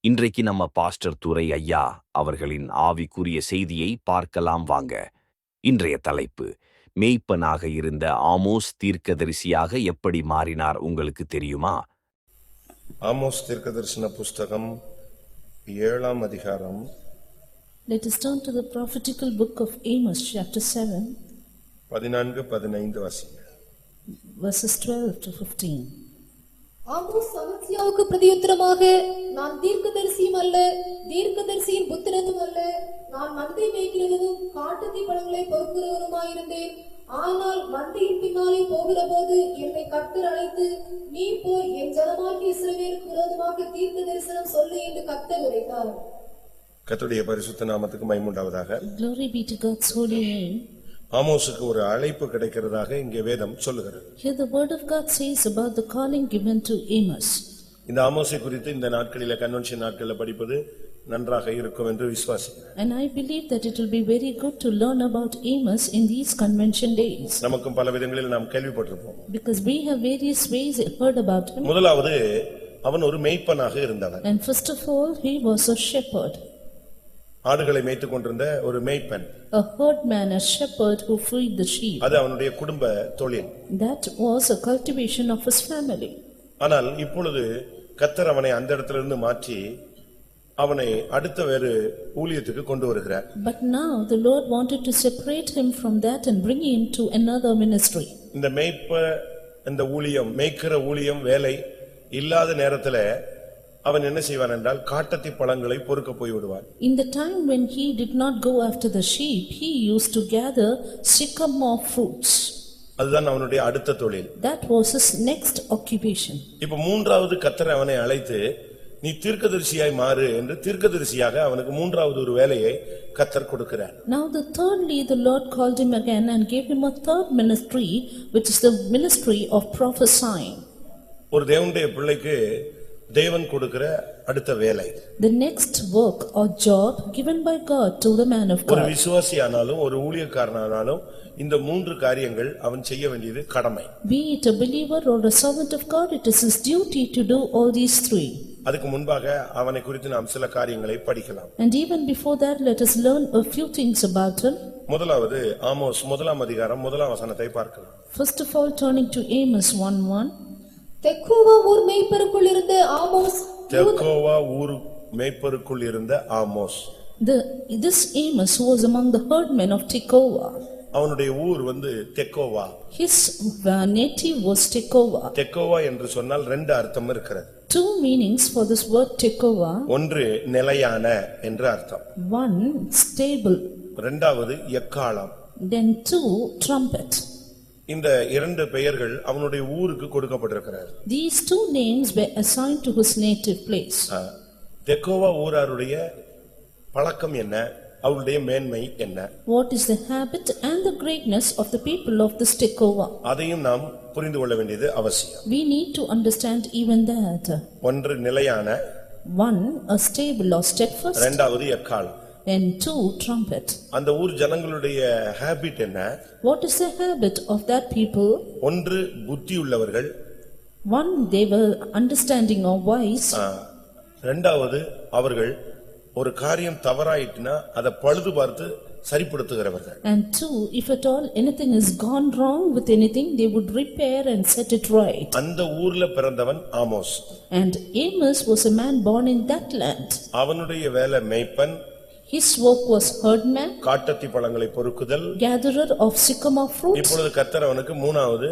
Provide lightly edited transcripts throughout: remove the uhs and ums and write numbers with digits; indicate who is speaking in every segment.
Speaker 1: இன்றைக்கு நம்ம பாஸ்டர் துரை ஐயா அவர்களின் ஆவிக்குரிய செய்தியை பார்க்கலாம் வாங்க. இன்றைய தலைப்பு, மேய்ப்பனாக இருந்த ஆமோஸ் தீர்க்கதரிசியாக எப்படி மாறினார் உங்களுக்கு தெரியுமா?
Speaker 2: ஆமோஸ் தீர்க்கதரிசன புஸ்தகம் 7ஆம் அதிகாரம்.
Speaker 3: Let us turn to the prophetical book of Amos, chapter 7,
Speaker 2: 14-15 வாசிங்க.
Speaker 3: verses 12 to 15.
Speaker 4: ஆமோஸ் அமத்சியாவுக்கு பிரதியுத்தரமாக, நான் தீர்க்கதரிசியும் அல்ல, தீர்க்கதரிசியின் புத்திரனும் அல்ல, நான் மந்தை மேய்க்கிறவனும் காட்டுத்தீ பழங்களை பொறுக்கிறவனுமாயிருந்தேன். ஆனால் மந்தையின் பின்னாலே போகிற போது என்னை கர்த்தர் அழைத்து, நீ போய் என் ஜனமாகிய இஸ்ரவேலுக்கு விரோதமாக தீர்க்க தரிசனம் சொல்லு என்று கர்த்தர் உரைத்தார்.
Speaker 2: கர்த்தருடைய பரிசுத்த நாமத்துக்கு மகிமை உண்டாவதாக.
Speaker 3: Glory be to God's holy name.
Speaker 2: ஆமோசுக்கு ஒரு அழைப்பு கிடைக்கிறதாக இங்கே வேதம் சொல்லுகிறது.
Speaker 3: Here the word of God says about the calling given to Amos.
Speaker 2: இந்த ஆமோசை குறித்து இந்த நாட்களில கன்வென்ஷன் நாட்களில் படிப்பது நன்றாக இருக்கும் என்று விசுவாசிக்கிறேன்.
Speaker 3: And I believe that it will be very good to learn about Amos in these convention days.
Speaker 2: நமக்கும் பல விதங்களில் நாம் கேள்விப்பட்டிருப்போம்.
Speaker 3: Because we have various ways heard about him.
Speaker 2: முதலாவது, அவன் ஒரு மேய்ப்பனாக இருந்தவன்.
Speaker 3: And first of all, he was a shepherd.
Speaker 2: ஆடுகளை மேய்த்துக் கொண்டிருந்த ஒரு மேய்ப்பன்.
Speaker 3: A herdman, a shepherd who freed the sheep.
Speaker 2: அது அவனுடைய குடும்ப தொழில்.
Speaker 3: That was a cultivation of his family.
Speaker 2: ஆனால் இப்பொழுது கர்த்தர் அவனை அந்த இடத்திலிருந்து மாற்றி அவனை அடுத்த வேறு ஊழியத்துக்கு கொண்டு வருகிறார்.
Speaker 3: But now the Lord wanted to separate him from that and bring him to another ministry.
Speaker 2: இந்த இந்த ஊழியம், மேய்க்கிற ஊழியம், வேலை இல்லாத நேரத்துல அவன் என்ன செய்வான் என்றால் காட்டத்தி பழங்களை பொறுக்க போய் விடுவான்.
Speaker 3: In the time when he did not go after the sheep, he used to gather sycamore fruits.
Speaker 2: அதுதான் அவனுடைய அடுத்த தொழில்.
Speaker 3: That was his next occupation.
Speaker 2: இப்ப மூன்றாவது கர்த்தர் அவனை அழைத்து, நீ தீர்க்கதரிசியாய் மாறு என்று தீர்க்கதரிசியாக அவனுக்கு மூன்றாவது ஒரு வேலையை கர்த்தர் கொடுக்கிறார்.
Speaker 3: Now thirdly the Lord called him again and gave him a third ministry, which is the ministry of prophesying.
Speaker 2: ஒரு தேவனுடைய பிள்ளைக்கு தேவன் கொடுக்கிற அடுத்த வேலை,
Speaker 3: The next work or job given by God to the man of
Speaker 2: ஒரு
Speaker 3: God.
Speaker 2: விசுவாசியானாலும் ஒரு ஊழியக்காரனானாலும் இந்த மூன்று காரியங்கள் அவன் செய்ய வேண்டியது கடமை.
Speaker 3: Be it a believer or a servant of God, it is his duty to do all these three.
Speaker 2: அதுக்கு முன்பாக அவனை குறித்து நாம் சில காரியங்களை படிக்கலாம்.
Speaker 3: And even before that, let us learn a few things about him.
Speaker 2: முதலாவது, ஆமோஸ் 1ஆம் அதிகாரம் 1ஆம் வசனத்தை பார்க்கலாம்.
Speaker 3: First of all, turning to Amos 1:1.
Speaker 4: தெக்கோவா ஊர் மேய்ப்பருக்குள் இருந்த ஆமோஸ்,
Speaker 2: தெக்கோவா ஊர் மேய்ப்பருக்குள் இருந்த Amos.
Speaker 3: This Amos was among the herdmen of Tekoa.
Speaker 2: அவனுடைய ஊர் தெக்கோவா.
Speaker 3: His native was Tekoa.
Speaker 2: தெக்கோவா என்று சொன்னால் ரெண்டு அர்த்தம் இருக்கிறது.
Speaker 3: Two meanings for this word Tekoa.
Speaker 2: ஒன்று நிலையான என்று அர்த்தம்.
Speaker 3: One, stable.
Speaker 2: இரண்டாவது எக்காளம்.
Speaker 3: Then two, trumpet.
Speaker 2: இந்த இரண்டு பெயர்கள் அவனுடைய ஊருக்கு கொடுக்கப்பட்டிருக்கிறது.
Speaker 3: These two names were assigned to his native place.
Speaker 2: தெக்கோவா ஊராருடைய பழக்கம் என்ன, அவருடைய மேன்மை என்ன?
Speaker 3: What is the habit and the greatness of the people of this Tekoa?
Speaker 2: அதையும் நாம் புரிந்து கொள்ள வேண்டியது அவசியம்.
Speaker 3: We need to understand even that.
Speaker 2: ஒன்று நிலையான,
Speaker 3: One, a stable or steadfast.
Speaker 2: இரண்டாவது எக்காளம்.
Speaker 3: And two, trumpet.
Speaker 2: அந்த ஊர் ஜனங்களுடைய ஹாபிட் என்ன?
Speaker 3: What is the habit of that people?
Speaker 2: ஒன்று புத்தி உள்ளவர்கள்.
Speaker 3: One, they were understanding or wise.
Speaker 2: இரண்டாவது, அவர்கள் ஒரு காரியம் தவறாயிட்டுனா அதை பழுது பார்த்து சரிப்படுத்துகிறவர்கள்.
Speaker 3: And two, if at all anything is gone wrong with anything, they would repair and set it right.
Speaker 2: அந்த ஊர்ல பிறந்தவன் Amos.
Speaker 3: And Amos was a man born in that land.
Speaker 2: அவனுடைய வேலை மேய்ப்பன்.
Speaker 3: His work was herdman,
Speaker 2: காட்டத்தி பழங்களை பொறுக்குதல்,
Speaker 3: gatherer of sycamore fruits.
Speaker 2: இப்பொழுது கர்த்தர் அவனுக்கு மூணாவது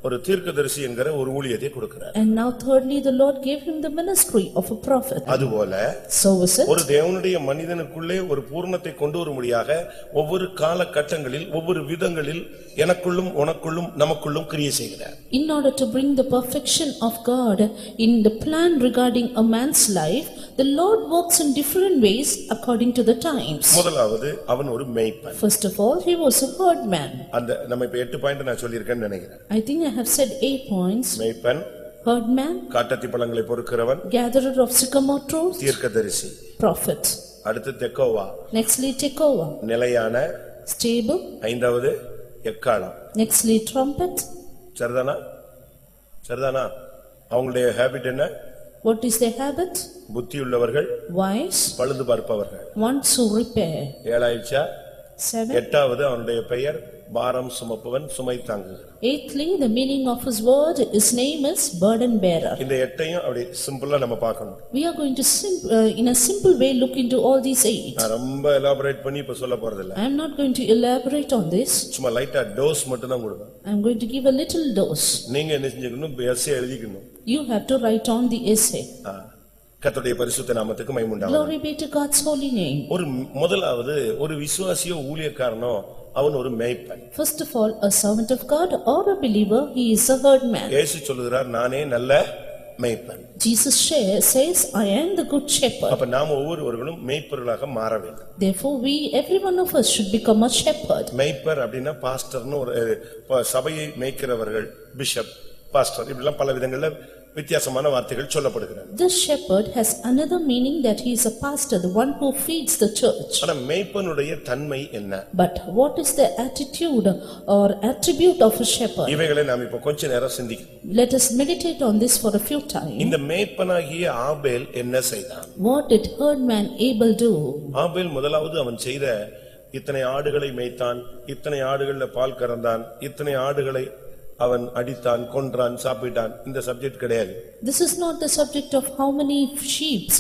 Speaker 2: ஒரு தீர்க்கதரிசி என்கிற ஒரு ஊழியத்தை கொடுக்கிறார்.
Speaker 3: And now thirdly the Lord gave him the ministry of a prophet.
Speaker 2: அதுபோல
Speaker 3: So was it.
Speaker 2: ஒரு தேவனுடைய மனிதனுக்குள்ளே ஒரு பூரணத்தை கொண்டு வரும்படியாக ஒவ்வொரு காலகட்டங்களில் ஒவ்வொரு விதங்களில் எனக்குள்ளும் உனக்குள்ளும் நமக்குள்ளும் கிரியை செய்கிறார்.
Speaker 3: In order to bring the perfection of God in the plan regarding a man's life, the Lord works in different ways according to the times.
Speaker 2: முதலாவது, அவன் ஒரு மேய்ப்பன்.
Speaker 3: First of all, he was a herdman.
Speaker 2: அந்த நம்ம இப்ப 8 point நான் சொல்லியிருக்கேன்னு நினைக்கிறேன்.
Speaker 3: I think I have said 8 points.
Speaker 2: மேய்ப்பன்,
Speaker 3: herdman,
Speaker 2: காட்டத்தி பழங்களை பொறுக்கிறவன்,
Speaker 3: gatherer of sycamore fruits,
Speaker 2: தீர்க்கதரிசி,
Speaker 3: prophet.
Speaker 2: அடுத்து தெக்கோவா,
Speaker 3: Nextly Tekoa,
Speaker 2: நிலையான,
Speaker 3: stable.
Speaker 2: ஐந்தாவது எக்காளம்.
Speaker 3: Nextly trumpet.
Speaker 2: சரிதானா? அவங்களுடைய ஹாபிட் என்ன?
Speaker 3: What is their habit?
Speaker 2: புத்தியுள்ளவர்கள்,
Speaker 3: Wise,
Speaker 2: பழுது பார்ப்பவர்கள்.
Speaker 3: ones who repair.
Speaker 2: 7
Speaker 3: 7.
Speaker 2: 8வது அவனுடைய பெயர் பாரம் சுமப்பவன், சுமை தாங்குகிறவன்.
Speaker 3: Eighthly, the meaning of his word, his name is burden bearer.
Speaker 2: இந்த 8ஐயும் அப்படி சிம்பிளா நம்ம பார்க்கணும்.
Speaker 3: We are going to in a simple way look into all these 8.
Speaker 2: நான் ரொம்ப எலாபரேட் பண்ணி இப்ப சொல்ல போறது இல்ல.
Speaker 3: I am not going to elaborate on this.
Speaker 2: சும்மா லைட்டா டோஸ் மட்டும் தான் கொடுப்பேன்.
Speaker 3: I am going to give a little dose.
Speaker 2: நீங்க என்ன செஞ்சுக்கணும்? எஸ்ஸே எழுதிக்கணும்.
Speaker 3: You have to write on the essay.
Speaker 2: கர்த்தருடைய பரிசுத்த நாமத்துக்கு மகிமை உண்டாவதாக.
Speaker 3: Glory be to God's holy name.
Speaker 2: முதலாவது ஒரு விசுவாசியோ ஊழியக்காரனோ அவன் ஒரு மேய்ப்பன்.
Speaker 3: First of all, a servant of God or a believer, he is a herdman.
Speaker 2: இயேசு சொல்லுகிறார், நானே நல்ல மேய்ப்பன்.
Speaker 3: Jesus says, I am the good shepherd.
Speaker 2: அப்ப நாம் ஒவ்வொருவர்களும் மேய்ப்பர்களாக மாற வேண்டும்.
Speaker 3: Therefore, every one of us should become a shepherd.
Speaker 2: மேய்ப்பர் அப்படின்னா பாஸ்டர்னு ஒரு சபையை மேய்க்கிறவர்கள், பிஷப், பாஸ்டர் இப்படிலாம் பல விதங்கள்ல வித்தியாசமான வார்த்தைகள் சொல்லப்படுகிறது.
Speaker 3: This shepherd has another meaning that he is a pastor, the one who feeds the church.
Speaker 2: ஆனா மேய்ப்பனுடைய தன்மை என்ன?
Speaker 3: But what is the attitude or attribute of a shepherd?
Speaker 2: இவைகளை நாம் இப்ப கொஞ்ச நேரம் சிந்திக்கலாம்.
Speaker 3: Let us meditate on this for a few times.
Speaker 2: இந்த மேய்ப்பனாகிய ஆபேல் என்ன செய்தான்?
Speaker 3: What did herdman Abel do?
Speaker 2: ஆபேல் முதலாவது அவன் செய்த இத்தனை ஆடுகளை மேய்த்தான், இத்தனை ஆடுகள்ல பால் கறந்தான், இத்தனை ஆடுகளை அவன் அடித்தான், கொன்றான், சாப்பிட்டான். இந்த சப்ஜெக்ட் கிடையாது.
Speaker 3: This is not the subject of how many sheep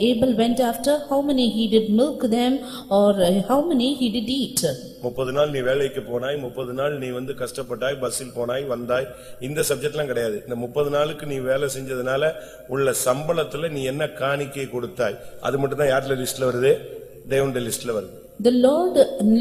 Speaker 3: Abel went after, how many he did milk them, or how many he did eat.
Speaker 2: 30 நாள் நீ வேலைக்கு போனாய், 30 நாள் நீ கஷ்டப்பட்டாய், பஸ்ஸில் போனாய், வந்தாய். இந்த சப்ஜெக்ட்லாம் கிடையாது. இந்த 30 நாளுக்கு நீ வேலை செஞ்சதுனால உள்ள சம்பளத்துல நீ என்ன காணிக்கை கொடுத்தாய், அது மட்டும் தான் யார்ல லிஸ்ட்ல வருது? தேவனுடைய லிஸ்ட்ல வருது.
Speaker 3: The Lord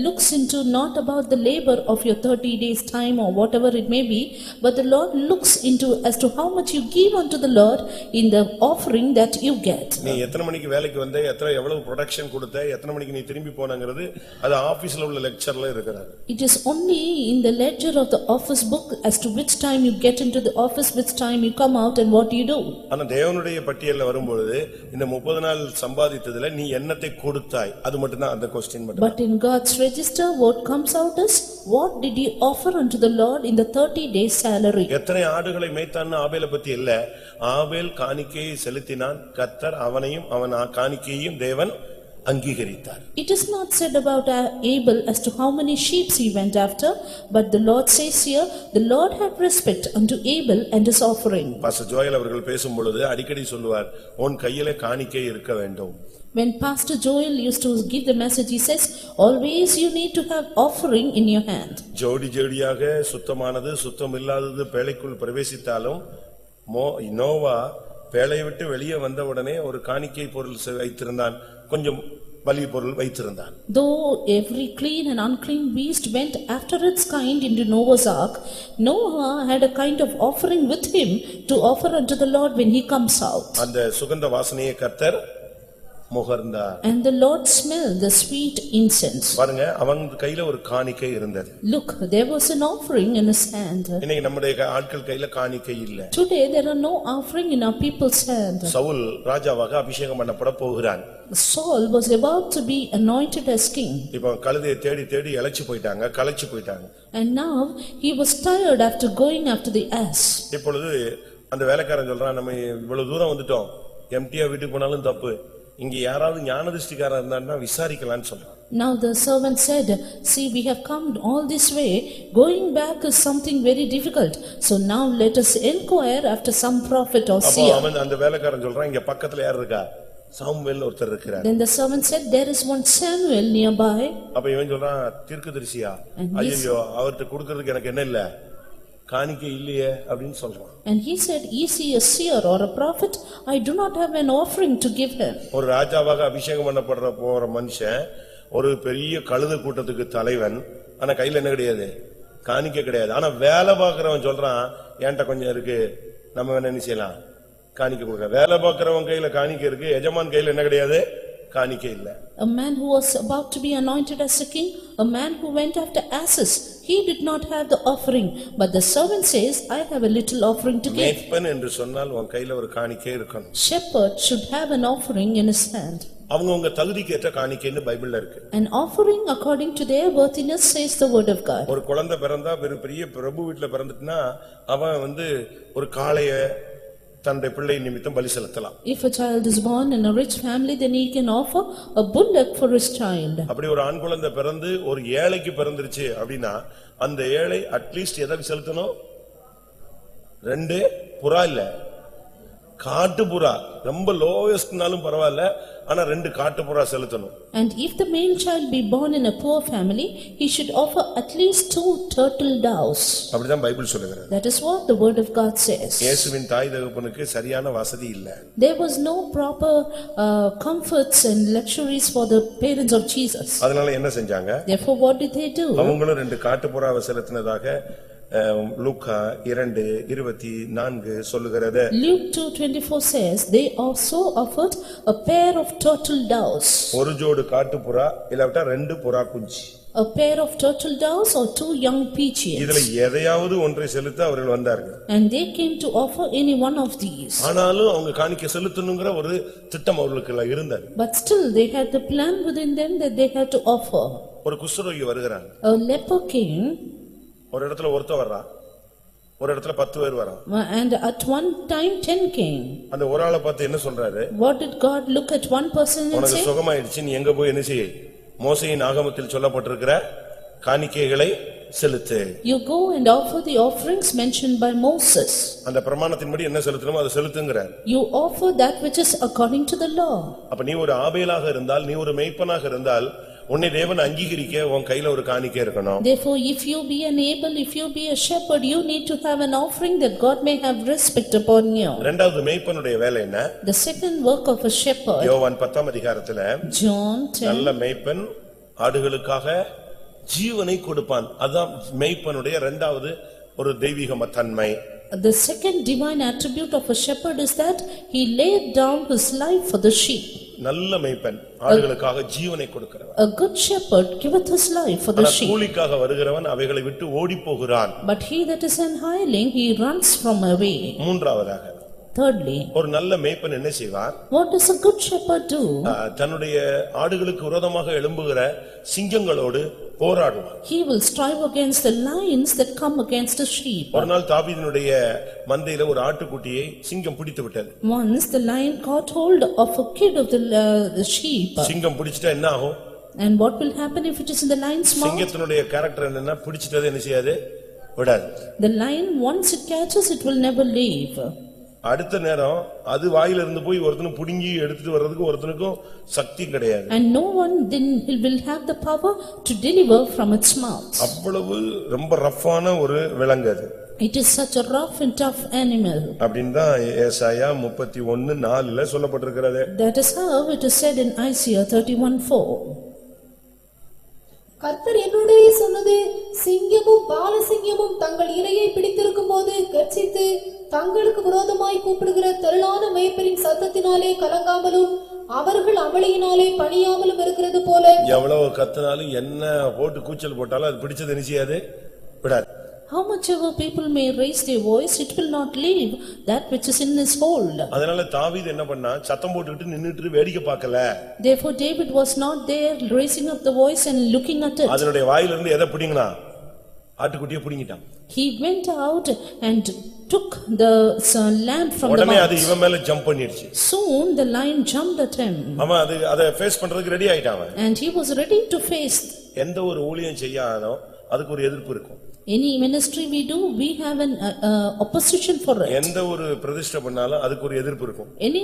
Speaker 3: looks into not about the labor of your 30 days time or whatever it may be, but the Lord looks into as to how much you give unto the Lord in the offering that you get.
Speaker 2: நீ எத்தனை மணிக்கு வேலைக்கு வந்தே, எவ்வளவு production கொடுத்த, எத்தனை மணிக்கு நீ திரும்பி போனங்கிறது அது ஆபீஸ்ல உள்ள லெக்சர்ல இருக்குது.
Speaker 3: It is only in the ledger of the office book as to which time you get into the office, which time you come out and what you do.
Speaker 2: ஆனா தேவனுடைய பட்டியல்ல வரும்போது இந்த 30 நாள் சம்பாதித்ததுல நீ என்னத்தை கொடுத்தாய், அது மட்டும் தான் அந்த question.
Speaker 3: But in God's register, what comes out is, what did you offer unto the Lord in the 30 days salary?
Speaker 2: எத்தனை ஆடுகளை மேய்த்தான்னு ஆபேலை பத்தி இல்ல. ஆபேல் காணிக்கையை செலுத்தினான், கர்த்தர் அவனையும் அவன் காணிக்கையையும் தேவன் அங்கீகரித்தார்.
Speaker 3: It is not said about Abel as to how many sheep he went after, but the Lord says here, the Lord had respect unto Abel and his offering.
Speaker 2: Pastor Joel அவர்கள் பேசும் பொழுது அடிக்கடி சொல்லுவார், உன் கையிலே காணிக்கை இருக்க வேண்டும்.
Speaker 3: When Pastor Joel used to give the message, he says, always you need to have offering in your hand.
Speaker 2: ஜோடி ஜோடியாக சுத்தமானது சுத்தம் இல்லாதது பேழைக்குள் பிரவேசித்தாலும் நோவா பேழையை விட்டு வெளியே வந்த உடனே ஒரு காணிக்கை பொருள் வைத்திருந்தான், கொஞ்சம் பலி பொருள் வைத்திருந்தான்.
Speaker 3: Though every clean and unclean beast went after its kind into Noah's ark, Noah had a kind of offering with him to offer unto the Lord when he comes out.
Speaker 2: அந்த சுகந்த வாசனையை கர்த்தர் முகர்ந்தார்.
Speaker 3: And the Lord smelled the sweet incense.
Speaker 2: பாருங்க, அவன் கையில ஒரு காணிக்கை இருந்தது.
Speaker 3: Look, there was an offering in his hand.
Speaker 2: இன்னைக்கு நம்முடைய ஆட்கள் கையில காணிக்கை இல்ல.
Speaker 3: Today there are no offering in our people's hand.
Speaker 2: Saul ராஜாவாக அபிஷேகம் பண்ணப்பட போகிறான்.
Speaker 3: Saul was about to be anointed as king.
Speaker 2: இப்போ கழுதையை தேடி தேடி இளைச்சு போயிட்டாங்க, களைச்சு போயிட்டாங்க.
Speaker 3: And now he was tired after going after the ass.
Speaker 2: இப்பொழுது அந்த வேலைக்காரன் சொல்றான், நம்ம இவ்வளவு தூரம் வந்துட்டோம், எம்டியா வீட்டுக்கு போனாலும் தப்பு, இங்க யாராவது ஞானதிஷ்டிக்காரன் இருந்தான்னா விசாரிக்கலாம்னு சொல்றான்.
Speaker 3: Now the servant said, see, we have come all this way, going back is something very difficult, so now let us inquire after some prophet or
Speaker 2: அப்போ
Speaker 3: seer.
Speaker 2: அவன் அந்த வேலைக்காரன் சொல்றான், இங்க பக்கத்துல யார் இருக்கா? சாமுவேல் ஒருத்தர் இருக்கிறார்.
Speaker 3: Then the servant said, there is one Samuel nearby.
Speaker 2: அப்ப இவன் சொல்றான், தீர்க்கதரிசியா? ஐயோ, அவர்கிட்ட கொடுக்கிறதுக்கு எனக்கு என்ன இல்ல, காணிக்கை இல்லையே அப்படின்னு சொல்றான்.
Speaker 3: And he said, is he a seer or a prophet? I do not have an offering to give him.
Speaker 2: ஒரு ராஜாவாக அபிஷேகம் பண்ணப்படுற போற மனுஷன், ஒரு பெரிய கழுதை கூட்டத்துக்கு தலைவன், ஆனா கையில என்ன கிடையாது? காணிக்கை கிடையாது. ஆனா வேலை பார்க்கிறவன் சொல்றான், என்கிட்ட கொஞ்சம் இருக்கு, நம்ம வேணா என்ன செய்யலாம், காணிக்கை கொடுக்க. வேலை பார்க்கிறவன் கையில காணிக்கை இருக்கு, எஜமான் கையில என்ன கிடையாது? காணிக்கை இல்ல.
Speaker 3: A man who was about to be anointed as a king, a man who went after asses, he did not have the offering, but the servant says, I have a little offering to give.
Speaker 2: மேய்ப்பன் என்று சொன்னால் உன் கையில ஒரு காணிக்கை இருக்கணும்.
Speaker 3: Shepherd should have an offering in his hand.
Speaker 2: அவங்க தகுதிக்கு ஏற்ற காணிக்கைன்னு பைபிள்ல இருக்கு.
Speaker 3: An offering according to their worthiness, says the word of God.
Speaker 2: ஒரு குழந்தை பிறந்தா, பெரிய பிரபு வீட்டுல பிறந்துட்டுனா அவன் ஒரு காளைய தன்னுடைய பிள்ளை நிமித்தம் பலி செலுத்தலாம்.
Speaker 3: If a child is born in a rich family, then he can offer a bullock for his child.
Speaker 2: அப்படி ஒரு ஆண் குழந்தை பிறந்து ஒரு ஏழைக்கு பிறந்துருச்சு அப்படின்னா அந்த ஏழை அட்லீஸ்ட் எதை செலுத்தணும்? 2 புறா இல்ல, காட்டு புறா. ரொம்ப லோயஸ்ட்னாலும் பரவாயில்ல, ஆனா 2 காட்டு புறா செலுத்தணும்.
Speaker 3: And if the male child be born in a poor family, he should offer at least 2 turtle doves.
Speaker 2: அப்படிதான் பைபிள் சொல்லுகிறது.
Speaker 3: That is what the word of God says.
Speaker 2: இயேசுவின் தாய் தகப்பனுக்கு சரியான வசதி இல்ல.
Speaker 3: There was no proper comforts and luxuries for the parents of Jesus.
Speaker 2: அதனால என்ன செஞ்சாங்க?
Speaker 3: Therefore what did they do?
Speaker 2: அவங்களும் 2 காட்டு புறாவை செலுத்தினதாக லூக்கா 2:24 சொல்லுகிறது.
Speaker 3: Luke 2:24 says they also offered a pair of turtle doves.
Speaker 2: ஒரு ஜோடி காட்டு புறா இல்லாவிட்டா 2 புறா குஞ்சு.
Speaker 3: A pair of turtle doves or 2 young pigeons.
Speaker 2: இதுல எதையாவது ஒன்றை செலுத்த அவர்கள் வந்தார்கள்.
Speaker 3: And they came to offer any one of these.
Speaker 2: ஆனாலும் அவங்க காணிக்கை செலுத்தணும்ங்கற ஒரு திட்டம் அவர்களுக்கு இருந்தது.
Speaker 3: But still they had the plan within them that they had to offer.
Speaker 2: ஒரு குஷ்டரோகி வருகிறான்.
Speaker 3: A leper came.
Speaker 2: ஒரு இடத்துல ஒருத்த வர்றான், ஒரு இடத்துல 10 பேர் வரான்.
Speaker 3: And at one time 10 came.
Speaker 2: அந்த ஒரு ஆளை பார்த்து என்ன சொல்றாரு?
Speaker 3: What did God look at one person and
Speaker 2: உனக்கு
Speaker 3: say?
Speaker 2: சுகமாயிடுச்சு, நீ எங்க போய் என்ன செய்ய? மோசேயின் ஆகமத்தில் சொல்லப்பட்டிருக்கிற காணிக்கைகளை செலுத்து.
Speaker 3: You go and offer the offerings mentioned by Moses.
Speaker 2: அந்த பிரமாணத்தின்படி என்ன செலுத்தணுமோ அதை செலுத்துங்கறார்.
Speaker 3: You offer that which is according to the law.
Speaker 2: அப்ப நீ ஒரு ஆபேலாக இருந்தால், நீ ஒரு மேய்ப்பனாக இருந்தால், உன்னை தேவன் அங்கீகரிக்க உன் கையில ஒரு காணிக்கை இருக்கணும்.
Speaker 3: Therefore if you be an Abel, if you be a shepherd, you need to have an offering that God may have respect upon you.
Speaker 2: இரண்டாவது மேய்ப்பனுடைய வேலை என்ன?
Speaker 3: The second work of a shepherd.
Speaker 2: யோவான் 10 அதிகாரத்துல
Speaker 3: John 10.
Speaker 2: நல்ல மேய்ப்பன் ஆடுகளுக்காக ஜீவனை கொடுப்பான். அதான் மேய்ப்பனுடைய இரண்டாவது ஒரு தெய்வீக தன்மை.
Speaker 3: The second divine attribute of a shepherd is that he laid down his life for the sheep.
Speaker 2: நல்ல மேய்ப்பன் ஆடுகளுக்காக ஜீவனை கொடுக்கிறவன்.
Speaker 3: A good shepherd giveth his life for the sheep.
Speaker 2: கூலிக்காக வருகிறவன் அவைகளை விட்டு ஓடி போகிறான்.
Speaker 3: But he that is an hireling, he runs from away.
Speaker 2: மூன்றாவதாக,
Speaker 3: Thirdly,
Speaker 2: ஒரு நல்ல மேய்ப்பன் என்ன செய்வார்?
Speaker 3: what does a good shepherd do?
Speaker 2: தன்னுடைய ஆடுகளுக்கு விரோதமாக எழும்புகிற சிங்கங்களோடு போராடுவான்.
Speaker 3: He will strive against the lions that come against the sheep.
Speaker 2: ஒரு நாள் தாவீதினுடைய மந்தையில ஒரு ஆட்டுக்குட்டியை சிங்கம் பிடித்து விட்டது.
Speaker 3: Once the lion caught hold of a kid of the sheep.
Speaker 2: சிங்கம் பிடிச்சிட்டா என்ன ஆகும்?
Speaker 3: And what will happen if it is in the lion's mouth?
Speaker 2: சிங்கத்தினுடைய கேரக்டர் என்னன்னா, பிடிச்சிட்டது என்ன செய்யாது? விடாது.
Speaker 3: The lion, once it catches, it will never leave.
Speaker 2: அடுத்த நேரம் அது வாயில இருந்து போய் ஒருத்தனை புடுங்கி எடுத்துட்டு வர்றதுக்கு ஒருத்தனுக்கும் சக்தி கிடையாது.
Speaker 3: And no one then will have the power to deliver from its mouth.
Speaker 2: அவ்வளவு ரொம்ப ரஃப்பான ஒரு விலங்கு அது.
Speaker 3: It is such a rough and tough animal.
Speaker 2: அப்படின்தான் ஏசாயா 31:4 சொல்லப்பட்டிருக்கிறது.
Speaker 3: That is how it is said in Isaiah 31:4.
Speaker 4: கர்த்தர் என்னோடே சொன்னது, சிங்கமும் பாலசிங்கமும் தங்கள் இரையை பிடித்திருக்கும் போது கர்ச்சித்து தங்களுக்கு விரோதமாய் கூப்பிடுகிற திரளான மேய்ப்பரின் சத்தத்தினாலே கலங்காமலும் அவர்கள் அமளியினாலே பணியாமலும் இருக்கிறது போல.
Speaker 2: எவ்வளவு கத்தினாலும் என்ன போட்டு கூச்சல் போட்டாலும் அது பிடிச்சது என்ன செய்யாது? விடாது.
Speaker 3: How much ever people may raise their voice, it will not leave that which is in his hold.
Speaker 2: அதனால தாவீது என்ன பண்ணா? சத்தம் போட்டுக்கிட்டு நின்னுட்டு வேடிக்கை பார்க்கல.
Speaker 3: Therefore David was not there raising up the voice and looking at it.
Speaker 2: அதனுடைய வாயில இருந்து எதை பிடிங்கனா? ஆட்டுக்குட்டியை பிடிங்கிட்டான்.
Speaker 3: He went out and took the lamb from the
Speaker 2: உடனே
Speaker 3: mouth.
Speaker 2: அது இவன் மேல ஜம்ப் பண்ணிடுச்சு.
Speaker 3: Soon the lion jumped at him.
Speaker 2: அவன் அதை ஃபேஸ் பண்றதுக்கு ரெடி ஆயிட்டான்.
Speaker 3: And he was ready to face.
Speaker 2: எந்த ஒரு ஊழியம் செய்யாதோ அதுக்கு ஒரு எதிர்ப்பு இருக்கும்.
Speaker 3: Any ministry we do, we have an opposition for it.
Speaker 2: எந்த ஒரு பிரதிஷ்டை பண்ணாலும் அதுக்கு ஒரு எதிர்ப்பு இருக்கும்.
Speaker 3: Any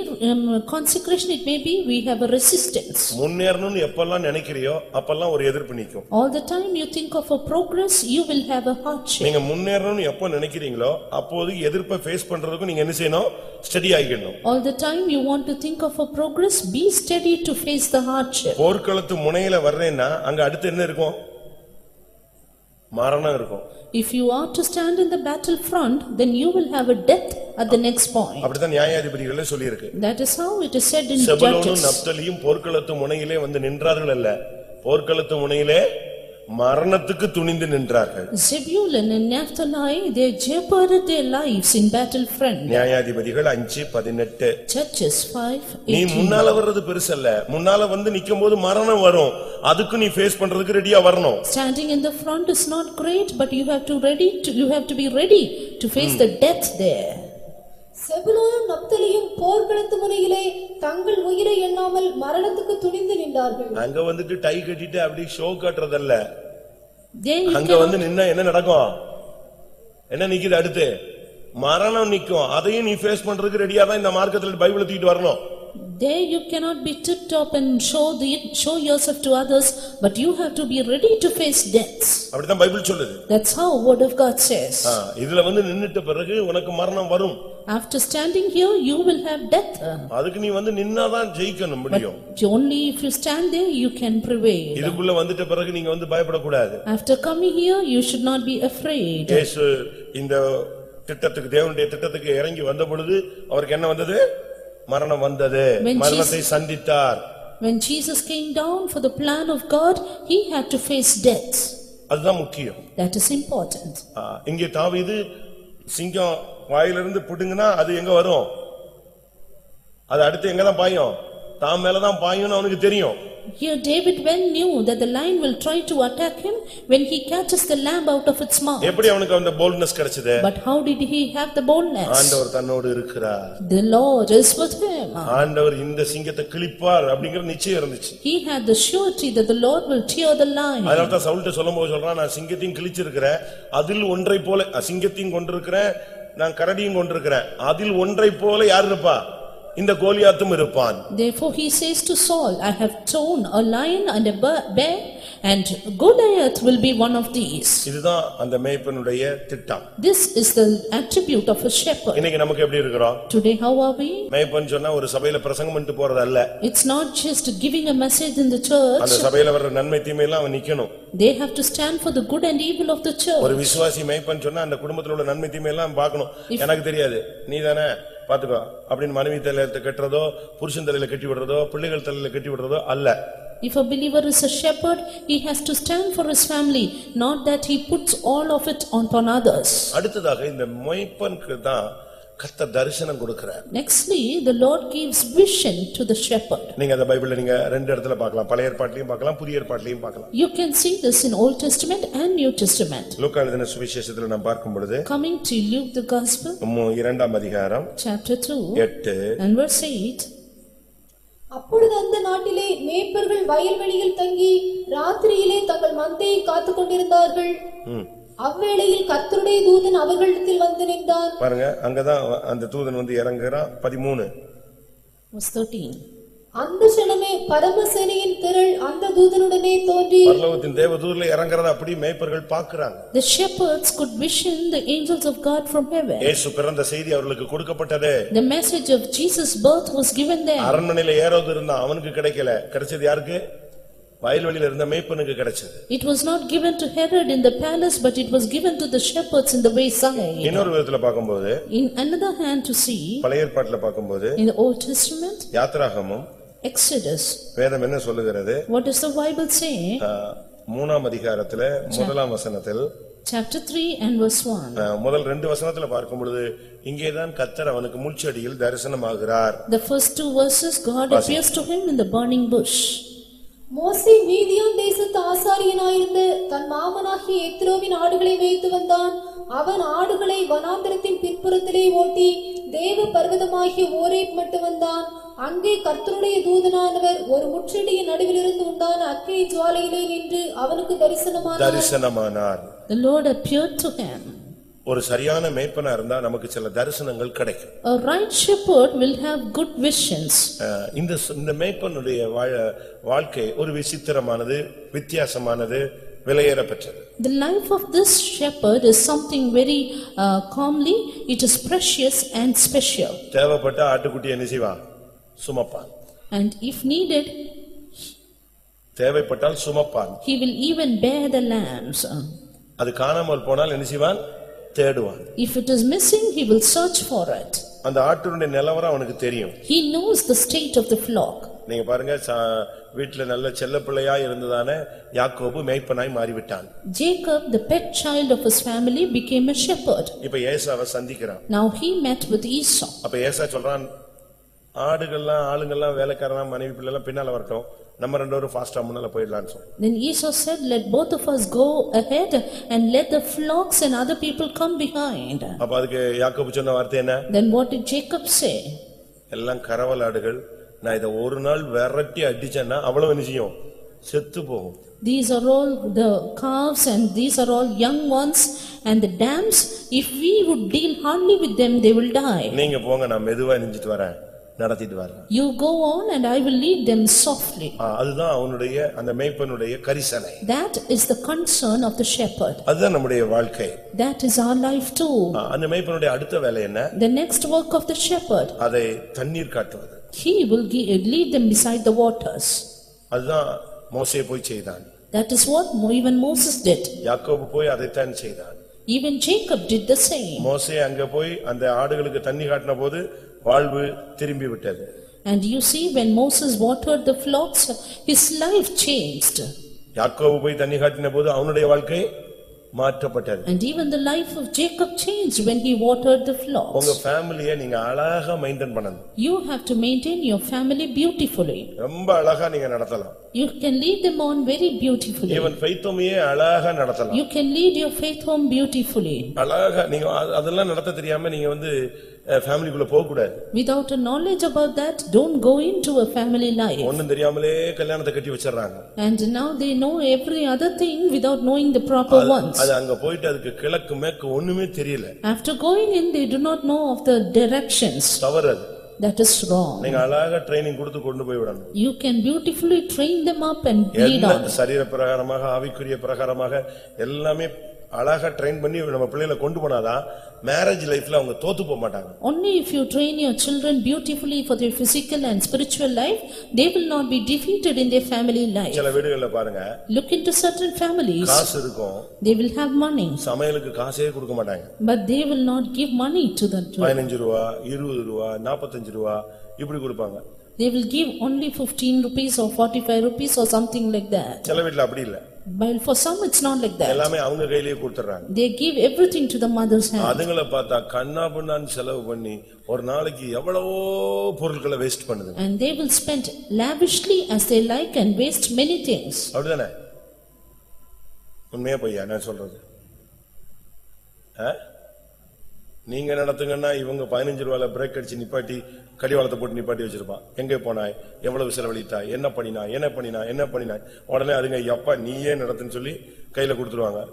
Speaker 3: consecration it may be, we have a resistance.
Speaker 2: முன்னேறணும்னு எப்பெல்லாம் நினைக்கிறியோ அப்பெல்லாம் ஒரு எதிர்ப்பு நிக்கும்.
Speaker 3: All the time you think of a progress, you will have a hardship.
Speaker 2: நீங்க முன்னேறணும்னு எப்ப நினைக்கிறீங்களோ அப்போது எதிர்ப்பை ஃபேஸ் பண்றதுக்கு நீங்க என்ன செய்யணும்? Study ஆகிக்கணும்.
Speaker 3: All the time you want to think of a progress, be steady to face the hardship.
Speaker 2: போர்க்களத்து முனையில வர்றேன்னா அங்க அடுத்து என்ன இருக்கும்? மரணம் இருக்கும்.
Speaker 3: If you are to stand in the battle front, then you will have a death at the next point.
Speaker 2: அப்படிதான் நியாயாதிபதிகளே சொல்லி இருக்கு.
Speaker 3: That is how it is said in
Speaker 2: செபுலோனும்
Speaker 3: Judges.
Speaker 2: நப்தலியும் போர்க்களத்து முனையிலே வந்து நின்றார்கள் அல்ல, போர்க்களத்து முனையிலே மரணத்துக்கு துணிந்து நின்றார்கள்.
Speaker 3: Zebulun and Naphtali, they jeoparded their lives in battle front.
Speaker 2: நியாயாதிபதிகள் 5:18.
Speaker 3: Judges
Speaker 2: நீ
Speaker 3: 5:18.
Speaker 2: முன்னால வர்றது பெருசல்ல, முன்னால வந்து நிக்கும்போது மரணம் வரும், அதுக்கு நீ ஃபேஸ் பண்றதுக்கு ரெடியா வரணும்.
Speaker 3: Standing in the front is not great, but you have to be ready to face the death there.
Speaker 4: செபுலோனும் நப்தலியும் போர்க்களத்து முனையிலே தங்கள் உயிரை எண்ணாமல் மரணத்துக்கு துணிந்து நின்றார்கள்.
Speaker 2: அங்க வந்துட்டு டை கட்டிட்டு அப்படி ஷோ காட்டுறதல்ல.
Speaker 3: There you
Speaker 2: அங்க வந்து நின்னா என்ன நடக்கும்? என்ன நிக்குது அடுத்து? மரணம் நிக்கும். அதையும் நீ ஃபேஸ் பண்றதுக்கு ரெடியா தான் இந்த மார்க்கத்துல பைபிளை தூக்கிட்டு வரணும்.
Speaker 3: There you cannot be tipped up and show yourself to others, but you have to be ready to face death.
Speaker 2: அப்படிதான் பைபிள் சொல்லுது.
Speaker 3: That's how word of God says.
Speaker 2: இதுல வந்து நின்னுட்ட பிறகு உனக்கு மரணம் வரும்.
Speaker 3: After standing here, you will have death.
Speaker 2: அதுக்கு நீ வந்து நின்னாதான் ஜெயிக்கணும் முடியும்.
Speaker 3: Only if you stand there, you can prevail.
Speaker 2: இதுக்குள்ள வந்துட்ட பிறகு நீங்க வந்து பயப்படக்கூடாது.
Speaker 3: After coming here, you should not be afraid.
Speaker 2: இயேசு இந்த திட்டத்துக்கு தேவனுடைய திட்டத்துக்கு இறங்கி வந்த பொழுது அவருக்கு என்ன வந்தது? மரணம் வந்தது. மரணத்தை சந்தித்தார்.
Speaker 3: When Jesus came down for the plan of God, he had to face death.
Speaker 2: அதுதான் முக்கியம்.
Speaker 3: That is important.
Speaker 2: இங்கே தாவீது சிங்கம் வாயிலிருந்து புடுங்கினா அது எங்க வரும்? அது அடுத்து எங்க தான் பாயும்? தான் மேலதான் பாயும்னு அவனுக்கு தெரியும்.
Speaker 3: Here David well knew that the lion will try to attack him when he catches the lamb out of its mouth.
Speaker 2: எப்படி அவனுக்கு அந்த boldness கிடைச்சது?
Speaker 3: But how did he have the boldness?
Speaker 2: ஆண்டவர் தன்னோடு இருக்கிறார்.
Speaker 3: The Lord is with him.
Speaker 2: ஆண்டவர் இந்த சிங்கத்தை கிழிப்பார் அப்படிங்கிற நிச்சயம் இருந்துச்சு.
Speaker 3: He had the surety that the Lord will tear the lion.
Speaker 2: அதனால தான் சவுல்ட்ட சொல்லும்போது சொல்றான், நான் சிங்கத்தையும் கிழிச்சிருக்கிறேன், அதில் ஒன்றை போல சிங்கத்தையும் கொண்டிருக்கிறேன், நான் கரடியும் கொண்டிருக்கிறேன், அதில் ஒன்றை போல யார் இருப்பா? இந்த கோலியாத்தும் இருப்பான்.
Speaker 3: Therefore he says to Saul, I have torn a lion and a bear, and Goliath will be one of these.
Speaker 2: இதுதான் அந்த மேய்ப்பனுடைய திட்டம்.
Speaker 3: This is the attribute of a shepherd.
Speaker 2: இன்னைக்கு நமக்கு எப்படி இருக்கிறோம்?
Speaker 3: Today how are we?
Speaker 2: மேய்ப்பன் சொன்னா ஒரு சபையில பிரசங்கம் பண்ணிட்டு போறது அல்ல.
Speaker 3: It's not just giving a message in the church.
Speaker 2: அந்த சபையில வர்ற நன்மை தீமை எல்லாம் அவன் நிக்கணும்.
Speaker 3: They have to stand for the good and evil of the church.
Speaker 2: ஒரு விசுவாசி மேய்ப்பன் சொன்னா அந்த குடும்பத்துல உள்ள நன்மை தீமை எல்லாம் பார்க்கணும். எனக்கு தெரியாது, நீதானே பாத்துக்கோ அப்படின்னு மனைவி தலையில கட்டுறதோ, புருஷன் தலையில கட்டி விடுறதோ, பிள்ளைகள் தலையில கட்டி விடுறதோ அல்ல.
Speaker 3: If a believer is a shepherd, he has to stand for his family, not that he puts all of it upon others.
Speaker 2: அடுத்ததாக இந்த மேய்ப்பனுக்கு தான் கர்த்தர் தரிசனம் கொடுக்கிறார்.
Speaker 3: Nextly, the Lord gives vision to the shepherd.
Speaker 2: நீங்க அந்த பைபிள்ல நீங்க ரெண்டு இடத்துல பார்க்கலாம், பழைய ஏற்பாட்டிலையும் பார்க்கலாம், புதிய ஏற்பாட்டிலையும் பார்க்கலாம்.
Speaker 3: You can see this in Old Testament and New Testament.
Speaker 2: லூக்கா எழுதின சுவிசேஷத்துல நாம் பார்க்கும் பொழுது
Speaker 3: Coming to Luke the Gospel,
Speaker 2: 2ஆம் அதிகாரம்
Speaker 3: chapter 2
Speaker 2: 8
Speaker 3: and verse 8.
Speaker 4: அப்பொழுது அந்த நாட்டிலே மேய்ப்பர்கள் வயல்வெளியில் தங்கி ராத்திரியிலே தங்கள் மந்தையை காத்துக் கொண்டிருந்தார்கள். அவ்வேளையில் கர்த்தருடைய தூதன் அவர்களிடத்தில் வந்து நின்றான்.
Speaker 2: பாருங்க, அங்கதான் அந்த தூதன் வந்து இறங்குறான். 13
Speaker 3: verse 13.
Speaker 4: அந்த க்ஷணமே பரமசேனையின் திரள் அந்த தூதனுடனே தோன்றி
Speaker 2: பரலோகத்தின் தேவதூதர்ல இறங்கறத அப்படி மேய்ப்பர்கள் பார்க்கறாங்க.
Speaker 3: The shepherds could vision the angels of God from heaven.
Speaker 2: இயேசு பிறந்த செய்தி அவர்களுக்கு கொடுக்கப்பட்டது.
Speaker 3: The message of Jesus' birth was given them.
Speaker 2: அரண்மனையில ஏரோது இருந்தான், அவனுக்கு கிடைக்கல. கிடைச்சது யாருக்கு? வயல்வெளியில இருந்த மேய்ப்பனுக்கு கிடைச்சது.
Speaker 3: It was not given to Herod in the palace, but it was given to the shepherds in the wayside.
Speaker 2: இன்னொரு விதத்துல பார்க்கும்போது,
Speaker 3: In another hand to see,
Speaker 2: பழைய ஏற்பாட்டுல பார்க்கும்போது,
Speaker 3: in the Old Testament,
Speaker 2: யாத்ராகமம்
Speaker 3: Exodus,
Speaker 2: வேதம் என்ன சொல்லுகிறது?
Speaker 3: what does the Bible say?
Speaker 2: 3ஆம் அதிகாரத்துல 1ஆம் வசனத்தில்,
Speaker 3: Chapter 3 and verse 1.
Speaker 2: முதல் 2 வசனத்துல பார்க்கும் பொழுது, இங்கேதான் கர்த்தர் அவனுக்கு முள்செடியில் தரிசனமாகிறார்.
Speaker 3: The first 2 verses, God appears to him in the burning bush.
Speaker 4: மோசே மீதியான் தேசத்து ஆசாரியனாயிருந்த தன் மாமனாகிய எத்ரோவின் ஆடுகளை மேய்த்து வந்தான். அவன் ஆடுகளை வனாந்திரத்தின் பின்புறத்திலே ஓட்டி தேவ பர்வதமாகிய ஓரேப் மட்டும் வந்தான். அங்கே கர்த்தருடைய தூதனானவர் ஒரு முட்செடியின் நடுவிலிருந்து உண்டான அக்கினி ஜுவாலையிலே நின்று அவனுக்கு தரிசனமானார்.
Speaker 3: The Lord appeared to him.
Speaker 2: ஒரு சரியான மேய்ப்பனா இருந்தா நமக்கு சில தரிசனங்கள் கிடைக்கும்.
Speaker 3: A right shepherd will have good visions.
Speaker 2: இந்த மேய்ப்பனுடைய வாழ்க்கை ஒரு விசித்திரமானது, வித்தியாசமானது, விலையேறப்பெற்றது.
Speaker 3: The life of this shepherd is something very calmly, it is precious and special.
Speaker 2: தேவைப்பட்ட ஆட்டுக்குட்டி என்ன செய்வான்? சுமப்பான்.
Speaker 3: And if needed,
Speaker 2: தேவைப்பட்டால் சுமப்பான்.
Speaker 3: he will even bear the lambs.
Speaker 2: அது காணாமல் போனால் என்ன செய்வான்? தேடுவான்.
Speaker 3: If it is missing, he will search for it.
Speaker 2: அந்த ஆட்டுடைய நிலவரம் அவனுக்கு தெரியும்.
Speaker 3: He knows the state of the flock.
Speaker 2: நீங்க பாருங்க, வீட்டுல நல்ல செல்ல பிள்ளையா இருந்ததானே யாக்கோபு மேய்ப்பனாய் மாறிவிட்டான்.
Speaker 3: Jacob, the pet child of his family, became a shepherd.
Speaker 2: இப்ப ஏசாவை சந்திக்கிறான்.
Speaker 3: Now he met with Esau.
Speaker 2: அப்ப ஏசா சொல்றான், ஆடுகள்லாம் ஆளுங்கள்லாம் வேலைக்காரன் மனைவி பிள்ளை எல்லாம் பின்னால வரட்டும், நம்ம 2 பேரும் ஃபாஸ்டா முன்னால போயிடலாம்னு சொன்னோம்.
Speaker 3: Then Esau said, let both of us go ahead and let the flocks and other people come behind.
Speaker 2: அப்ப அதுக்கு யாக்கோபு சொன்ன வார்த்தை என்ன?
Speaker 3: Then what did Jacob say?
Speaker 2: எல்லாம் கரவல் ஆடுகள், நான் இதை ஒரு நாள் விரட்டி அடிச்சேன்னா அவ்வளவு என்ன செய்யும்? செத்து போகும்.
Speaker 3: These are all the calves and these are all young ones and the dams. If we would deal hardly with them, they will die.
Speaker 2: நீங்க போங்க, நான் மெதுவா நெஞ்சிட்டு வரேன், நடத்திட்டு வரேன்.
Speaker 3: You go on and I will lead them softly.
Speaker 2: அதுதான் அவனுடைய அந்த மேய்ப்பனுடைய கரிசனை.
Speaker 3: That is the concern of the shepherd.
Speaker 2: அதுதான் நம்முடைய வாழ்க்கை.
Speaker 3: That is our life too.
Speaker 2: அந்த மேய்ப்பனுடைய அடுத்த வேலை என்ன?
Speaker 3: The next work of the shepherd.
Speaker 2: அதை தண்ணீர் காட்டுவது.
Speaker 3: He will lead them beside the waters.
Speaker 2: அதுதான் மோசே போய் செய்தான்.
Speaker 3: That is what even Moses did.
Speaker 2: யாக்கோபு போய் அதைத்தான் செய்தான்.
Speaker 3: Even Jacob did the same.
Speaker 2: மோசே அங்க போய் அந்த ஆடுகளுக்கு தண்ணி காட்டின போது வாழ்வு திரும்பி விட்டது.
Speaker 3: And you see, when Moses watered the flocks, his life changed.
Speaker 2: யாக்கோபு போய் தண்ணி காட்டின போது அவனுடைய வாழ்க்கை மாற்றப்பட்டது.
Speaker 3: And even the life of Jacob changed when he watered the
Speaker 2: உங்க
Speaker 3: flocks.
Speaker 2: ஃபேமிலியை நீங்க அழகா மெயின்டைன் பண்ணணும்.
Speaker 3: You have to maintain your family beautifully.
Speaker 2: ரொம்ப அழகா நீங்க நடத்தலாம்.
Speaker 3: You can lead them on very beautifully.
Speaker 2: Even ஃபெய்த்தோமியே அழகா நடத்தலாம்.
Speaker 3: You can lead your faith home beautifully.
Speaker 2: அழகா நீங்க அதெல்லாம் நடத்த தெரியாம நீங்க ஃபேமிலிக்குள்ள போக கூடாது.
Speaker 3: Without a knowledge about that, don't go into a family life.
Speaker 2: ஒண்ணும் தெரியாமலே கல்யாணத்தை கட்டி வச்சிடறாங்க.
Speaker 3: And now they know every other thing without knowing the proper ones.
Speaker 2: அது அங்க போயிட்டு அதுக்கு கிழக்கு மேற்கு ஒண்ணுமே தெரியல.
Speaker 3: After going in, they do not know of the directions.
Speaker 2: தவறு அது.
Speaker 3: That is wrong.
Speaker 2: நீங்க அழகா ட்ரைனிங் கொடுத்து கொண்டு போய் விடணும்.
Speaker 3: You can beautifully train them up and lead on.
Speaker 2: சரீர பிரகாரமாக ஆவிக்குரிய பிரகாரமாக எல்லாமே அழகா ட்ரெயின் பண்ணி நம்ம பிள்ளைகளை கொண்டு போனாதான் மேரேஜ் லைஃப்ல அவங்க தோத்து போக மாட்டாங்க.
Speaker 3: Only if you train your children beautifully for their physical and spiritual life, they will not be defeated in their family life.
Speaker 2: சில வீடுகள்ல பாருங்க,
Speaker 3: Look into certain families.
Speaker 2: காசு இருக்கும்,
Speaker 3: They will have money,
Speaker 2: சமையலுக்கு காசே கொடுக்க மாட்டாங்க.
Speaker 3: but they will not give money to the
Speaker 2: 15 ரூபாய், 20 ரூபாய், 45 ரூபாய் இப்படி கொடுப்பாங்க.
Speaker 3: They will give only 15 rupees or 45 rupees or something like that.
Speaker 2: சில வீட்ல அப்படி இல்ல.
Speaker 3: But for some it's not like that.
Speaker 2: எல்லாமே அவங்க கையிலேயே கொடுத்துறாங்க.
Speaker 3: They give everything to the mother's hand.
Speaker 2: அதுங்கள பார்த்தா கண்ணாபுண்ணான்னு செலவு பண்ணி ஒரு நாளைக்கு எவ்வளவோ பொருட்களை வேஸ்ட் பண்ணுது.
Speaker 3: And they will spend lavishly as they like and waste many things.
Speaker 2: அப்படிதானே? உண்மையா பொய்யா நான் சொல்றது? நீங்க நடத்துங்கன்னா இவங்க 15 ரூபாயில பிரேக் அடிச்சு நிப்பாட்டி கடிவாளத்தை போட்டு நிப்பாட்டி வச்சிருப்பான். எங்கே போனாய், எவ்வளவு செலவழித்தாய், என்ன பண்ணினாய், உடனே அதுங்க எப்பா நீயே நடத்துன்னு சொல்லி கையில கொடுத்துருவாங்க.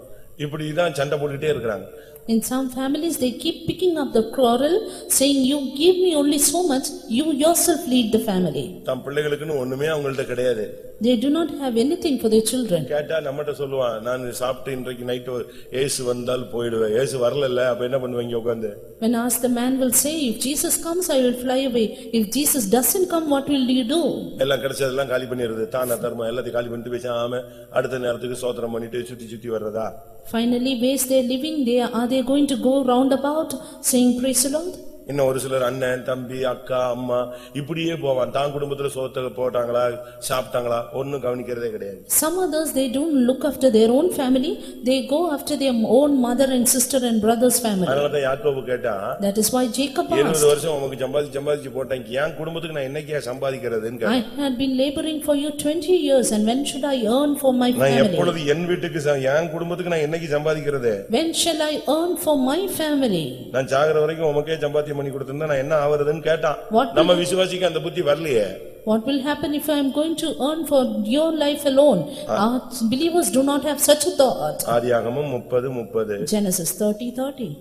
Speaker 2: இப்படிதான் சண்டை போட்டுட்டே இருக்கிறாங்க.
Speaker 3: In some families they keep picking up the quarrel, saying you give me only so much, you yourself lead the family.
Speaker 2: தம் பிள்ளைகளுக்குன்னு ஒண்ணுமே அவங்கள்ட்ட கிடையாது.
Speaker 3: They do not have anything for their children.
Speaker 2: கேட்டா நம்மட்ட சொல்லுவான், நான் சாப்பிட்டு இன்றைக்கு நைட் இயேசு வந்தால் போயிடுவேன், இயேசு வரல அப்ப என்ன பண்ணுவீங்க உட்கார்ந்து?
Speaker 3: When asked, the man will say, if Jesus comes I will fly away, if Jesus doesn't come what will you do?
Speaker 2: எல்லாம் கிடைச்சதெல்லாம் காலி பண்ணிடுறது, தான தர்மம் எல்லாத்தையும் காலி பண்ணிட்டு பேசாம அடுத்த நேரத்துக்கு ஸ்தோத்திரம் பண்ணிட்டு சுத்தி வர்றதா?
Speaker 3: Finally waste their living, are they going to go round about saying praise the Lord?
Speaker 2: இன்னும் ஒரு சிலர் அண்ணன், தம்பி, அக்கா, அம்மா இப்படியே போவான். தான் குடும்பத்துல சோத்த போட்டாங்களா, சாப்பிட்டாங்களா ஒன்னும் கவனிக்கிறதே கிடையாது.
Speaker 3: Some others, they don't look after their own family, they go after their own mother and sister and brother's family.
Speaker 2: அதனாலதான் யாக்கோபு கேட்டா,
Speaker 3: That is why Jacob
Speaker 2: 20
Speaker 3: asked,
Speaker 2: வருஷம் உமக்கு சம்பாதிச்சு போட்டேன், என் குடும்பத்துக்கு நான் என்னைக்கே சம்பாதிக்கிறதுன்னு
Speaker 3: I had been laboring for you 20 years and when should I earn for my
Speaker 2: நான்
Speaker 3: family?
Speaker 2: எப்பொழுது என் வீட்டுக்கு என் குடும்பத்துக்கு நான் என்னைக்கு சம்பாதிக்கிறது?
Speaker 3: When shall I earn for my family?
Speaker 2: நான் சாகர வரைக்கும் உமக்கே சம்பாத்தியம் பண்ணி கொடுத்திருந்தா நான் என்ன ஆவறதுன்னு கேட்டான்.
Speaker 3: What will-
Speaker 2: நம்ம விசுவாசிக்கு அந்த புத்தி வரலையே.
Speaker 3: What will happen if I am going to earn for your life alone? Our believers do not have such a thought.
Speaker 2: ஆதியாகமம் 30:30.
Speaker 3: Genesis 30:30.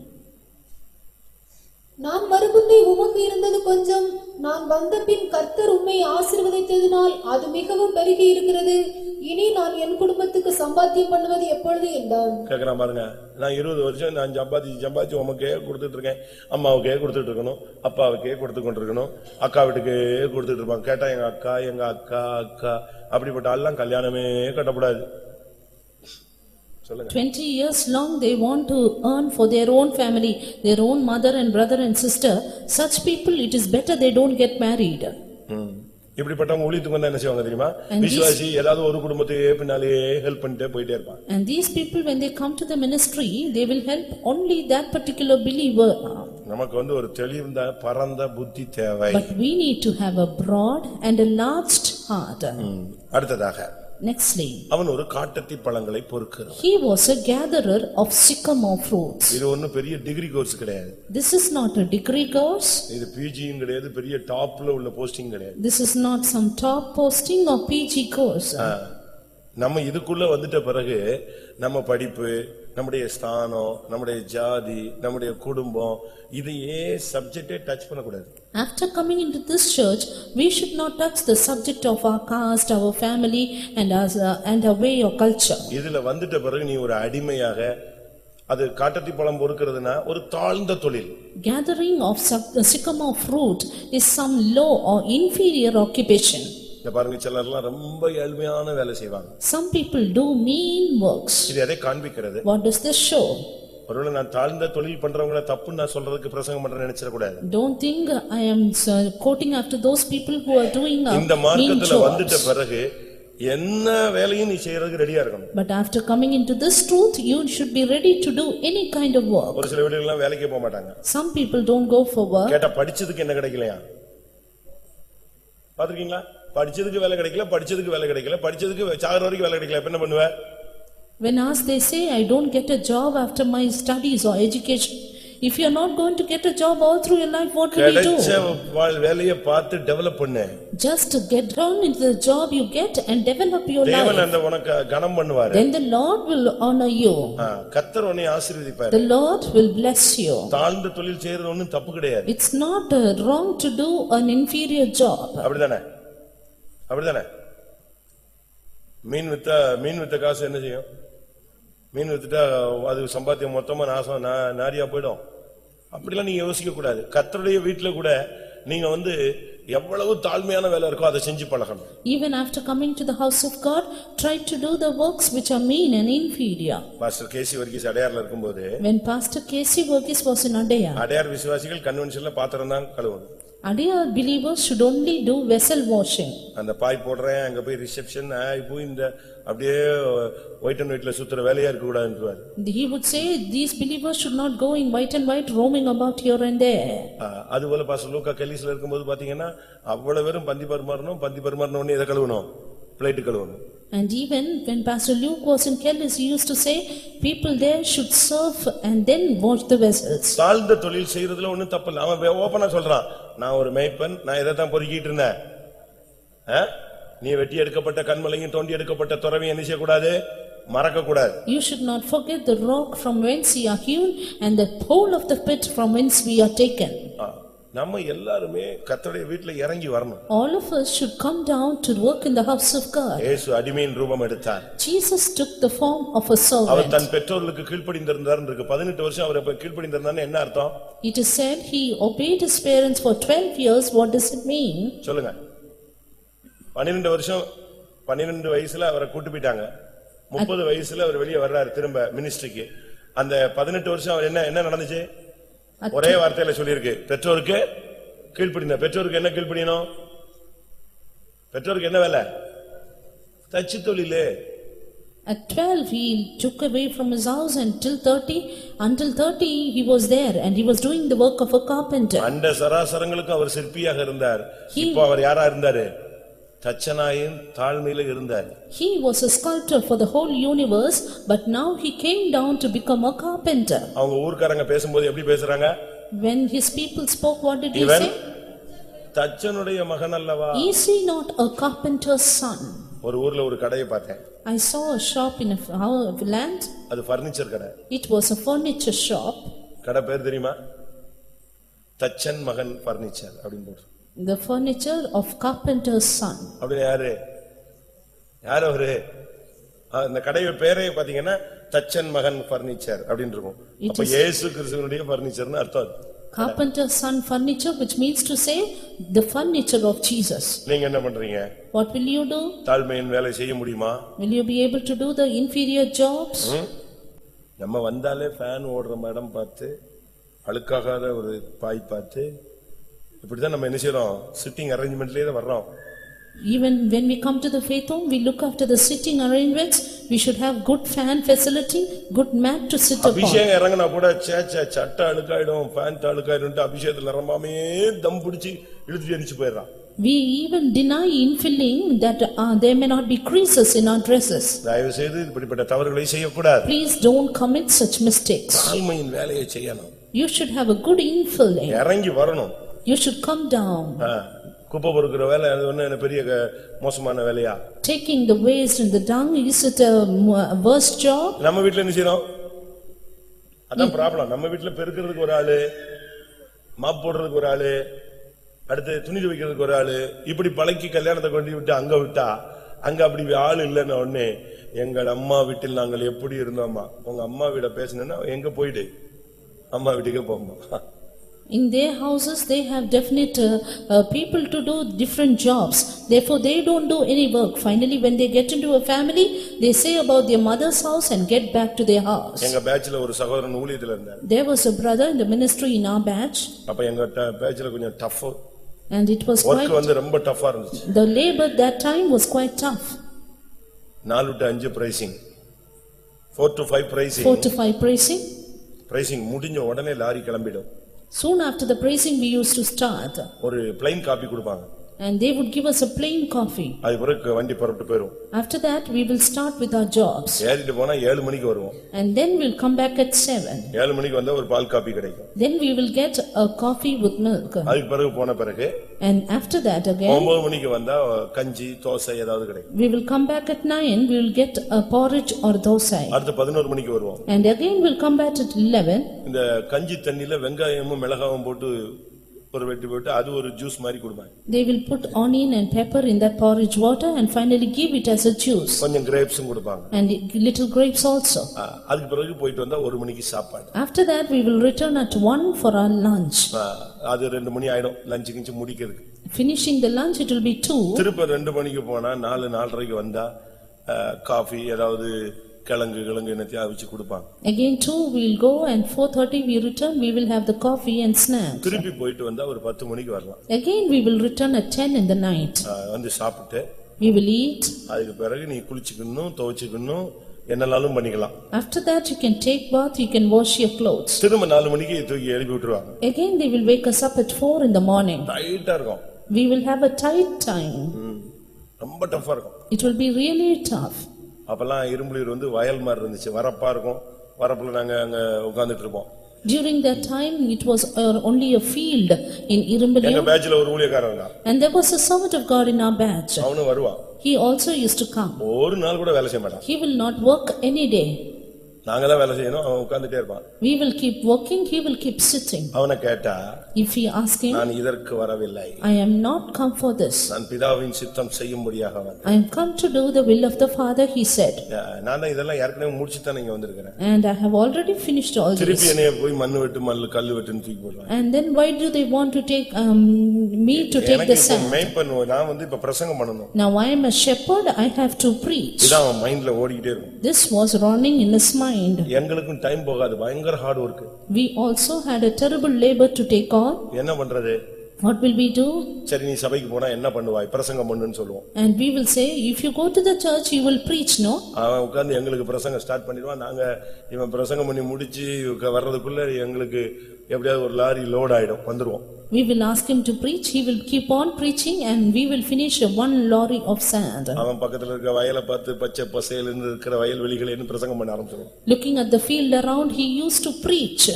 Speaker 4: நான் வருமுன்னே உமக்கு இருந்தது கொஞ்சம், நான் வந்த பின் கர்த்தர் உம்மை ஆசீர்வதித்ததினால் அது மிகவும் பெருகி இருக்கிறது. இனி நான் என் குடும்பத்துக்கு சம்பாத்தியம் பண்ணுவது எப்பொழுது என்றான்.
Speaker 2: கேக்குறான் பாருங்க, நான் 20 வருஷம் நான் சம்பாதிச்சு உமக்கே கொடுத்துட்டு இருக்கேன், அம்மாவுக்கே கொடுத்துட்டு இருக்கணும், அப்பாவுக்கே கொடுத்து கொண்டிருக்கணும், அக்கா வீட்டுக்கே கொடுத்துட்டு இருப்பாங்க. கேட்டா எங்க அக்கா அப்படிப்பட்ட ஆள்லாம் கல்யாணமே கட்டக்கூடாது.
Speaker 3: 20 years long they want to earn for their own family, their own mother and brother and sister. Such people, it is better they don't get married.
Speaker 2: இப்படிப்பட்டவங்க ஊழியத்துக்கு வந்தா என்ன செய்வாங்க தெரியுமா? விசுவாசி ஏதாவது ஒரு குடும்பத்தையே பின்னாலே ஹெல்ப் பண்ணிட்டே போயிட்டே இருப்பாங்க.
Speaker 3: And these people when they come to the ministry, they will help only that particular believer.
Speaker 2: நமக்கு ஒரு தெளிந்த பரந்த புத்தி தேவை.
Speaker 3: But we need to have a broad and enlarged heart.
Speaker 2: அடுத்ததாக
Speaker 3: Nextly,
Speaker 2: அவன் ஒரு காட்டத்தி பழங்களை பொறுக்கிறான்.
Speaker 3: he was a gatherer of sycamore fruits.
Speaker 2: இது ஒண்ணும் பெரிய டிகிரி கோர்ஸ் கிடையாது.
Speaker 3: This is not a degree course.
Speaker 2: இது பிஜியும் கிடையாது, பெரிய டாப்ல உள்ள போஸ்டிங் கிடையாது.
Speaker 3: This is not some top posting or PG course.
Speaker 2: நம்ம இதுக்குள்ள வந்துட்ட பிறகு நம்ம படிப்பு, நம்முடைய ஸ்தானம், நம்முடைய ஜாதி, நம்முடைய குடும்பம் இதையே சப்ஜெக்டே டச் பண்ணக்கூடாது.
Speaker 3: After coming into this church, we should not touch the subject of our caste, our family and our way or culture.
Speaker 2: இதுல வந்துட்ட பிறகு நீ ஒரு அடிமையாக, அது காட்டத்தி பழம் பொறுக்கிறதுனா ஒரு தாழ்ந்த தொழில்.
Speaker 3: Gathering of sycamore fruit is some low or inferior occupation.
Speaker 2: இந்த பாருங்க, சிலர்லாம் ரொம்ப ஏழ்மையான வேலை செய்வாங்க.
Speaker 3: Some people do mean works.
Speaker 2: இது எதை காண்பிக்கிறது?
Speaker 3: What does this show?
Speaker 2: ஒருவேளை நான் தாழ்ந்த தொழில் பண்றவங்கள தப்புன்னு நான் சொல்றதுக்கு பிரசங்கம் பண்றேன்னு நினைச்சிட கூடாது.
Speaker 3: Don't think I am quoting after those people who are doing
Speaker 2: இந்த
Speaker 3: mean
Speaker 2: மார்க்கத்துல வந்துட்ட
Speaker 3: jobs.
Speaker 2: பிறகு என்ன வேலையும் நீ செய்யறதுக்கு ரெடியா இருக்கணும்.
Speaker 3: But after coming into this truth, you should be ready to do any kind of work.
Speaker 2: ஒரு சில வீடுகள்லாம் வேலைக்கே போக மாட்டாங்க.
Speaker 3: Some people don't go for work.
Speaker 2: கேட்டா படிச்சதுக்கு என்ன கிடைக்கலையா? பாத்துருக்கீங்களா? படிச்சதுக்கு வேலை கிடைக்கல, படிச்சதுக்கு வேலை கிடைக்கல, படிச்சதுக்கு சாகர வரைக்கும் வேலை கிடைக்கல, என்ன பண்ணுவ?
Speaker 3: When asked, they say, I don't get a job after my studies or education. If you are not going to get a job all through your life, what will you
Speaker 2: கிடைச்ச
Speaker 3: do?
Speaker 2: வேலையை பார்த்து develop பண்ணு.
Speaker 3: Just to get down into the job you get and develop your
Speaker 2: தேவன்
Speaker 3: life.
Speaker 2: அந்த உனக்கு கனம் பண்ணுவாரு.
Speaker 3: Then the Lord will honor you.
Speaker 2: கர்த்தர் உன்னை ஆசீர்வதிப்பார்.
Speaker 3: The Lord will bless you.
Speaker 2: தாழ்ந்த தொழில் செய்யறது ஒண்ணும் தப்பு கிடையாது.
Speaker 3: It's not wrong to do an inferior job.
Speaker 2: அப்படிதானே? அப்படிதானே? மீன் வித்த காசு என்ன செய்யும்? மீன் வித்துட்டா அது சம்பாத்தியம் மொத்தமா நாசம் நாரியா போயிடும். அப்படிலாம் நீங்க யோசிக்க கூடாது. கர்த்தருடைய வீட்டுல கூட நீங்க எவ்வளவு தாழ்மையான வேலை இருக்கோ அதை செஞ்சு பழகணும்.
Speaker 3: Even after coming to the house of God, try to do the works which are mean and inferior.
Speaker 2: Pastor KC Varghese அடையார்ல இருக்கும்போது,
Speaker 3: When Pastor K.C. Verghese was in Adayar,
Speaker 2: Adyar விசுவாசிகள் கன்வென்ஷன்ல பாத்திரம் தான் கழுவணும்.
Speaker 3: Adayar believers should only do vessel washing.
Speaker 2: அந்த பாய் போடுறேன், அங்க போய் ரிசெப்ஷன் போய் இந்த அப்படியே ஒயிட் அண்ட் ஒயிட்ல சுத்துற வேலையா இருக்க கூடாதுன்றாரு.
Speaker 3: He would say these believers should not go in white and white roaming about here and there.
Speaker 2: அதுபோல பாஸ்டர் லூக்கா கெல்லிஸ்ல இருக்கும்போது பாத்தீங்கன்னா அவ்வளவு வெறும் பந்தி பரிமாறணும் உடனே எதை கழுவணும்? பிளேட் கழுவணும்.
Speaker 3: And even when Pastor Luke was in Kellis, he used to say people there should serve and then wash the vessels.
Speaker 2: தாழ்ந்த தொழில் செய்யறதுல ஒண்ணும் தப்பு இல்ல. அவன் ஓபனா சொல்றான், நான் ஒரு மேய்ப்பன், நான் இதைத்தான் பொறுக்கிட்டு இருந்தேன். நீ வெட்டி எடுக்கப்பட்ட கண்மலையும் தோண்டி எடுக்கப்பட்ட துறவையும் என்ன செய்யக்கூடாது? மறக்க கூடாது.
Speaker 3: You should not forget the rock from whence we are hewn and the hole of the pit from whence we are taken.
Speaker 2: நம்ம எல்லாருமே கர்த்தருடைய வீட்டுல இறங்கி வரணும்.
Speaker 3: All of us should come down to work in the house of God.
Speaker 2: இயேசு அடிமையின் ரூபம் எடுத்தார்.
Speaker 3: Jesus took the form of a
Speaker 2: our
Speaker 3: servant.
Speaker 2: தன் பெற்றோர்களுக்கு கீழ்ப்படிந்திருந்தார்னு இருக்கு. 18 வருஷம் அவர் கீழ்ப்படிந்திருந்தார்னு என்ன அர்த்தம்?
Speaker 3: It is said he obeyed his parents for 12 years. What does it mean?
Speaker 2: சொல்லுங்க. 12 வருஷம், 12 வயசுல அவரை கூட்டி போயிட்டாங்க. 30 வயசுல அவர் வெளியே வர்றாரு திரும்ப மினிஸ்ட்ரிக்கு. அந்த 18 வருஷம் அவர் என்ன நடந்துச்சு? ஒரே வார்த்தையில சொல்லியிருக்கு, பெற்றோருக்கு கீழ்ப்படிந்த. பெற்றோருக்கு என்ன கீழ்ப்படியணும்? பெற்றோருக்கு என்ன வேலை? தச்சு தொழிலே.
Speaker 3: At 12 he took away from his house until 30 he was there and he was doing the work of a carpenter.
Speaker 2: அண்ட சராசரங்களுக்கு அவர் சிற்பியாக இருந்தார். இப்போ அவர் யாரா இருந்தாரு? தச்சனாயின் தாழ்மையில இருந்தார்.
Speaker 3: He was a sculptor for the whole universe, but now he came down to become a carpenter.
Speaker 2: அவங்க ஊர்க்காரங்க பேசும்போது எப்படி பேசுறாங்க?
Speaker 3: When his people spoke, what did he
Speaker 2: இவன்
Speaker 3: say?
Speaker 2: தச்சனுடைய மகன் அல்லவா?
Speaker 3: Is he not a carpenter's son?
Speaker 2: ஒரு ஊர்ல ஒரு கடையை பார்த்தேன்.
Speaker 3: I saw a shop in a land.
Speaker 2: அது பர்னிச்சர் கடை.
Speaker 3: It was a furniture shop.
Speaker 2: கடை பேர் தெரியுமா? தச்சன் மகன் பர்னிச்சர் அப்படின்னு போட்டு.
Speaker 3: The furniture of carpenter's son.
Speaker 2: அப்படி யாரு அவரு? அந்த கடையோட பேரே பாத்தீங்கன்னா தச்சன் மகன் பர்னிச்சர் அப்படின்னு இருக்கும். அப்ப இயேசு கிறிஸ்துவினுடைய பர்னிச்சர்னு அர்த்தம்.
Speaker 3: Carpenter's son furniture, which means to say the furniture of Jesus.
Speaker 2: நீங்க என்ன பண்றீங்க?
Speaker 3: What will you do?
Speaker 2: தாழ்மையின் வேலை செய்ய முடியுமா?
Speaker 3: Will you be able to do the inferior jobs?
Speaker 2: நம்ம வந்தாலே ஃபேன் ஓடுற இடம் பார்த்து, அழுக்காகாத ஒரு பாய் பார்த்து, இப்படிதான் நம்ம என்ன செய்யறோம்? சிட்டிங் அரேஞ்ச்மெண்ட்லயே தான் வர்றோம்.
Speaker 3: Even when we come to the faith home, we look after the sitting arrangements. We should have good fan facility, good mat to sit upon.
Speaker 2: அபிஷேகம் இறங்கினா கூட சட்டை அழுக்காயிடும், பேண்ட் அழுக்காயிடும், அபிஷேகத்துல நிரம்பாமே தம் பிடிச்சி இழுத்து எரிச்சு போயிடுறான்.
Speaker 3: We even deny infilling that there may not be creases in our dresses.
Speaker 2: தயவு செய்து இப்படிப்பட்ட தவறுகளை செய்யக்கூடாது.
Speaker 3: Please don't commit such mistakes.
Speaker 2: தாழ்மையின் வேலையை செய்யணும்.
Speaker 3: You should have a good infilling.
Speaker 2: இறங்கி வரணும்.
Speaker 3: You should come down.
Speaker 2: குப்பை பொறுக்கிற வேலை அது என்ன பெரிய மோசமான வேலையா?
Speaker 3: Taking the waste and the dung, is it a worse job?
Speaker 2: நம்ம வீட்ல என்ன செய்றோம்? அதான் ப்ராப்ளம். நம்ம வீட்ல பெருக்கிறதுக்கு ஒரு ஆளு, மாப் போடுறதுக்கு ஒரு ஆளு, அடுத்து துணி துவைக்கிறதுக்கு ஒரு ஆளு, இப்படி பழக்கி கல்யாணத்தை கொண்டு விட்டு அங்க விட்டா, அங்க அப்படி ஆளு இல்லைன்னு உடனே எங்கள் அம்மா வீட்டில் நாங்கள் எப்படி இருந்தோம்மா, உங்க அம்மா வீட பேசணும்னா எங்க போயிடு, அம்மா வீட்டுக்கே போமா.
Speaker 3: In their houses, they have definite people to do different jobs. Therefore, they don't do any work. Finally, when they get into a family, they say about their mother's house and get back to their house.
Speaker 2: எங்க பேட்ச்ல ஒரு சகோதரன் ஊழியத்துல இருந்தார்.
Speaker 3: There was a brother in the ministry in our batch.
Speaker 2: அப்ப எங்க பேட்ச்ல கொஞ்சம் tough.
Speaker 3: And it was
Speaker 2: quite. work வந்து ரொம்ப டஃப்பா இருந்துச்சு.
Speaker 3: The labor that time was quite tough.
Speaker 2: 4 to 5 pricing. 4 to 5 pricing.
Speaker 3: 4 to 5 pricing.
Speaker 2: Pricing முடிஞ்ச உடனே lorry கிளம்பிடும்.
Speaker 3: Soon after the praising, we used to start.
Speaker 2: ஒரு plain coffee கொடுப்பாங்க.
Speaker 3: And they would give us a plain coffee.
Speaker 2: அது பிறகு வண்டி புறப்பட்டு போயிடும்.
Speaker 3: After that, we will start with our jobs.
Speaker 2: ஏறிட்டு போனா 7 மணிக்கு வருவோம்.
Speaker 3: And then we'll come back at 7.
Speaker 2: 7 மணிக்கு வந்தா ஒரு பால் காபி கிடைக்கும்.
Speaker 3: Then we will get a coffee with milk.
Speaker 2: அதுக்கு பிறகு போன பிறகு
Speaker 3: And after that again,
Speaker 2: 9 மணிக்கு வந்தா கஞ்சி தோசை ஏதாவது கிடைக்கும்.
Speaker 3: we will come back at 9, we will get a porridge or dosai.
Speaker 2: அடுத்து 11 மணிக்கு வருவோம்.
Speaker 3: And again we'll come back at 11.
Speaker 2: இந்த கஞ்சி தண்ணில வெங்காயமும் மிளகாயும் போட்டு ஒரு வெட்டி போட்டு அது ஒரு ஜூஸ் மாதிரி கொடுப்பாங்க.
Speaker 3: They will put onion and pepper in that porridge water and finally give it as a juice.
Speaker 2: கொஞ்சம் கிரேப்ஸும் கொடுப்பாங்க.
Speaker 3: And little grapes also.
Speaker 2: அதுக்கு பிறகு போயிட்டு வந்தா 1 மணிக்கு சாப்பாடு.
Speaker 3: After that we will return at 1 for our lunch.
Speaker 2: அது 2 மணி ஆயிடும் லஞ்ச் கிஞ்சி முடிக்கிறதுக்கு.
Speaker 3: Finishing the lunch it will be 2.
Speaker 2: திருப்ப 2 மணிக்கு போனா 4:30க்கு வந்தா காபி ஏதாவது கிழங்கு என்னத்தையும் அவிச்சு கொடுப்பாங்க.
Speaker 3: Again 2 we will go and 4:30 we return, we will have the coffee and snacks.
Speaker 2: திருப்பி போயிட்டு வந்தா ஒரு 10 மணிக்கு வரலாம்.
Speaker 3: Again we will return at 10 in the night.
Speaker 2: வந்து சாப்பிட்டு
Speaker 3: we will eat.
Speaker 2: அதுக்கு பிறகு நீ குளிச்சுக்கணும் துவைச்சுக்கணும் என்னனாலும் பண்ணிக்கலாம்.
Speaker 3: After that you can take bath, you can wash your clothes.
Speaker 2: திரும்ப 4 மணிக்கு தூக்கி எழுப்பி விட்டுருவாங்க.
Speaker 3: Again they will wake us up at 4 in the morning.
Speaker 2: டைட்டா இருக்கும்.
Speaker 3: We will have a tight time.
Speaker 2: ரொம்ப டஃப்பா இருக்கும்.
Speaker 3: It will be really tough.
Speaker 2: அப்பலாம் இரும்புலியூர் வந்து வயல் மாதிரி இருந்துச்சு, வரப்பா இருக்கும். வரப்புல நாங்க அங்க உட்கார்ந்துட்டு இருப்போம்.
Speaker 3: During that time it was only a field in Irumbaliur.
Speaker 2: எங்க பேட்ச்ல ஒரு ஊழியக்காரன் இருந்தான்.
Speaker 3: And there was a servant of God in our batch.
Speaker 2: அவனு வருவான்.
Speaker 3: He also used to come.
Speaker 2: ஒரு நாள் கூட வேலை செய்ய மாட்டான்.
Speaker 3: He will not work any day.
Speaker 2: நாங்க தான் வேலை செய்யணும், அவன் உட்கார்ந்துட்டே இருப்பான்.
Speaker 3: We will keep working, he will keep sitting.
Speaker 2: அவனை கேட்டா,
Speaker 3: if we ask him,
Speaker 2: நான் இதற்கு வரவில்லை.
Speaker 3: I am not come for this.
Speaker 2: நான் பிதாவின் சித்தம் செய்யும்படியாக வந்தேன்.
Speaker 3: I am come to do the will of the Father, he said.
Speaker 2: நான் தான் இதெல்லாம் ஏற்கனவே முடிச்சு தான் இங்க வந்திருக்கேன்.
Speaker 3: And I have already finished all this.
Speaker 2: திருப்பி என்னைய போய் மண்ணு வெட்டு கல்லு வெட்டுன்னு தூக்கி போடுறாங்க.
Speaker 3: And then why do they want to take me to take the sand?
Speaker 2: மேய்ப்பன் நான் வந்து இப்ப பிரசங்கம் பண்ணனும்.
Speaker 3: Now I am a shepherd, I have to preach.
Speaker 2: இதான் அவன் மைண்ட்ல ஓடிட்டே இருக்கும்.
Speaker 3: This was running in his mind.
Speaker 2: எங்களுக்கு டைம் போகாது, பயங்கர hard work.
Speaker 3: We also had a terrible labor to take on.
Speaker 2: என்ன பண்றது?
Speaker 3: What will we do?
Speaker 2: சரி நீ சபைக்கு போனா என்ன பண்ணுவாய்? பிரசங்கம் பண்ணுன்னு சொல்லுவோம்.
Speaker 3: And we will say, if you go to the church you will preach, no?
Speaker 2: அவன் உட்கார்ந்து எங்களுக்கு பிரசங்கம் ஸ்டார்ட் பண்ணிடுவான். நாங்க இவன் பிரசங்கம் பண்ணி முடிச்சு வர்றதுக்குள்ள எங்களுக்கு எப்படியாவது ஒரு லாரி லோட் ஆயிடும், வந்துருவோம்.
Speaker 3: We will ask him to preach, he will keep on preaching and we will finish 1 lorry of sand.
Speaker 2: அவன் பக்கத்துல இருக்க வயலை பார்த்து பச்சை பசேல்னு இருக்கிற வயல்வெளிகளேன்னு பிரசங்கம் பண்ண ஆரம்பிச்சிடுவான்.
Speaker 3: Looking at the field around, he used to preach.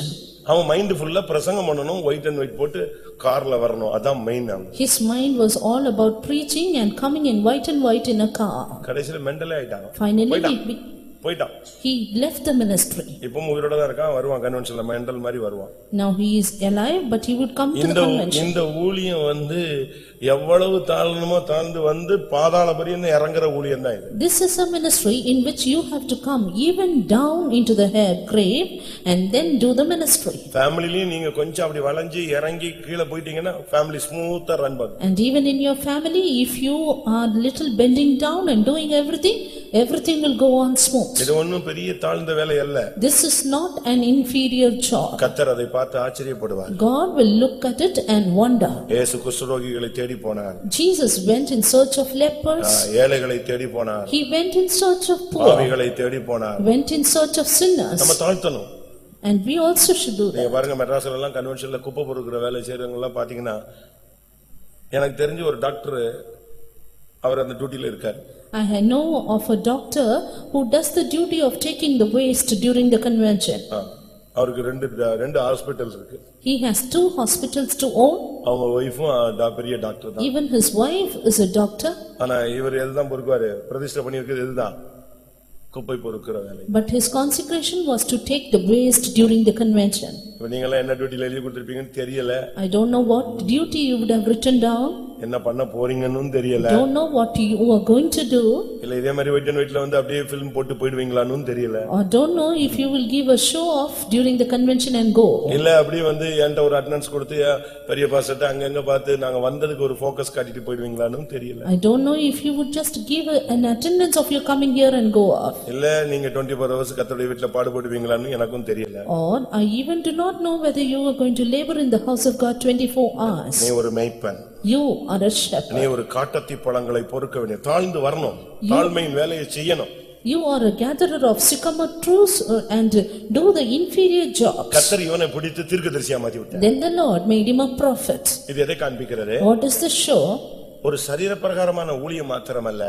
Speaker 2: அவன் மைண்ட் ஃபுல்லா பிரசங்கம் பண்ணனும், ஒயிட் அண்ட் ஒயிட் போட்டு கார்ல வரணும், அதான் main.
Speaker 3: His mind was all about preaching and coming in white and white in a car.
Speaker 2: கடைசில மெண்டலே ஆயிட்டான்.
Speaker 3: Finally
Speaker 2: போய்ட்டான்.
Speaker 3: he left the ministry.
Speaker 2: இப்போ உயிரோட தான் இருக்கான், வருவான் கன்வென்ஷன்ல மெண்டல் மாதிரி வருவான்.
Speaker 3: Now he is alive but he would come to the convention.
Speaker 2: இந்த ஊழியம் வந்து எவ்வளவு தாழ்ந்தமோ தாழ்ந்து வந்து பாதாள பரியந்தம் இறங்குற ஊழியம் தான் இது.
Speaker 3: This is a ministry in which you have to come even down into the grave and then do the ministry.
Speaker 2: ஃபேமிலிலயும் நீங்க கொஞ்சம் அப்படி வளைஞ்சு இறங்கி கீழ போயிட்டீங்கன்னா ஃபேமிலி ஸ்மூத்தா ரன் பண்ணும்.
Speaker 3: And even in your family if you are little bending down and doing everything, everything will go on smooth.
Speaker 2: இது ஒண்ணும் பெரிய தாழ்ந்த வேலை அல்ல.
Speaker 3: This is not an inferior job.
Speaker 2: கர்த்தர் அதை பார்த்து ஆச்சரியப்படுவார்.
Speaker 3: God will look at it and wonder.
Speaker 2: இயேசு குஷ்டரோகிகளை தேடி போனார்.
Speaker 3: Jesus went in search of lepers.
Speaker 2: ஏழைகளை தேடி போனார்.
Speaker 3: He went in search of poor.
Speaker 2: பாவிகளை தேடி போனார்.
Speaker 3: Went in search of sinners.
Speaker 2: நம்ம தாழ்த்தணும்.
Speaker 3: And we also should do that.
Speaker 2: நீங்க பாருங்க மெட்ராஸ்ல எல்லாம் கன்வென்ஷன்ல குப்பை பொறுக்குற வேலை செய்றவங்க எல்லாம் பாத்தீங்கன்னா எனக்கு தெரிஞ்ச ஒரு டாக்டர் அவர் அந்த டியூட்டில இருக்கார்.
Speaker 3: I know of a doctor who does the duty of taking the waste during the convention.
Speaker 2: அவருக்கு ரெண்டு ஹாஸ்பிடல்ஸ் இருக்கு.
Speaker 3: He has 2 hospitals to own.
Speaker 2: அவங்க வைஃபும் பெரிய டாக்டர் தான்.
Speaker 3: Even his wife is a doctor.
Speaker 2: ஆனா இவர் எதுதான் பொறுக்குவாரு? பிரதிஷ்டை பண்ணி இருக்கிறது எதுதான்? குப்பை பொறுக்குற வேலை.
Speaker 3: But his consecration was to take the waste during the convention.
Speaker 2: நீங்க எல்லாம் என்ன டியூட்டில எழுதி கொடுத்திருப்பீங்கன்னு தெரியல.
Speaker 3: I don't know what duty you would have written down.
Speaker 2: என்ன பண்ண போறீங்கன்னு தெரியல.
Speaker 3: Don't know what you are going to do.
Speaker 2: இல்ல இதே மாதிரி வெயிட் அண்ட் வெயிட்ல வந்து அப்படியே film போட்டு போய்டுவீங்களான்னு தெரியல.
Speaker 3: Or don't know if you will give a show off during the convention and go.
Speaker 2: இல்ல அப்படியே வந்து என்கிட்ட ஒரு அட்டெண்டன்ஸ் கொடுத்து பெரிய பாஸ்டர்ட்ட அங்கங்க பார்த்து நாங்க வந்ததுக்கு ஒரு ஃபோக்கஸ் காட்டிட்டு போய்டுவீங்களான்னு தெரியல.
Speaker 3: I don't know if you would just give an attendance of your coming here and go off.
Speaker 2: இல்ல நீங்க 24 hours கர்த்தருடைய வீட்ல பாடுபடுவீங்களான்னு எனக்கும் தெரியல.
Speaker 3: Or I even do not know whether you are going to labor in the house of God 24 hours.
Speaker 2: நீ ஒரு மேய்ப்பன்.
Speaker 3: You are a shepherd.
Speaker 2: நீ ஒரு காட்டத்தி பழங்களை பொறுக்க வேண்டிய தாழ்ந்து வரணும். தாழ்மையின் வேலையை செய்யணும்.
Speaker 3: You are a gatherer of sycamore trees and do the inferior jobs.
Speaker 2: கர்த்தர் இவனை பிடித்து தீர்க்கதரிசியா மாத்தி விட்டார்.
Speaker 3: Then the Lord made him a prophet.
Speaker 2: இது எதை காண்பிக்கிறது?
Speaker 3: What does this show?
Speaker 2: ஒரு சரீர பிரகாரமான ஊழியம் மாத்திரமல்ல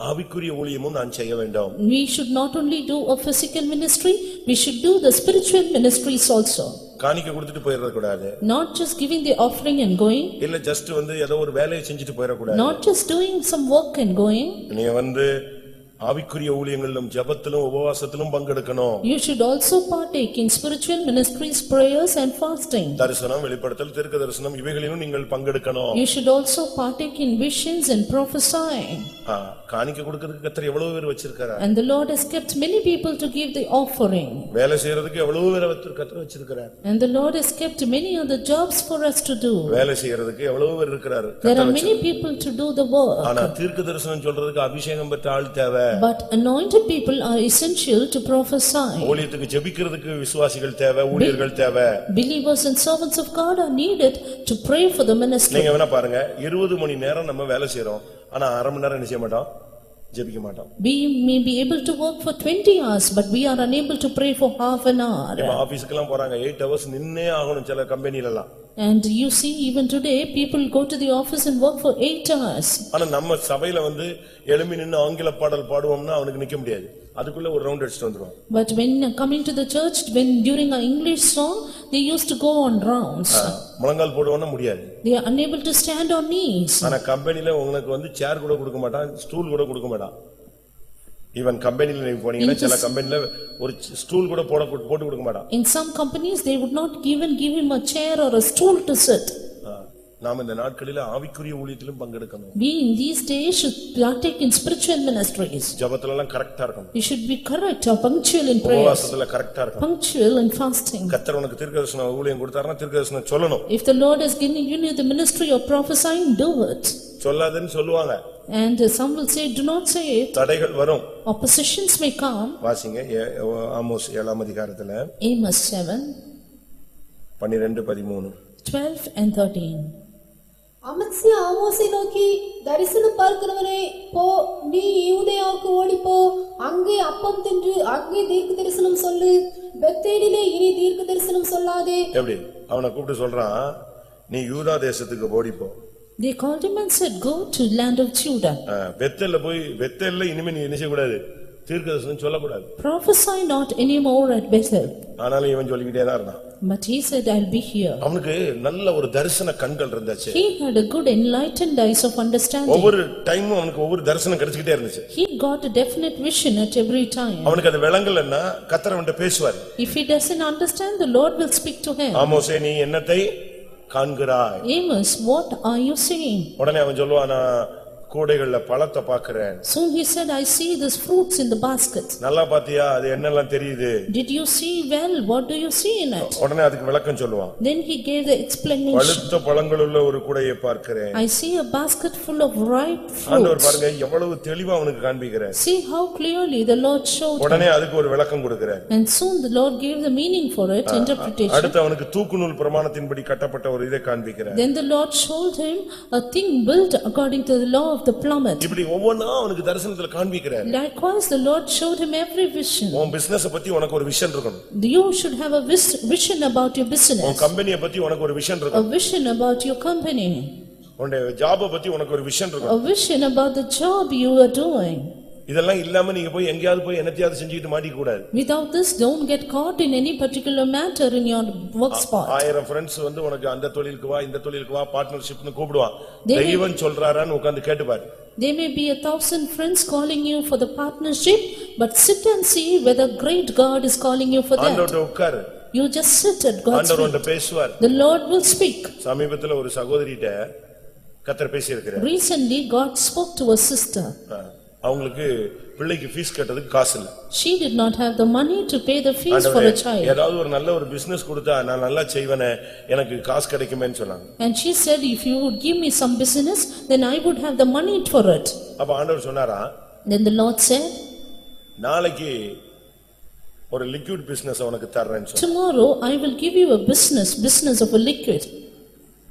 Speaker 2: ஆவிக்குரிய ஊழியமும் நான் செய்ய வேண்டும்.
Speaker 3: We should not only do a physical ministry, we should do the spiritual ministries also.
Speaker 2: காணிக்கை கொடுத்துட்டு போயிரற கூடாது.
Speaker 3: Not just giving the offering and going.
Speaker 2: இல்ல ஜஸ்ட் வந்து ஏதோ ஒரு வேலையை செஞ்சுட்டு போயிரற கூடாது.
Speaker 3: Not just doing some work and going.
Speaker 2: நீ வந்து ஆவிக்குரிய ஊழியங்களிலும் ஜெபத்திலும் உபவாசத்திலும் பங்கெடுக்கணும்.
Speaker 3: You should also partake in spiritual ministries, prayers and fasting.
Speaker 2: தரிசனம், வெளிப்படுத்தல், தீர்க்க தரிசனம் இவைகளிலும் நீங்கள் பங்கெடுக்கணும்.
Speaker 3: You should also partake in visions and prophesying.
Speaker 2: காணிக்கை கொடுக்கிறதுக்கு கர்த்தர் எவ்வளவு பேர் வச்சிருக்கார்.
Speaker 3: And the Lord has kept many people to give the offering.
Speaker 2: வேலை செய்யிறதுக்கு எவ்வளவு பேர் கர்த்தர் வச்சிருக்கார்.
Speaker 3: And the Lord has kept many other jobs for us to do.
Speaker 2: வேலை செய்யிறதுக்கு எவ்வளவு பேர் இருக்கார்.
Speaker 3: There are many people to do the work.
Speaker 2: ஆனா தீர்க்க தரிசனம் சொல்றதுக்கு அபிஷேகம் பெற்ற ஆள் தேவை.
Speaker 3: But anointed people are essential to prophesy.
Speaker 2: ஊழியத்துக்கு ஜெபிக்கிறதுக்கு விசுவாசிகள் தேவை, ஊழியர்கள் தேவை.
Speaker 3: Believers and servants of God are needed to pray for the ministry.
Speaker 2: நீங்க வேணா பாருங்க 20 மணி நேரம் நம்ம வேலை செய்றோம். ஆனா அரை மணி நேரம் என்ன செய்ய மாட்டோம்? ஜெபிக்க மாட்டோம்.
Speaker 3: We may be able to work for 20 hours but we are unable to pray for half an hour.
Speaker 2: நம்ம ஆபீஸ்க்கு எல்லாம் போறாங்க 8 hours நின்னே ஆகணும் சில கம்பெனில எல்லாம்.
Speaker 3: And you see even today people go to the office and work for 8 hours.
Speaker 2: ஆனா நம்ம சபையில வந்து எழும்பி நின்னு ஆங்கில பாடல் பாடுவோம்னா அவனுக்கு நிக்க முடியாது. அதுக்குள்ள ஒரு ரவுண்ட் அடிச்சிட்டு வந்துருவான்.
Speaker 3: But when coming to the church, when during an English song they used to go on rounds.
Speaker 2: முழங்கால் போடுவோம்னா முடியாது.
Speaker 3: They are unable to stand on knees.
Speaker 2: ஆனா கம்பெனில உங்களுக்கு வந்து சேர் கூட கொடுக்க மாட்டான், ஸ்டூல் கூட கொடுக்க மாட்டான். ஈவன் கம்பெனில நீங்க போனீங்கன்னா சில கம்பெனில ஒரு ஸ்டூல் கூட போட்டு கொடுக்க மாட்டான்.
Speaker 3: In some companies they would not even give him a chair or a stool to sit.
Speaker 2: நாம் இந்த நாட்களில ஆவிக்குரிய ஊழியத்திலும் பங்கெடுக்கணும்.
Speaker 3: We in these days should partake in spiritual ministries.
Speaker 2: ஜெபத்துல எல்லாம் கரெக்ட்டா இருக்கணும்.
Speaker 3: We should be correct or punctual in prayers.
Speaker 2: உபவாசத்துல கரெக்ட்டா இருக்கணும்.
Speaker 3: Punctual in fasting.
Speaker 2: கர்த்தர் உனக்கு தீர்க்கதரிசன ஊழியம் கொடுத்தாருன்னா தீர்க்கதரிசனம் சொல்லணும்.
Speaker 3: If the Lord has given you the ministry of prophesying, do it.
Speaker 2: சொல்லாதன்னு சொல்லுவாங்க.
Speaker 3: And some will say do not say it.
Speaker 2: தடைகள் வரும்.
Speaker 3: Oppositions may come.
Speaker 2: வாசிங்க ஆமோஸ் 7ஆம் அதிகாரத்துல
Speaker 3: Amos 7
Speaker 2: 12 13
Speaker 3: 12 and 13.
Speaker 4: அமத்சியா ஆமோசை நோக்கி, தரிசனம் பார்க்கிறவனே, போ, நீ யூதேயாவுக்கு ஓடிப்போ, அங்கே அப்பம் தின்று அங்கே தீர்க்க தரிசனம் சொல்லு, பெத்தேலிலே இனி தீர்க்க தரிசனம் சொல்லாதே.
Speaker 2: எப்படி அவனை கூப்பிட்டு சொல்றான், நீ யூதா தேசத்துக்கு ஓடிப்போ.
Speaker 3: They called him and said, go to land of Judah.
Speaker 2: பெத்தேல்ல இனிமே நீ என்ன செய்ய கூடாது, தீர்க்கதரிசனம் சொல்லக்கூடாது.
Speaker 3: Prophesy not anymore at Bethel.
Speaker 2: ஆனாலும் இவன் சொல்லிக்கிட்டே தான் இருந்தான்.
Speaker 3: But he said, I'll be here.
Speaker 2: அவனுக்கு நல்ல ஒரு தரிசன கண்கள் இருந்துச்சு.
Speaker 3: He had a good enlightened eyes of understanding.
Speaker 2: ஒவ்வொரு டைமும் அவனுக்கு ஒவ்வொரு தரிசனம் கிடைச்சிட்டே இருந்துச்சு.
Speaker 3: He got a definite vision at every time.
Speaker 2: அவனுக்கு அது விளங்கலன்னா கர்த்தர் அவன்கிட்ட பேசுவார்.
Speaker 3: If he doesn't understand, the Lord will speak to him.
Speaker 2: ஆமோஸே நீ என்னத்தை காண்கிறாய்?
Speaker 3: Amos, what are you seeing?
Speaker 2: உடனே அவன் சொல்லுவான், நான் கூடைகள்ல பழத்தை பாக்குறேன்.
Speaker 3: Soon he said, I see these fruits in the basket.
Speaker 2: நல்லா பாத்தியா அது என்னெல்லாம் தெரியுது?
Speaker 3: Did you see well? What do you see in it?
Speaker 2: உடனே அதுக்கு விளக்கம் சொல்லுவான்.
Speaker 3: Then he gave the explanation.
Speaker 2: பழுத்த பழங்கள் உள்ள ஒரு கூடையை பார்க்கிறேன்.
Speaker 3: I see a basket full of ripe
Speaker 2: ஆண்டவர்
Speaker 3: fruits.
Speaker 2: பாருங்க எவ்வளவு தெளிவா அவனுக்கு காண்பிக்கிறார்.
Speaker 3: See how clearly the Lord showed him.
Speaker 2: உடனே அதுக்கு ஒரு விளக்கம் கொடுக்கிறார்.
Speaker 3: And soon the Lord gave the meaning for it, interpretation.
Speaker 2: அடுத்து அவனுக்கு தூக்குநூல் பிரமாணத்தின்படி கட்டப்பட்ட ஒரு இதை காண்பிக்கிறார்.
Speaker 3: Then the Lord showed him a thing built according to the law of the plummet.
Speaker 2: இப்படி ஒவ்வொன்னா அவனுக்கு தரிசனத்துல காண்பிக்கிறார்.
Speaker 3: Likewise the Lord showed him every vision.
Speaker 2: உன் பிசினஸ் பத்தி உனக்கு ஒரு விஷன் இருக்கணும்.
Speaker 3: You should have a vision about your business.
Speaker 2: உன் கம்பெனியை பத்தி உனக்கு ஒரு விஷன்
Speaker 3: A
Speaker 2: இருக்கணும்.
Speaker 3: vision about your company.
Speaker 2: உன்னுடைய ஜாபை பத்தி உனக்கு ஒரு விஷன்
Speaker 3: A
Speaker 2: இருக்கணும்.
Speaker 3: vision about the job you are doing.
Speaker 2: இதெல்லாம் இல்லாம நீங்க போய் எங்கயாவது போய் என்னத்தையாவது செஞ்சுக்கிட்டு மாட்டிக்க கூடாது.
Speaker 3: Without this, don't get caught in any particular matter in your work spot.
Speaker 2: 1000 friends வந்து உனக்கு அந்த தொழிலுக்கு வா இந்த தொழிலுக்கு வா பார்ட்னர்ஷிப்னு கூப்பிடுவான். தெய்வம் சொல்றாரான்னு உட்கார்ந்து கேட்டு பாரு.
Speaker 3: There may be 1,000 friends calling you for the partnership, but sit and see whether great God is calling you for that.
Speaker 2: ஆண்டவர்ட்ட உட்காரு.
Speaker 3: You just sit at God's
Speaker 2: ஆண்டவர்
Speaker 3: feet.
Speaker 2: உன்கிட்ட பேசுவார்.
Speaker 3: The Lord will speak.
Speaker 2: சமீபத்துல ஒரு சகோதரிட்ட கர்த்தர் பேசி இருக்கிறார்.
Speaker 3: Recently, God spoke to a sister.
Speaker 2: அவங்களுக்கு பிள்ளைக்கு ஃபீஸ் கட்டறதுக்கு காசு இல்ல.
Speaker 3: She did not have the money to pay the fees for a child.
Speaker 2: ஏதாவது ஒரு நல்ல ஒரு பிசினஸ் கொடுத்தா நான் நல்லா செய்வேனே எனக்கு காசு கிடைக்குமேன்னு சொன்னாங்க.
Speaker 3: And she said, if you would give me some business, then I would have the money for it.
Speaker 2: அப்ப ஆண்டவர் சொன்னாரா?
Speaker 3: Then the Lord said,
Speaker 2: நாளைக்கு ஒரு லிக்விட் பிசினஸ் உனக்கு தர்றேன்னு சொன்னார்.
Speaker 3: tomorrow I will give you a business of a liquid.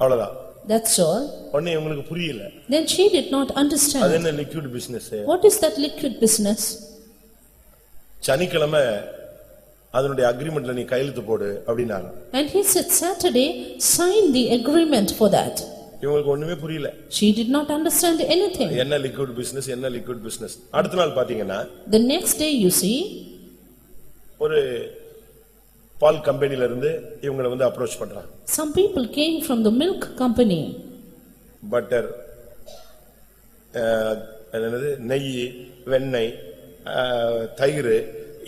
Speaker 2: அவ்வளவுதான்.
Speaker 3: That's all.
Speaker 2: ஒண்ணே உங்களுக்கு புரியல.
Speaker 3: Then she did not
Speaker 2: அது
Speaker 3: understand.
Speaker 2: என்ன liquid business?
Speaker 3: What is that liquid business?
Speaker 2: சனிக்கிழமை அதனுடைய அக்ரிமெண்ட்ல நீ கையெழுத்து போடு அப்படினாங்க.
Speaker 3: And he said, Saturday, sign the agreement for that.
Speaker 2: இவங்களுக்கு ஒண்ணுமே புரியல.
Speaker 3: She did not understand anything.
Speaker 2: என்ன லிக்விட் பிசினஸ் என்ன லிக்விட் பிசினஸ்? அடுத்த நாள் பாத்தீங்கன்னா
Speaker 3: The next day you see,
Speaker 2: ஒரு பால் கம்பெனில இருந்து இவங்களை வந்து அப்ரோச் பண்றாங்க.
Speaker 3: some people came from the milk company.
Speaker 2: Butter, என்னது, நெய், வெண்ணெய், தயிர்,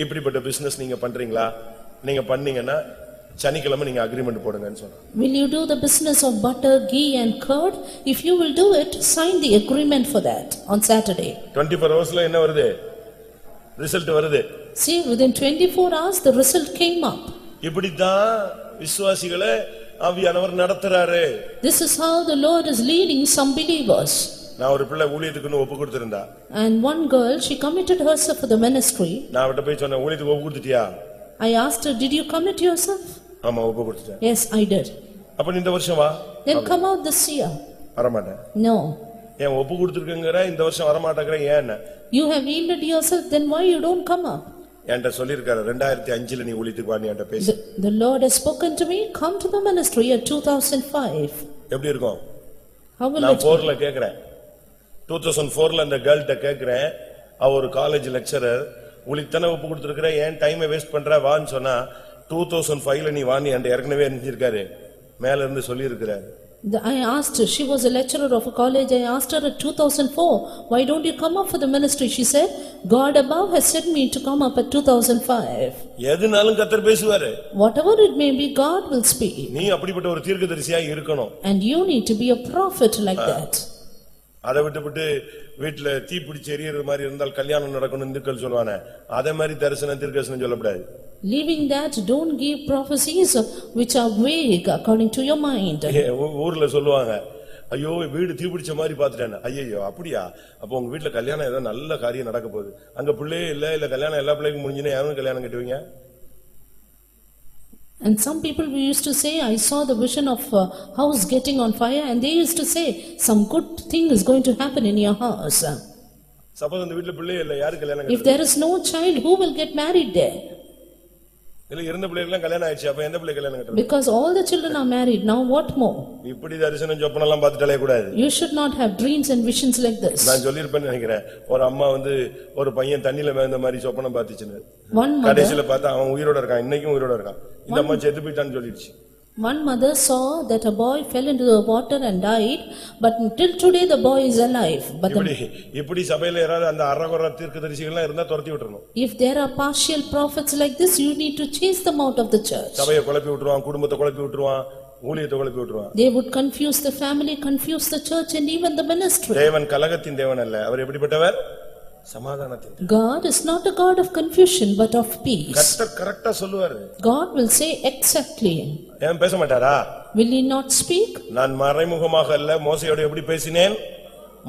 Speaker 2: இப்படிப்பட்ட பிசினஸ் நீங்க பண்றீங்களா? நீங்க பண்ணீங்கன்னா சனிக்கிழமை நீங்க அக்ரிமெண்ட் போடுங்கன்னு சொன்னாங்க.
Speaker 3: Will you do the business of butter, ghee and curd? If you will do it, sign the agreement for that on Saturday.
Speaker 2: 24 ஹவர்ஸ்ல என்ன வருது? ரிசல்ட் வருது.
Speaker 3: See, within 24 hours the result came up.
Speaker 2: இப்படித்தான் விசுவாசிகளை ஆவியானவர் நடத்துறாரு.
Speaker 3: This is how the Lord is leading some believers.
Speaker 2: நான் ஒரு பிள்ளை ஊழியத்துக்குன்னு ஒப்பு கொடுத்திருந்தா.
Speaker 3: And one girl, she committed herself for the ministry.
Speaker 2: நான் அவட்ட போய் சொன்னேன், ஊழியத்துக்கு ஒப்பு கொடுத்துட்டியா?
Speaker 3: I asked her, did you commit yourself?
Speaker 2: ஆமா ஒப்பு கொடுத்துட்டேன்.
Speaker 3: Yes, I did.
Speaker 2: அப்ப நீ இந்த வருஷம் வா.
Speaker 3: Then come out this year.
Speaker 2: வரமாட்டேன்.
Speaker 3: No.
Speaker 2: ஏன் ஒப்பு கொடுத்திருக்கங்கற இந்த வருஷம் வரமாட்டேங்கற ஏன்?
Speaker 3: You have yielded yourself, then why you don't come up?
Speaker 2: என்கிட்ட சொல்லிருக்காரு 2005ல நீ ஊழியத்துக்கு வா நீ என்கிட்ட பேசு.
Speaker 3: The Lord has spoken to me, come to the ministry at 2005.
Speaker 2: எப்படி இருக்கும்?
Speaker 3: How will
Speaker 2: நான்
Speaker 3: it
Speaker 2: 4ல கேக்குறேன். 2004ல அந்த கேர்ள்ட்ட கேக்குறேன். அவ ஒரு காலேஜ் லெக்சரர். ஊழியத்தன ஒப்பு கொடுத்திருக்கற ஏன் டைமை வேஸ்ட் பண்ற வான்னு சொன்னா 2005ல நீ வா நீ என்கிட்ட ஏற்கனவே இருந்திருக்காரு. மேல இருந்து சொல்லியிருக்காரு.
Speaker 3: I asked her, she was a lecturer of a college, I asked her at 2004, why don't you come up for the ministry? She said, God above has sent me to come up at 2005.
Speaker 2: எதுனாலும் கர்த்தர் பேசுவாரு.
Speaker 3: Whatever it may be, God will speak.
Speaker 2: நீ அப்படிப்பட்ட ஒரு தீர்க்கதரிசியா இருக்கணும்.
Speaker 3: And you need to be a prophet like that.
Speaker 2: அதை விட்டுவிட்டு வீட்டுல தீ பிடிச்சு எரியற மாதிரி இருந்தால் கல்யாணம் நடக்கணும் இந்துக்கள் சொல்வானே அதே மாதிரி தரிசனம் தீர்க்கதரிசனம் சொல்லக்கூடாது.
Speaker 3: Leaving that, don't give prophecies which are vague according to your mind.
Speaker 2: ஊர்ல சொல்லுவாங்க, ஐயோ வீடு தீ பிடிச்ச மாதிரி பாத்துட்டேன். ஐயோ அப்படியா? அப்போ உங்க வீட்டுல கல்யாணம் ஏதோ நல்ல காரியம் நடக்க போகுது. அங்க பிள்ளையே இல்ல கல்யாணம் எல்லா பிள்ளைக்கும் முடிஞ்சுன்னா யாரும் கல்யாணம் கட்டுவீங்க?
Speaker 3: And some people we used to say, I saw the vision of house getting on fire, and they used to say, some good thing is going to happen in your house.
Speaker 2: Suppose அந்த வீட்டுல பிள்ளையே இல்ல யாரு கல்யாணம்
Speaker 3: If there is no child, who will get married there?
Speaker 2: இல்ல இருந்த பிள்ளைகளுக்கு கல்யாணம் ஆயிடுச்சு. அப்ப எந்த பிள்ளை கல்யாணம் கட்டணும்?
Speaker 3: Because all the children are married, now what more?
Speaker 2: இப்படி தரிசனம் சொப்பனம் எல்லாம் பார்த்துட்டே கூடாது.
Speaker 3: You should not have dreams and visions like this.
Speaker 2: நான் சொல்லிருப்பேன்னு நினைக்கிறேன். ஒரு அம்மா வந்து ஒரு பையன் தண்ணில மேந்த மாதிரி சொப்பனம் பார்த்துச்சுன்னு.
Speaker 3: One mother,
Speaker 2: கடைசில பார்த்தா அவன் உயிரோட இருக்கான். இன்னைக்கும் உயிரோட இருக்கான். இந்த அம்மா செத்து போயிட்டான்னு சொல்லிடுச்சு.
Speaker 3: one mother saw that a boy fell into the water and died, but till today the boy is alive. But
Speaker 2: இப்படி சபையில யாராவது அந்த அரகுற தீர்க்கதரிசிகள் இருந்தா துரத்தி விட்டுறணும்.
Speaker 3: if there are partial prophets like this, you need to chase them out of the church.
Speaker 2: சபையை குழப்பி விட்டுருவான், குடும்பத்தை குழப்பி விட்டுருவான், ஊழியத்தை குழப்பி விட்டுருவான்.
Speaker 3: They would confuse the family, confuse the church and even the ministry.
Speaker 2: தேவன் கலகத்தின் தேவன் அல்ல. அவர் எப்படிப்பட்டவர்? சமாதானத்தின் தேவன்.
Speaker 3: God is not a God of confusion but of peace.
Speaker 2: கர்த்தர் கரெக்ட்டா சொல்லுவாரு.
Speaker 3: God will say exactly.
Speaker 2: ஏன் பேச மாட்டாரா?
Speaker 3: Will he not speak?
Speaker 2: நான் மறைமுகமாக அல்ல மோசேயோடு எப்படி பேசினேன்?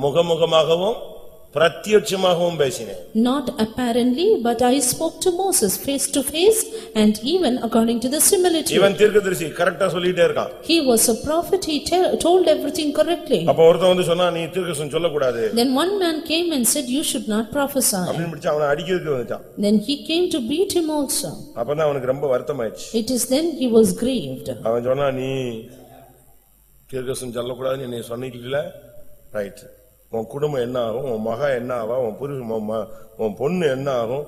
Speaker 2: முகமுகமாகவும் பிரத்யட்சமாகவும் பேசினேன்.
Speaker 3: Not apparently, but I spoke to Moses face to face and even according to the similitude.
Speaker 2: இவன் தீர்க்கதரிசி கரெக்ட்டா சொல்லிட்டே இருக்கான்.
Speaker 3: He was a prophet, he told everything correctly.
Speaker 2: அப்ப ஒருத்தன் வந்து சொன்னா நீ தீர்க்கதரிசனம் சொல்ல கூடாது.
Speaker 3: Then one man came and said you should not prophesy.
Speaker 2: அப்படினு பிடிச்சு அவனை அடிக்கிறதுக்கு வந்துட்டான்.
Speaker 3: Then he came to beat him also.
Speaker 2: அப்பதான் அவனுக்கு ரொம்ப வருத்தமாயிடுச்சு.
Speaker 3: It is then he was grieved.
Speaker 2: அவன் சொன்னா நீ தீர்க்கதரிசனம் சொல்ல கூடாதுன்னு நீ சொன்னீங்கல்ல, ரைட். உன் குடும்பம் என்ன ஆகும், உன் மகன் என்ன ஆவா, உன் பொண்ணு என்ன ஆகும்,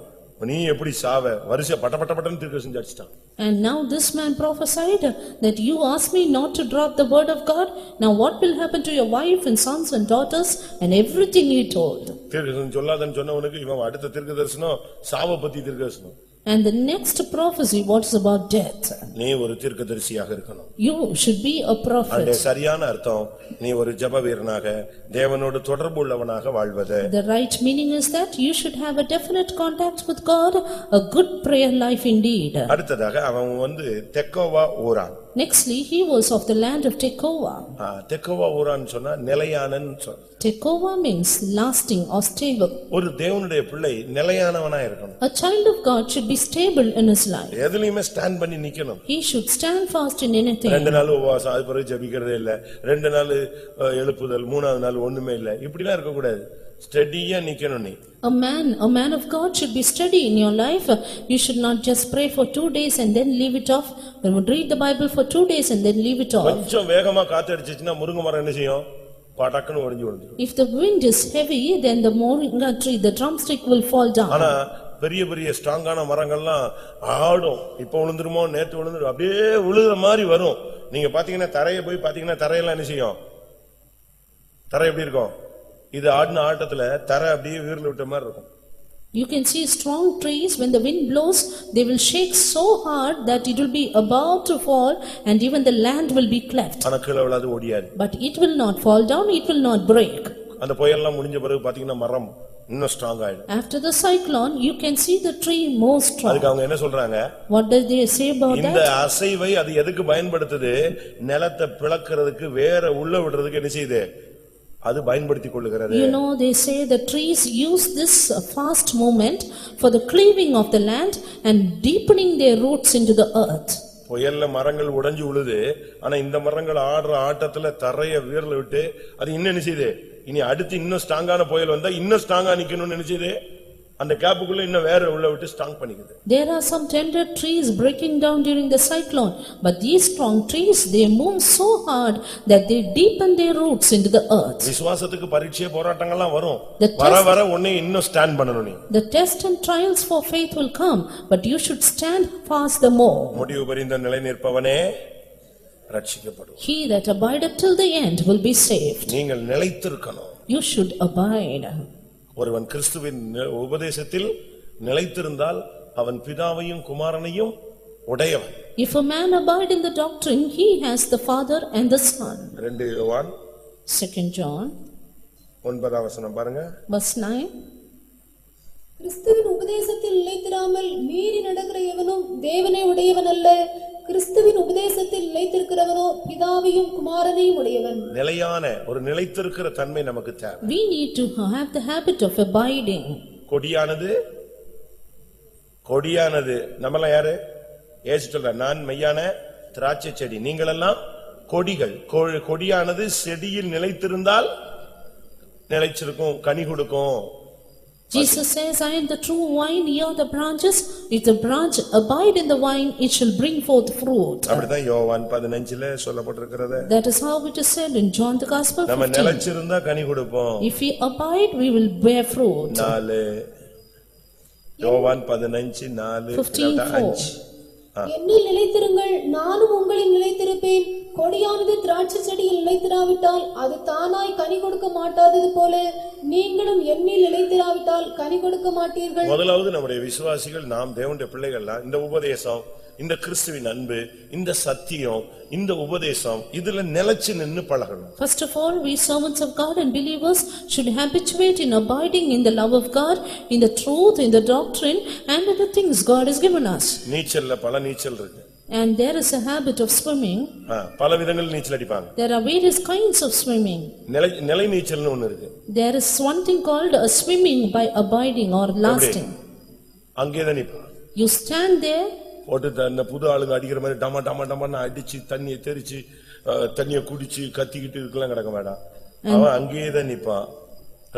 Speaker 2: நீ எப்படி சாவ, வரிசை பட்டன்னு தீர்க்கதரிசனம் அடிச்சிட்டான்.
Speaker 3: And now this man prophesied that you asked me not to drop the word of God. Now what will happen to your wife and sons and daughters, and everything he told.
Speaker 2: தீர்க்கதரிசனம் சொல்லாதன்னு சொன்னவனுக்கு இவன் அடுத்த தீர்க்கதரிசனம் சாவ பத்தி தீர்க்கதரிசனம்.
Speaker 3: And the next prophecy, what is about death?
Speaker 2: நீ ஒரு தீர்க்கதரிசியாக இருக்கணும்.
Speaker 3: You should be a prophet.
Speaker 2: அதே சரியான அர்த்தம் நீ ஒரு ஜெப வீரனாக தேவனோடு தொடர்பு உள்ளவனாக வாழ்வது.
Speaker 3: The right meaning is that you should have a definite contact with God, a good prayer life indeed.
Speaker 2: அடுத்ததாக அவன் வந்து தெக்கோவா ஊரான்.
Speaker 3: Nextly, he was of the land of Tekoa.
Speaker 2: தெக்கோவா ஊரான் சொன்னா நிலையானன்னு சொல்.
Speaker 3: Tekoa means lasting or stable.
Speaker 2: ஒரு தேவனுடைய பிள்ளை நிலையானவனா இருக்கணும்.
Speaker 3: A child of God should be stable in his life.
Speaker 2: எதுலயுமே ஸ்டாண்ட் பண்ணி நிக்கணும்.
Speaker 3: He should stand fast in anything.
Speaker 2: 2 நாள் உபவாசம், அது பிறகு ஜெபிக்கிறதே இல்ல, 2 நாள் எழுப்புதல், 3ஆவது நாள் ஒண்ணுமே இல்ல, இப்படிலாம் இருக்க கூடாது. ஸ்டெடியா நிக்கணும் நீ.
Speaker 3: A man of God should be steady in your life. You should not just pray for 2 days and then leave it off. You would read the Bible for 2 days and then leave it off.
Speaker 2: கொஞ்சம் வேகமா காத்து அடிச்சிச்சுனா முருங்கை மரம் என்ன செய்யும்? படக்குன்னு ஒடிஞ்சு விழுந்துரும்.
Speaker 3: If the wind is heavy, then the moringa tree, the drumstick will fall down.
Speaker 2: ஆனா பெரிய பெரிய ஸ்ட்ராங்கான மரங்கள்லாம் ஆடும். இப்ப விழுந்துருமோ, நேத்து விழுந்துரும், அப்படியே விழுகிற மாதிரி வரும். நீங்க பாத்தீங்கன்னா தரையை போய் பாத்தீங்கன்னா தரையெல்லாம் என்ன செய்யும்? தரை எப்படி இருக்கும்? இது ஆடின ஆட்டத்துல தரை அப்படியே வீர்ல விட்ட மாதிரி இருக்கும்.
Speaker 3: You can see strong trees, when the wind blows, they will shake so hard that it will be about to fall and even the land will be cleft.
Speaker 2: ஆனா கீழே விழாது, ஓடியாது.
Speaker 3: But it will not fall down, it will not break.
Speaker 2: அந்த புயல்லாம் முடிஞ்ச பிறகு பாத்தீங்கன்னா மரம் இன்னும் strong ஆயிடும்.
Speaker 3: After the cyclone, you can see the tree more strong.
Speaker 2: அதுக்கு அவங்க என்ன சொல்றாங்க?
Speaker 3: What does they say about that?
Speaker 2: இந்த அசைவை அது எதுக்கு பயன்படுத்துது? நிலத்தை பிளக்கிறதுக்கு, வேற உள்ள விடுறதுக்கு என்ன செய்யுது? அது பயன்படுத்திக் கொள்ளுகிறது.
Speaker 3: You know, they say the trees use this fast movement for the cleaving of the land and deepening their roots into the earth.
Speaker 2: புயல்ல மரங்கள் உடைஞ்சு விழுது, ஆனா இந்த மரங்கள் ஆடுற ஆட்டத்துல தரைய வீர்ல விட்டு அது இன்னும் என்ன செய்யுது? இனி அடுத்து இன்னும் ஸ்ட்ராங்கான புயல் வந்தா இன்னும் ஸ்ட்ராங்கா நிக்கணும்னு நினைச்சது, அந்த கேப்புக்குள்ள இன்னும் வேற உள்ள விட்டு strong பண்ணிக்குது.
Speaker 3: There are some tender trees breaking down during the cyclone, but these strong trees, they move so hard that they deepen their roots into the earth.
Speaker 2: விசுவாசத்துக்கு பரீட்சை போராட்டங்கள்லாம் வரும்.
Speaker 3: The
Speaker 2: வர வர உன்னை இன்னும் ஸ்டாண்ட் பண்ணணும் நீ.
Speaker 3: The test and trials for faith will come, but you should stand fast the more.
Speaker 2: முடிவு பரிந்த நிலை நிற்பவனே ரட்சிக்கப்படுவான்.
Speaker 3: He that abideth till the end will be saved.
Speaker 2: நீங்கள் நிலைத்திருக்கணும்.
Speaker 3: You should abide.
Speaker 2: ஒருவன் கிறிஸ்துவின் உபதேசத்தில் நிலைத்திருந்தால் அவன் பிதாவையும் குமாரனையும் உடையவன்.
Speaker 3: If a man abide in the doctrine, he has the Father and the Son.
Speaker 2: 2 யோவான்
Speaker 3: 2 John
Speaker 2: 9ஆம் வசனம் பாருங்க.
Speaker 3: verse 9.
Speaker 4: கிறிஸ்துவின் உபதேசத்தில் நிலைத்திராமல் மீறி நடக்கிற எவனும் தேவனை உடையவன் அல்ல. கிறிஸ்துவின் உபதேசத்தில் நிலைத்திருக்கிறவனோ பிதாவையும் குமாரனையும் உடையவன்.
Speaker 2: நிலையான ஒரு நிலைத்திருக்கிற தன்மை நமக்கு தேவை.
Speaker 3: We need to have the habit of abiding.
Speaker 2: கொடியானது நம்மலாம் யாரு? இயேசு சொல்றார், நான் மெய்யான திராட்சை செடி, நீங்களெல்லாம் கொடிகள். கொடியானது செடியில் நிலைத்திருந்தால் நிலைச்சிருக்கும், கனி கொடுக்கும்.
Speaker 3: Jesus says, I am the true vine, ye are the branches. If the branch abide in the vine, it shall bring forth fruit.
Speaker 2: அப்படிதான் யோவான் 15ல சொல்லப்பட்டிருக்கிறது.
Speaker 3: That is how it is said in John the Gospel 15.
Speaker 2: நம்ம நிலைச்சிருந்தா கனி கொடுப்போம்.
Speaker 3: If we abide, we will bear fruit.
Speaker 2: 4 யோவான் 15:4 5.
Speaker 4: என்னில் நிலைத்திருங்கள், நானும் உங்களில் நிலைத்திருப்பேன். கொடியானது திராட்சை செடியில் நிலைத்திராவிட்டால் அது தானாய் கனி கொடுக்க மாட்டாதது போல நீங்களும் என்னில் நிலைத்திராவிட்டால் கனி கொடுக்க மாட்டீர்கள்.
Speaker 2: முதலாவது நம்முடைய விசுவாசிகள், நாம் தேவனுடைய பிள்ளைகள்லாம் இந்த உபதேசம் இந்த கிறிஸ்துவின் அன்பு, இந்த சத்தியம், இந்த உபதேசம் இதுல நிலைச்சு நின்னு பழகணும்.
Speaker 3: First of all, we servants of God and believers should habituate in abiding in the love of God, in the truth, in the doctrine and in the things God has given us.
Speaker 2: நீச்சல்ல பல நீச்சல் இருக்கு.
Speaker 3: And there is a habit of swimming.
Speaker 2: பல விதங்கள் நீச்சல் அடிப்பாங்க.
Speaker 3: There are various kinds of swimming.
Speaker 2: நிலை நீச்சல்னு ஒன்னு இருக்கு.
Speaker 3: There is one thing called a swimming by abiding or lasting.
Speaker 2: அங்கேதான் நிப்பா.
Speaker 3: You stand there.
Speaker 2: போட்டு அந்த புது ஆளுங்க அடிக்கிற மாதிரி டமா டமா டமான்னு அடிச்சு தண்ணியை தெரிச்சு தண்ணியை குடிச்சு கத்திக்கிட்டு இருக்கலாம் கிடக்க வேண்டாம். அவன் அங்கேயேதான் நிப்பான்.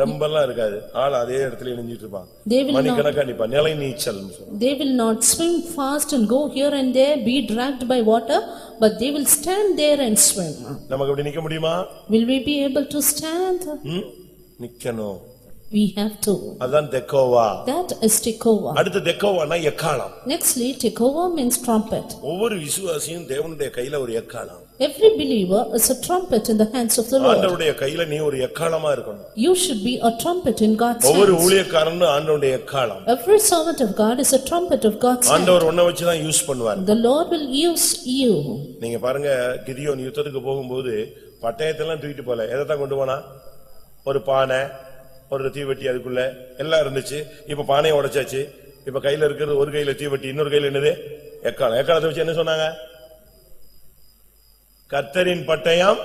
Speaker 2: ரொம்பலாம் இருக்காது. ஆள் அதே இடத்துல இணைஞ்சிட்டு இருப்பான். மணிக்கணக்கா நிப்பான். நிலை நீச்சல்.
Speaker 3: They will not swim fast and go here and there, be dragged by water, but they will stand there and swim.
Speaker 2: நமக்கு அப்படி நிக்க முடியுமா?
Speaker 3: Will we be able to stand?
Speaker 2: நிக்கணும்.
Speaker 3: We have to.
Speaker 2: அதான் தெக்கோவா.
Speaker 3: That is Tekoa.
Speaker 2: அடுத்து தெக்கோவானா எக்காளம்.
Speaker 3: Nextly, Tekoa means trumpet.
Speaker 2: ஒவ்வொரு விசுவாசியும் தேவனுடைய கையில ஒரு எக்காளம்.
Speaker 3: Every believer is a trumpet in the hands of the Lord.
Speaker 2: ஆண்டவருடைய கையில நீ ஒரு எக்காளமா இருக்கணும்.
Speaker 3: You should be a trumpet in God's hands.
Speaker 2: ஒவ்வொரு ஊழியக்காரனும் ஆண்டவருடைய எக்காளம்.
Speaker 3: Every servant of God is a trumpet of God's hand.
Speaker 2: ஆண்டவர் உன்னை வச்சு தான் யூஸ் பண்ணுவார்.
Speaker 3: The Lord will use you.
Speaker 2: நீங்க பாருங்க, கிதியோன் யுத்தத்துக்கு போகும்போது பட்டயத்தெல்லாம் தூக்கிட்டு போல. எதை தான் கொண்டு போனா? ஒரு பானை, ஒரு தீவெட்டி, அதுக்குள்ள எல்லாம் இருந்துச்சு. இப்ப பானையை உடைச்சாச்சு. இப்ப கையில இருக்கிறது ஒரு கையில தீவெட்டி, இன்னொரு கையில என்னது? எக்காளம். எக்காளத்தை வச்சு என்ன சொன்னாங்க? கர்த்தரின் பட்டயம்,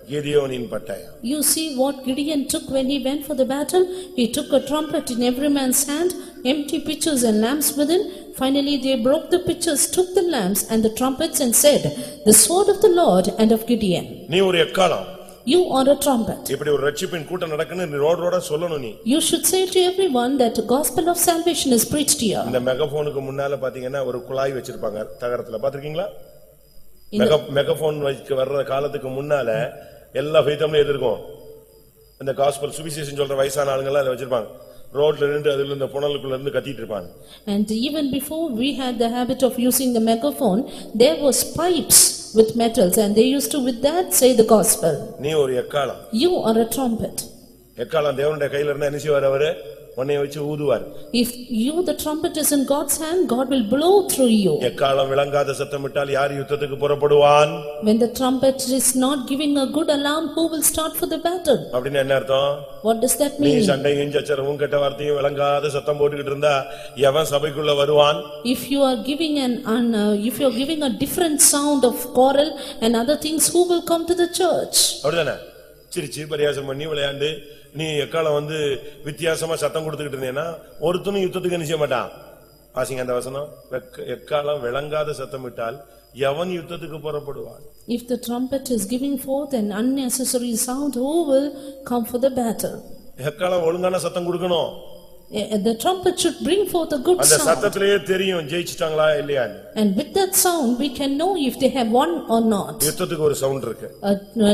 Speaker 2: கிதியோனின் பட்டயம்.
Speaker 3: You see what Gideon took when he went for the battle? He took a trumpet in every man's hand, empty pitchers and lamps within. Finally they broke the pitchers, took the lamps and the trumpets and said, "The sword of the Lord and of Gideon."
Speaker 2: நீ ஒரு எக்காளம்.
Speaker 3: You are a trumpet.
Speaker 2: இப்படி ஒரு ரட்சிப்பின் கூட்டம் நடக்குன்னு road ரோடா சொல்லணும். நீ
Speaker 3: You should say to everyone that the gospel of salvation is preached here.
Speaker 2: இந்த மெகாபோனுக்கு முன்னால பாத்தீங்கன்னா ஒரு குழாய் வச்சிருப்பாங்க தகரத்துல. பாத்திருக்கீங்களா? மெகாபோன் வச்சு வர்ற காலத்துக்கு முன்னால எல்லா ஃபெய்தம்லயும் எதிர்க்கும். இந்த காஸ்பல் சுவிசேஷம் சொல்ற வயசான ஆளுங்க எல்லாம் அதை வச்சிருப்பாங்க. ரோட்ல நின்று அதுல இந்த புனலுக்குள்ள இருந்து கத்திட்டு இருப்பாங்க.
Speaker 3: And even before we had the habit of using the megaphone, there was pipes with metals and they used to with that say the gospel.
Speaker 2: நீ ஒரு எக்காளம்.
Speaker 3: You are a trumpet.
Speaker 2: எக்காளம் தேவனுடைய கையில இருந்தா என்ன செய்வார்? அவரு உன்னை வச்சு ஊதுவார்.
Speaker 3: If you the trumpet is in God's hand, God will blow through you.
Speaker 2: எக்காளம் விளங்காத சத்தமிட்டால் யார் யுத்தத்துக்கு புறப்படுவான்?
Speaker 3: When the trumpet is not giving a good alarm, who will start for the battle?
Speaker 2: அப்படினா என்ன அர்த்தம்?
Speaker 3: What does that
Speaker 2: நீ
Speaker 3: mean?
Speaker 2: சண்டையும் சச்சரவும் கெட்ட வார்த்தையும் விளங்காத சத்தம் போட்டுக்கிட்டு இருந்தா எவன் சபைக்குள்ள வருவான்?
Speaker 3: If you are giving if you are giving a different sound of quarrel and other things, who will come to the church?
Speaker 2: அப்படிதானே? சிரிச்சு பரியாசம் பண்ணி விளையாண்டு நீ எக்காலம் வித்தியாசமா சத்தம் கொடுத்துக்கிட்டு இருந்தேன்னா ஒருத்தனும் யுத்தத்துக்கு என்ன செய்ய மாட்டான். வாசிங்க அந்த வசனம். எக்காலம் விளங்காத சத்தம் விட்டால் எவன் யுத்தத்துக்கு புறப்படுவான்?
Speaker 3: If the trumpet is giving forth an unnecessary sound, who will come for the battle?
Speaker 2: எக்காலம் ஒழுங்கான சத்தம் கொடுக்கணும்.
Speaker 3: The trumpet should bring forth a good
Speaker 2: அந்த
Speaker 3: sound.
Speaker 2: சத்தத்திலேயே தெரியும் ஜெயிச்சிட்டாங்களா இல்லையா.
Speaker 3: And with that sound we can know if they have won or not.
Speaker 2: யுத்தத்துக்கு ஒரு sound இருக்கு.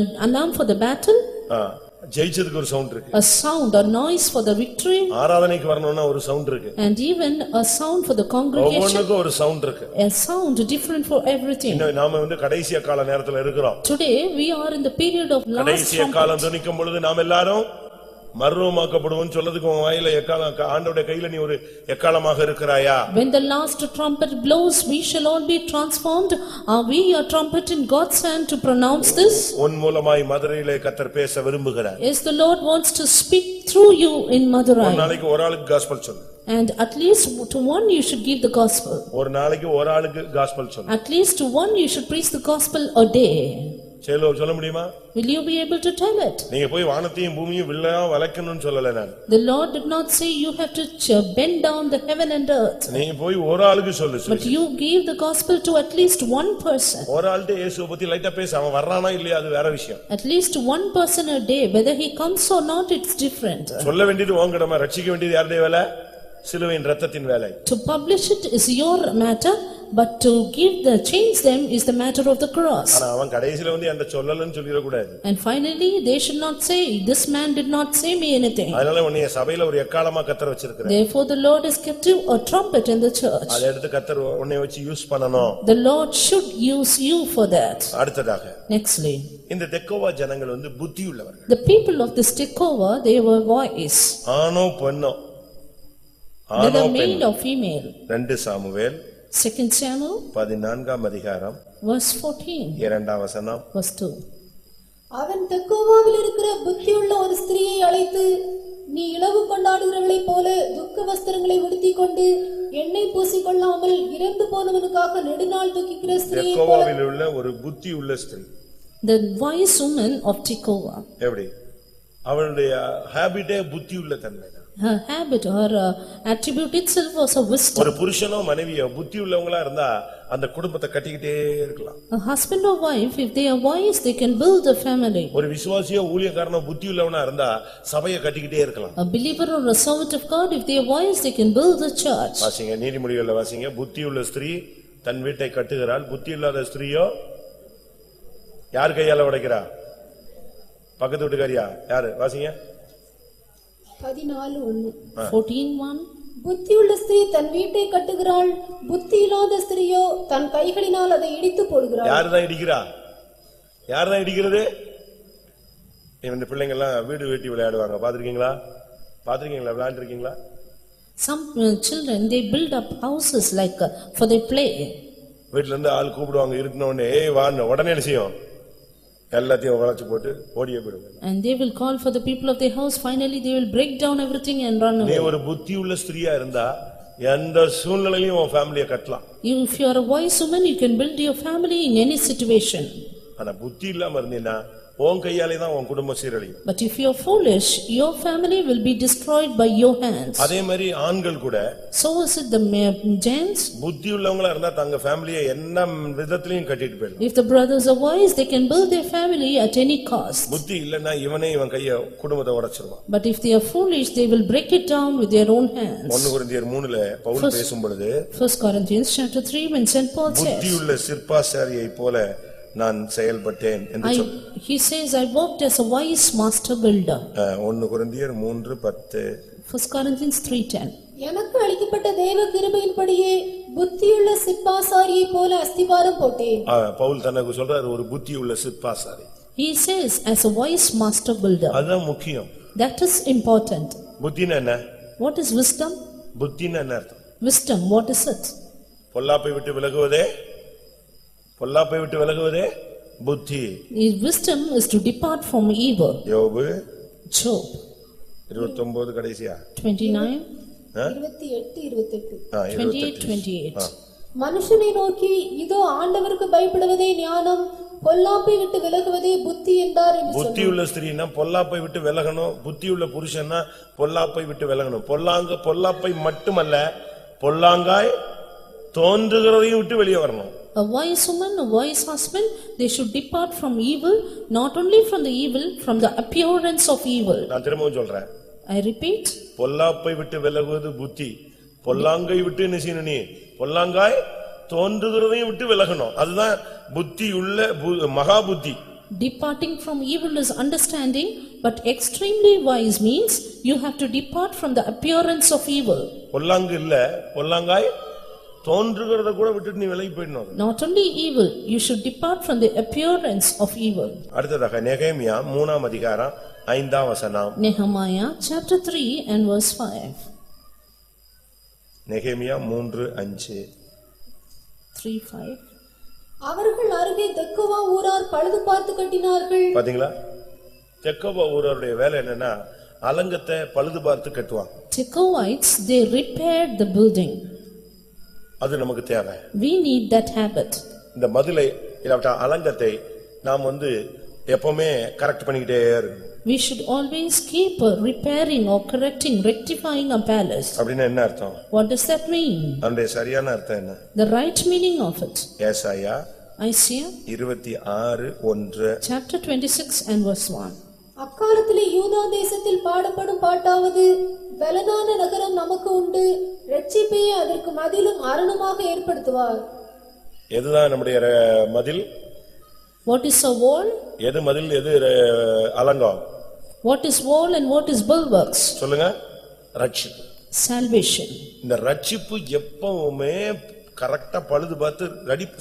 Speaker 3: An alarm for the battle.
Speaker 2: ஜெயிச்சதுக்கு ஒரு சவுண்ட் இருக்கு.
Speaker 3: A sound, a noise for the victory.
Speaker 2: ஆராதனைக்கு வரணும்னா ஒரு சவுண்ட் இருக்கு.
Speaker 3: And even a sound for the congregation.
Speaker 2: ஒவ்வொன்றுக்கும் ஒரு சவுண்ட் இருக்கு.
Speaker 3: A sound different for everything.
Speaker 2: நாம கடைசி கால நேரத்துல இருக்கிறோம்.
Speaker 3: Today we are in the period of last trumpet.
Speaker 2: கடைசி காலம் துணிக்கும் பொழுது நாம் எல்லாரும் மர்வமாக்கப்படுவோம் சொல்றதுக்கு உன் வாயில எக்காலம் ஆண்டவருடைய கையில நீ ஒரு எக்காலமாக இருக்கிறாயா?
Speaker 3: When the last trumpet blows, we shall all be transformed. Are we a trumpet in God's hand to pronounce this?
Speaker 2: உன் மூலமாய் மதுரையிலே கர்த்தர் பேச விரும்புகிறார்.
Speaker 3: Yes, the Lord wants to speak through you in Madurai.
Speaker 2: ஒரு நாளைக்கு ஒரு ஆளுக்கு காஸ்பல் சொல்லு.
Speaker 3: And at least to one you should give the gospel.
Speaker 2: ஒரு நாளைக்கு ஒரு ஆளுக்கு காஸ்பல் சொல்லு.
Speaker 3: At least to one you should preach the gospel a day.
Speaker 2: சொல்ல முடியுமா?
Speaker 3: Will you be able to tell it?
Speaker 2: நீங்க போய் வானத்தையும் பூமியையும் வில்லா வளைக்கணும்னு சொல்லல நான்.
Speaker 3: The Lord did not say you have to bend down the heaven and earth.
Speaker 2: நீ போய் ஒரு ஆளுக்கு சொல்லு.
Speaker 3: But you give the gospel to at least one person.
Speaker 2: ஒரு ஆள்கிட்ட இயேசுவை பத்தி லைட்டா பேச, அவன் வர்றானா இல்லையா அது வேற விஷயம்.
Speaker 3: At least one person a day, whether he comes or not, it's different.
Speaker 2: சொல்ல வேண்டியது உன் கடமை, ரட்சிக்க வேண்டியது யாருடைய வேலை? சிலுவையின் இரத்தத்தின் வேலை.
Speaker 3: To publish it is your matter, but to change them is the matter of the cross.
Speaker 2: ஆனா அவன் கடைசில அந்த சொல்லலன்னு சொல்லிர கூடாது.
Speaker 3: And finally they should not say, this man did not say me anything.
Speaker 2: அதனால உன்னை சபையில ஒரு எக்காலமா கர்த்தர் வச்சிருக்கார்.
Speaker 3: Therefore the Lord has kept you a trumpet in the church.
Speaker 2: அதை எடுத்து கர்த்தர் உன்னை வச்சு யூஸ் பண்ணனும்.
Speaker 3: The Lord should use you for that.
Speaker 2: அடுத்ததாக
Speaker 3: Nextly,
Speaker 2: இந்த தெக்கோவா ஜனங்கள் புத்தி உள்ளவர்கள்.
Speaker 3: the people of this Tekoa, they were wise.
Speaker 2: ஆணோ பெண்ணோ,
Speaker 3: whether male or female.
Speaker 2: 2 Samuel
Speaker 3: 2 Samuel
Speaker 2: 14 அதிகாரம்
Speaker 3: verse 14,
Speaker 2: 2 வசனம்.
Speaker 3: verse 2.
Speaker 4: அவன் தெக்கோவாவில் இருக்கிற புத்தியுள்ள ஒரு ஸ்திரியை அழைத்து, நீ இளவு கொண்டாடுகிறவளைப் போல துக்க வஸ்திரங்களை உடுத்திக் கொண்டு எண்ணெய் பூசிக்கொள்ளாமல் இறந்து போனவனுக்காக நெடுநாள் துக்கிக்கிற ஸ்திரியை போல
Speaker 2: தெக்கோவாவில் உள்ள ஒரு புத்தி உள்ள ஸ்திரீ.
Speaker 3: The wise woman of Tekoa,
Speaker 2: எப்படி? அவளுடைய ஹாபிட்டே புத்தி உள்ள தன்மை.
Speaker 3: her habit or attribute itself was a wisdom.
Speaker 2: ஒரு புருஷனோ மனைவியோ புத்தி உள்ளவங்களா இருந்தா அந்த குடும்பத்தை கட்டிக்கிட்டே இருக்கலாம்.
Speaker 3: A husband or wife, if they are wise, they can build a family.
Speaker 2: ஒரு விசுவாசியோ ஊழியக்காரனோ புத்தி உள்ளவனா இருந்தா சபையை கட்டிக்கிட்டே இருக்கலாம்.
Speaker 3: A believer or a servant of God, if they are wise, they can build a church.
Speaker 2: வாசிங்க, நீதிமொழிகள்ல வாசிங்க. புத்தி உள்ள ஸ்திரீ தன் வீட்டை கட்டுகிறாள், புத்தி இல்லாத ஸ்திரீயோ யார் கையால உடைக்கிறா? பக்கத்து வீட்டுக்காரியா? யாரு? வாசிங்க.
Speaker 4: 14:1.
Speaker 3: 14:1.
Speaker 4: புத்தியுள்ள ஸ்திரீ தன் வீட்டை கட்டுகிறாள், புத்தி இல்லாத ஸ்திரீயோ தன் கைகளினால் அதை இடித்து போடுகிறாள்.
Speaker 2: யாருதான் இடிக்கிறா? யாருதான் இடிக்கிறது? இந்த பிள்ளைங்க எல்லாம் வீடு வெட்டி விளையாடுவாங்க, பாத்திருக்கீங்களா? விளையாண்டுருக்கீங்களா?
Speaker 3: Some children, they build up houses like for their play.
Speaker 2: வீட்டுல இருந்து ஆள் கூப்பிடுவாங்க, இருக்கணும் உடனே வான்னு உடனே என்ன செய்யும்? எல்லாத்தையும் உடைச்சு போட்டு ஓடியே போயிடுவாங்க.
Speaker 3: And they will call for the people of their house. Finally, they will break down everything and run
Speaker 2: நீ
Speaker 3: away.
Speaker 2: ஒரு புத்தி உள்ள ஸ்திரீயா இருந்தா எந்த சூழ்நிலையிலும் உன் ஃபேமிலியை கட்டலாம்.
Speaker 3: If you are a wise woman, you can build your family in any situation.
Speaker 2: ஆனா புத்தி இல்லாம இருந்தீன்னா உன் கையாலே தான் உன் குடும்பம் சீரழியும்.
Speaker 3: But if you are foolish, your family will be destroyed by your hands.
Speaker 2: அதே மாதிரி ஆண்கள் கூட
Speaker 3: So is it the gents?
Speaker 2: புத்தி உள்ளவங்களா இருந்தா தங்க ஃபேமிலியை என்ன விதத்திலையும் கட்டிட்டு போயிடலாம்.
Speaker 3: If the brothers are wise, they can build their family at any cost.
Speaker 2: புத்தி இல்லன்னா இவன் கைய குடும்பத்தை உடைச்சிருவான்.
Speaker 3: But if they are foolish, they will break it down with their own hands.
Speaker 2: 1 கொரிந்தியர் 3ல பவுல் பேசும் பொழுது
Speaker 3: 1 Corinthians chapter 3, when Saint Paul
Speaker 2: புத்தி
Speaker 3: says,
Speaker 2: உள்ள சிற்பாசாரியை போல நான் செயல்பட்டேன் என்று
Speaker 3: he says, I worked as a wise master builder.
Speaker 2: 1 கொரிந்தியர் 3:10.
Speaker 3: 1 Corinthians 3:10.
Speaker 4: எனக்கு அளிக்கப்பட்ட தேவ கிருபையின்படியே புத்தியுள்ள சிற்பாசாரியை போல அஸ்திபாரம் போட்டேன்.
Speaker 2: பவுல் தனக்கு சொல்றாரு ஒரு புத்தி உள்ள சிற்பாசாரி.
Speaker 3: He says, as a wise master builder.
Speaker 2: அதுதான் முக்கியம்.
Speaker 3: That is important.
Speaker 2: புத்தினா என்ன?
Speaker 3: What is wisdom?
Speaker 2: புத்தினா என்ன அர்த்தம்?
Speaker 3: Wisdom, what is it?
Speaker 2: பொல்லாப்பை விட்டு விலகுவதே புத்தி.
Speaker 3: Wisdom is to depart from evil.
Speaker 2: யோபு
Speaker 3: Job
Speaker 2: 29 கடைசியா
Speaker 3: 29,
Speaker 4: 28.
Speaker 3: 28.
Speaker 4: மனுஷனை நோக்கி, இதோ ஆண்டவருக்கு பயப்படுவதே ஞானம், பொல்லாப்பை விட்டு விலகுவதே புத்தி என்றார் என்று
Speaker 2: புத்தி உள்ள ஸ்திரீனா பொல்லாப்பை விட்டு விலகணும், புத்தி உள்ள புருஷன்னா பொல்லாப்பை விட்டு விலகணும். பொல்லாப்பை மட்டுமல்ல, பொல்லாங்காய் தோன்றுகிறதையும் விட்டு வெளியே வரணும்.
Speaker 3: A wise woman, a wise husband, they should depart from evil, not only from the evil, from the appearance of evil.
Speaker 2: நான் திரும்பவும் சொல்றேன்.
Speaker 3: I repeat,
Speaker 2: பொல்லாப்பை விட்டு விலகுவது புத்தி, பொல்லாங்கை விட்டு என்ன செய்யணும்? நீ பொல்லாங்காய் தோன்றுகிறதையும் விட்டு விலகணும். அதுதான் புத்தி உள்ள மகா புத்தி.
Speaker 3: departing from evil is understanding, but extremely wise means you have to depart from the appearance of evil.
Speaker 2: பொல்லாங்கு இல்ல, பொல்லாங்காய் தோன்றுகிறத கூட விட்டுட்டு நீ விலகி போயிடணும்.
Speaker 3: Not only evil, you should depart from the appearance of evil.
Speaker 2: அடுத்ததாக நெகேமியா 3ஆம் அதிகாரம் 5ஆம் வசனம்.
Speaker 3: Nehemiah chapter 3 and verse 5.
Speaker 2: நெகேமியா 3:5.
Speaker 3: 3:5.
Speaker 4: அவர்கள் அருகே தெக்கோவா ஊரார் பழுது பார்த்து கட்டினார்கள்.
Speaker 2: பாத்தீங்களா? தெக்கோவா ஊராருடைய வேலை என்னன்னா அலங்கத்தை பழுது பார்த்து கட்டுவாங்க.
Speaker 3: Tekoites, they repaired the building.
Speaker 2: அது நமக்கு தேவை.
Speaker 3: We need that habit.
Speaker 2: இந்த மதிலை இல்லாவிட்டா அலங்கத்தை நாம் எப்பவுமே கரெக்ட் பண்ணிக்கிட்டே இருக்கணும்.
Speaker 3: We should always keep repairing or correcting, rectifying a palace.
Speaker 2: அப்படின்னா என்ன அர்த்தம்?
Speaker 3: What does that mean?
Speaker 2: அதனுடைய சரியான அர்த்தம் என்ன?
Speaker 3: The right meaning of it.
Speaker 2: ஏசாயா
Speaker 3: Isaiah
Speaker 2: 26:1.
Speaker 3: chapter 26 and verse 1.
Speaker 4: அக்காலத்திலே யூதா தேசத்தில் பாடப்படும் பாட்டாவது, பலனான நகரம் நமக்கு உண்டு, இரட்சிப்பையே அதற்கு மதிலும் அரணுமாக ஏற்படுத்துவார்.
Speaker 2: எதுதான் நம்முடைய மதில்?
Speaker 3: What is a wall?
Speaker 2: எது மதில், எது அலங்கம்?
Speaker 3: What is wall and what is bulwarks?
Speaker 2: சொல்லுங்க. ரட்சிப்பு.
Speaker 3: Salvation.
Speaker 2: இந்த ரட்சிப்பு எப்பவுமே கரெக்டா பழுது பார்த்து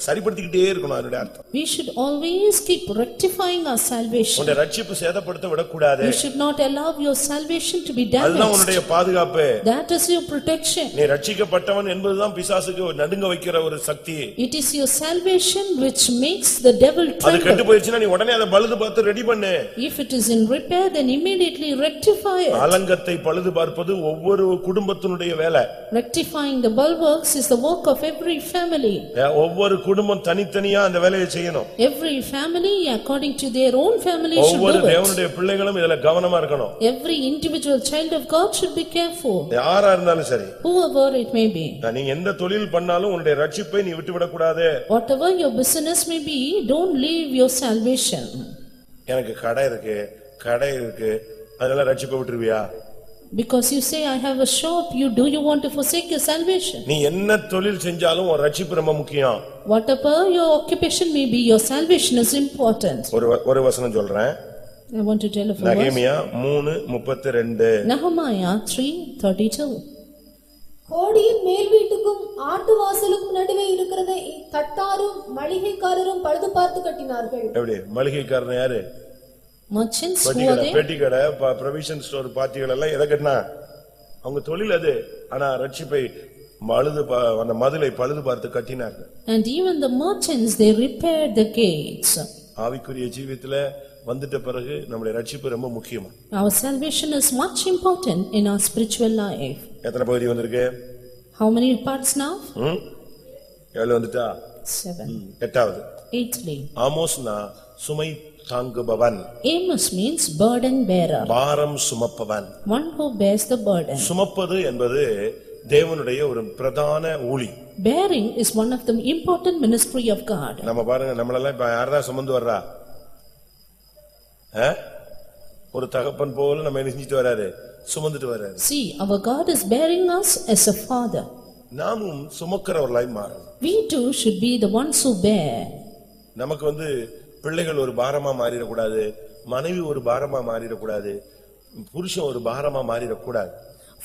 Speaker 2: சரிப்படுத்திக்கிட்டே இருக்கணும். அதனுடைய அர்த்தம்
Speaker 3: We should always keep rectifying our salvation.
Speaker 2: உன்னுடைய ரட்சிப்பு சேதப்படுத்த விடக்கூடாது.
Speaker 3: You should not allow your salvation to be
Speaker 2: அதுதான்
Speaker 3: damaged.
Speaker 2: உன்னுடைய பாதுகாப்பு.
Speaker 3: That is your protection.
Speaker 2: நீ ரட்சிக்கப்பட்டவன் என்பதுதான் பிசாசுக்கு நடுங்க வைக்கிற ஒரு சக்தி.
Speaker 3: It is your salvation which makes the devil
Speaker 2: அது
Speaker 3: tremble.
Speaker 2: கெட்டு போயிடுச்சுன்னா நீ உடனே அதை பழுது பார்த்து ரெடி பண்ணு.
Speaker 3: If it is in repair, then immediately rectify it.
Speaker 2: அலங்கத்தை பழுது பார்ப்பது ஒவ்வொரு குடும்பத்தினுடைய வேலை.
Speaker 3: Rectifying the bulwarks is the work of every family.
Speaker 2: ஒவ்வொரு குடும்பம் தனித்தனியா அந்த வேலையை செய்யணும்.
Speaker 3: Every family according to their own family should
Speaker 2: ஒவ்வொரு
Speaker 3: do it.
Speaker 2: தேவனுடைய பிள்ளைகளும் இதல கவனமா இருக்கணும்.
Speaker 3: Every individual child of God should be careful.
Speaker 2: யாரா இருந்தாலும் சரி.
Speaker 3: Whoever it may be.
Speaker 2: நீ எந்த தொழில் பண்ணாலும் உன்னுடைய ரட்சிப்பை நீ விட்டுவிடக் கூடாது.
Speaker 3: Whatever your business may be, don't leave your salvation.
Speaker 2: எனக்கு கடை இருக்கு அதனால ரட்சிப்பை விட்டுருவியா?
Speaker 3: Because you say I have a shop, do you want to forsake your salvation?
Speaker 2: நீ என்ன தொழில் செஞ்சாலும் உன் ரட்சிப்பு ரொம்ப முக்கியம்.
Speaker 3: Whatever your occupation may be, your salvation is important.
Speaker 2: ஒரு வசனம் சொல்றேன்.
Speaker 3: I want to tell a verse.
Speaker 2: நெகேமியா 3:32.
Speaker 3: Nehemiah 3:32.
Speaker 4: கோடியின் மேல் வீட்டுக்கும் ஆட்டு வாசலுக்கும் நடுவே இருக்கிறத தட்டாரும் மளிகைக்காரரும் பழுது பார்த்து கட்டினார்கள்.
Speaker 2: எப்படி? மளிகைக்காரன் யாரு?
Speaker 3: Merchants who are there.
Speaker 2: பெட்டி கடை, ப்ரொவிஷன் ஸ்டோர் பார்ட்டிகள் எல்லாம் எதை கட்டினா? அவங்க தொழில் அது. ஆனா ரட்சிப்பை அந்த மதிலை பழுது பார்த்து கட்டினார்கள்.
Speaker 3: And even the merchants, they repaired the gates.
Speaker 2: ஆவிக்குரிய ஜீவியத்துல வந்துட்ட பிறகு நம்முடைய ரட்சிப்பு ரொம்ப முக்கியம்.
Speaker 3: Our salvation is much important in our spiritual life.
Speaker 2: எத்தனை பகுதி வந்திருக்கு?
Speaker 3: How many parts now?
Speaker 2: 7 வந்துட்டா?
Speaker 3: 7.
Speaker 2: 8வது.
Speaker 3: 8th.
Speaker 2: ஆமோஸ்னா சுமை தாங்குபவன்.
Speaker 3: Amos means burden bearer.
Speaker 2: பாரம் சுமப்பவன்.
Speaker 3: One who bears the burden.
Speaker 2: சுமப்பது என்பது தேவனுடைய ஒரு பிரதான ஊழி.
Speaker 3: Bearing is one of the important ministry of God.
Speaker 2: நம்ம பாருங்க, நம்மளெல்லாம் இப்ப யாரதான் சுமந்து வர்றா? ஒரு தகப்பன் போல நம்ம என்ன செஞ்சிட்டு வராரு? சுமந்துட்டு வராரு.
Speaker 3: See, our God is bearing us as a father.
Speaker 2: நாமும் சுமக்கிறவர்களாய் மாறணும்.
Speaker 3: We too should be the ones who bear.
Speaker 2: நமக்கு பிள்ளைகள் ஒரு பாரமா மாறிடக்கூடாது, மனைவி ஒரு பாரமா மாறிடக்கூடாது, புருஷன் ஒரு பாரமா மாறிடக்கூடாது.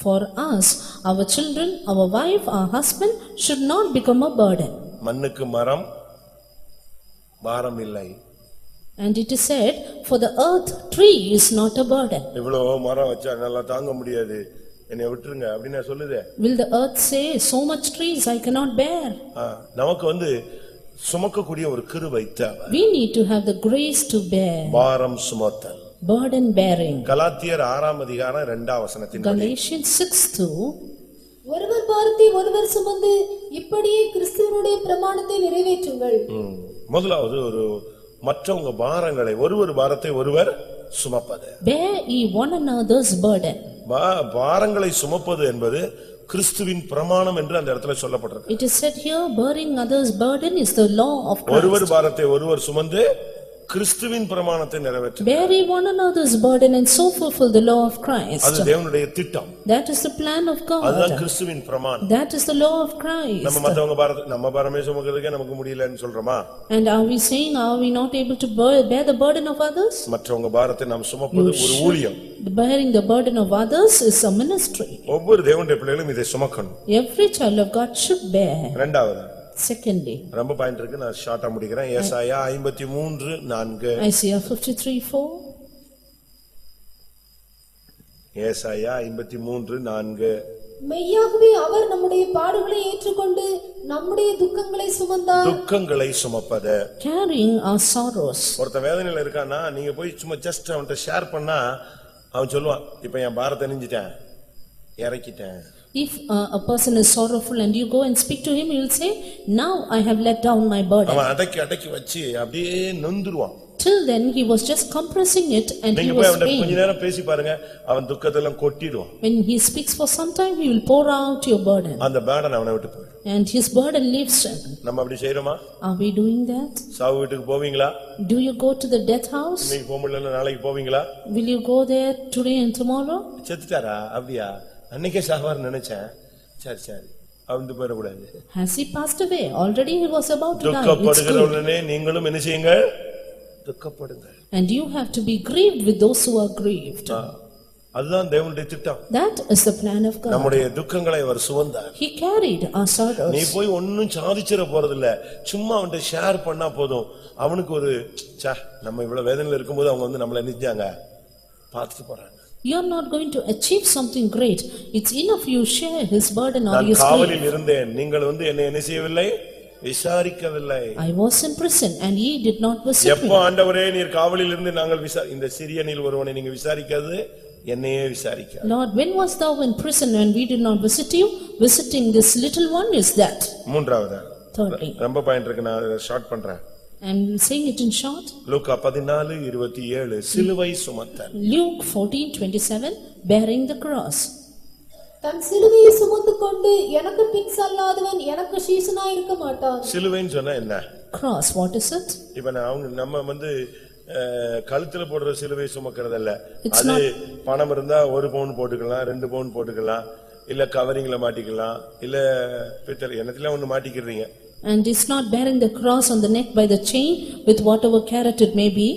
Speaker 3: For us, our children, our wife, our husband should not become a burden.
Speaker 2: மண்ணுக்கு மரம் பாரம் இல்லை.
Speaker 3: And it is said, for the earth, tree is not a burden.
Speaker 2: இவ்வளவு மரம் வச்சா நல்லா தாங்க முடியாது, என்னை விட்டுருங்க அப்படின்னு சொல்லுதே.
Speaker 3: Will the earth say, so much trees I cannot bear?
Speaker 2: நமக்கு சுமக்கக்கூடிய ஒரு கிருபை தேவை.
Speaker 3: We need to have the grace to bear.
Speaker 2: பாரம் சுமத்தல்.
Speaker 3: Burden bearing.
Speaker 2: கலாத்தியர் 6:2
Speaker 3: Galatians 6:2.
Speaker 4: ஒருவர் பாரத்தை ஒருவர் சுமந்து இப்படியே கிறிஸ்துவினுடைய பிரமாணத்தை நிறைவேற்றுங்கள்.
Speaker 2: முதலாவது மற்றவங்க பாரங்களை ஒருவர் பாரத்தை ஒருவர் சுமப்பது.
Speaker 3: Bear ye one another's burden.
Speaker 2: பாரங்களை சுமப்பது என்பது கிறிஸ்துவின் பிரமாணம் என்று அந்த இடத்துல சொல்லப்பட்டிருக்கு.
Speaker 3: It is said here, bearing others' burden is the law of Christ.
Speaker 2: ஒருவர் பாரத்தை ஒருவர் சுமந்து கிறிஸ்துவின் பிரமாணத்தை நிறைவேற்று.
Speaker 3: Bear ye one another's burden and so fulfill the law of Christ.
Speaker 2: அது தேவனுடைய திட்டம்.
Speaker 3: That is the plan of God.
Speaker 2: அதுதான் கிறிஸ்துவின் பிரமாணம்.
Speaker 3: That is the law of Christ.
Speaker 2: நம்ம மத்தவங்க பாரத்தை நம்ம பாரமே சுமக்கிறதுக்கே நமக்கு முடியலன்னு சொல்றோமா?
Speaker 3: And are we saying, are we not able to bear the burden of others?
Speaker 2: மற்றவங்க பாரத்தை நாம் சுமப்பது ஒரு ஊழியம்.
Speaker 3: Bearing the burden of others is a ministry.
Speaker 2: ஒவ்வொரு தேவனுடைய பிள்ளைகளும் இதை சுமக்கணும்.
Speaker 3: Every child of God should bear.
Speaker 2: இரண்டாவது.
Speaker 3: Secondly.
Speaker 2: ரொம்ப பாயிண்ட் இருக்கு, நான் ஷார்ட்டா முடிக்கிறேன். ஏசாயா 53:4.
Speaker 3: Isaiah 53:4.
Speaker 2: ஏசாயா 53:4.
Speaker 4: மெய்யாகவே அவர் நம்முடைய பாடுகளை ஏற்றுக்கொண்டு நம்முடைய துக்கங்களை சுமந்தார்.
Speaker 2: துக்கங்களை சுமப்பது.
Speaker 3: Carrying our sorrows.
Speaker 2: ஒருத்த வேதனையில இருக்கானா, நீங்க போய் சும்மா ஜஸ்ட் அவன்கிட்ட ஷேர் பண்ணா அவன் சொல்லுவான், இப்ப என் பாரத்தை நெஞ்சிட்டேன், இறக்கிட்டேன்.
Speaker 3: If a person is sorrowful and you go and speak to him, he will say, now I have let down my burden.
Speaker 2: அவன் அடக்கி வச்சு அப்படியே நொந்துருவான்.
Speaker 3: Till then he was just compressing it and he
Speaker 2: நீங்க
Speaker 3: was
Speaker 2: போய் அவன்கிட்ட
Speaker 3: pain.
Speaker 2: கொஞ்ச நேரம் பேசி பாருங்க, அவன் துக்கத்தெல்லாம் கொட்டிடுவான்.
Speaker 3: When he speaks for some time, he will pour out your burden.
Speaker 2: அந்த burden அவனை விட்டு போயிடும்.
Speaker 3: And his burden leaves him.
Speaker 2: நம்ம அப்படி செய்றோமா?
Speaker 3: Are we doing that?
Speaker 2: சாவு வீட்டுக்கு போவீங்களா?
Speaker 3: Do you go to the death house?
Speaker 2: இன்னைக்கு போக முடியல, நாளைக்கு போவீங்களா?
Speaker 3: Will you go there today and tomorrow?
Speaker 2: செத்துட்டாரா? அப்படியா? அன்னைக்கே சாவார் நினைச்சேன். சரி அவந்து போயிடக்கூடாது.
Speaker 3: Has he passed away? Already he was about to die.
Speaker 2: துக்கப்படுகிறவனே நீங்களும் என்ன செய்யுங்கள்? துக்கப்படுங்கள்.
Speaker 3: And you have to be grieved with those who are grieved.
Speaker 2: அதுதான் தேவனுடைய திட்டம்.
Speaker 3: That is the plan of God.
Speaker 2: நம்முடைய துக்கங்களை அவர் சுமந்தார்.
Speaker 3: He carried our sorrows.
Speaker 2: நீ போய் ஒண்ணும் சாதிச்சிர போறதில்ல, சும்மா அவன்கிட்ட ஷேர் பண்ணா போதும். அவனுக்கு ஒரு நம்ம இவ்வளவு வேதனையில இருக்கும்போது அவங்க வந்து நம்மள நினைச்சாங்க பார்த்துட்டு போறாங்க.
Speaker 3: You are not going to achieve something great. It's enough you share his burden or his
Speaker 2: காவலில் இருந்தேன், நீங்கள் வந்து என்னை என்ன செய்யவில்லை, விசாரிக்கவில்லை.
Speaker 3: I was in prison and ye did not visit me.
Speaker 2: எப்ப ஆண்டவரே நீர் காவலில் இருந்து நாங்கள் இந்த சிரியனில் ஒருவனை நீங்க விசாரிக்காது, என்னையே விசாரிக்க.
Speaker 3: Lord, when was thou in prison and we did not visit you? Visiting this little one is that.
Speaker 2: மூன்றாவது.
Speaker 3: Thirdly.
Speaker 2: ரொம்ப பாயிண்ட் இருக்கு, நான் ஷார்ட் பண்றேன்.
Speaker 3: I'm saying it in short.
Speaker 2: லூக்கா 14:27 சிலுவை சுமத்தல்.
Speaker 3: Luke 14:27 bearing the cross.
Speaker 4: தன் சிலுவையை சுமந்து கொண்டு எனக்கு பின் செல்லாதவன் எனக்கு சீசனாய் இருக்க மாட்டான்.
Speaker 2: சிலுவைன்னு சொன்னா என்ன?
Speaker 3: Cross, what is it?
Speaker 2: இப்ப நம்ம வந்து கழுத்துல போடுற சிலுவை சுமக்கிறதல்ல. அது பணம் இருந்தா 1 பவுன் போட்டுக்கலாம், 2 பவுன் போட்டுக்கலாம், இல்ல கவரிங்ல மாட்டிக்கலாம், இல்ல பித்தளை என்னத்துல ஒண்ணு மாட்டிக்கிறீங்க.
Speaker 3: And it's not bearing the cross on the neck by the chain with whatever carat it may be.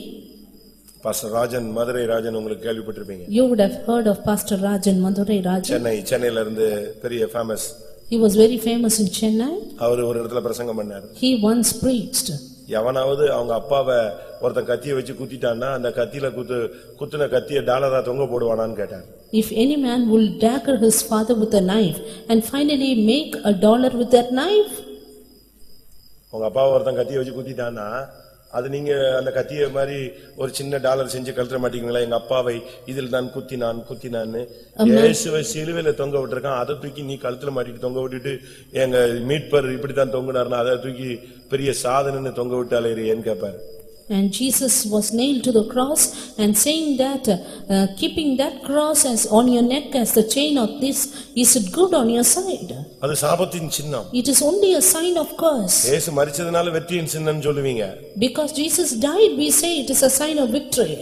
Speaker 2: Pastor Rajan, Madurai Rajan உங்களுக்கு கேள்விப்பட்டிருப்பீங்க.
Speaker 3: You would have heard of Pastor Rajan, Madurai Rajan.
Speaker 2: சென்னையில இருந்து பெரிய famous.
Speaker 3: He was very famous in Chennai.
Speaker 2: அவர் ஒரு இடத்துல பிரசங்கம் பண்ணார்.
Speaker 3: He once preached.
Speaker 2: எவனாவது அவங்க அப்பாவை ஒருத்தன் கத்தியை வச்சு குத்திட்டான்னா அந்த கத்தியில குத்துன கத்திய டாலரா தொங்க போடுவானான்னு கேட்டார்.
Speaker 3: If any man will dagger his father with a knife and finally make $1 with that knife.
Speaker 2: உங்க அப்பாவை ஒருத்தன் கத்தியை வச்சு குத்திட்டான்னா அது நீங்க அந்த கத்திய மாதிரி ஒரு சின்ன டாலர் செஞ்சு கழுத்த மாட்டீங்களா? எங்க அப்பாவை இதில் தான் குத்தினான்னு இயேசுவை சிலுவையில தொங்க விட்டுருக்கான், அதை தூக்கி நீ கழுத்துல மாட்டிட்டு தொங்க விட்டுட்டு எங்க மீட்பர் இப்படித்தான் தொங்குனார்னா அதை தூக்கி பெரிய சாதனைன்னு தொங்க விட்டாலே ஏன்னு கேட்பாரு.
Speaker 3: And Jesus was nailed to the cross and saying that keeping that cross as on your neck as the chain of this, is it good on your side?
Speaker 2: அது சாபத்தின் சின்னம்.
Speaker 3: It is only a sign of curse.
Speaker 2: இயேசு மரிச்சதனால வெற்றியின் சின்னம்னு சொல்லுவீங்க.
Speaker 3: Because Jesus died, we say it is a sign of victory.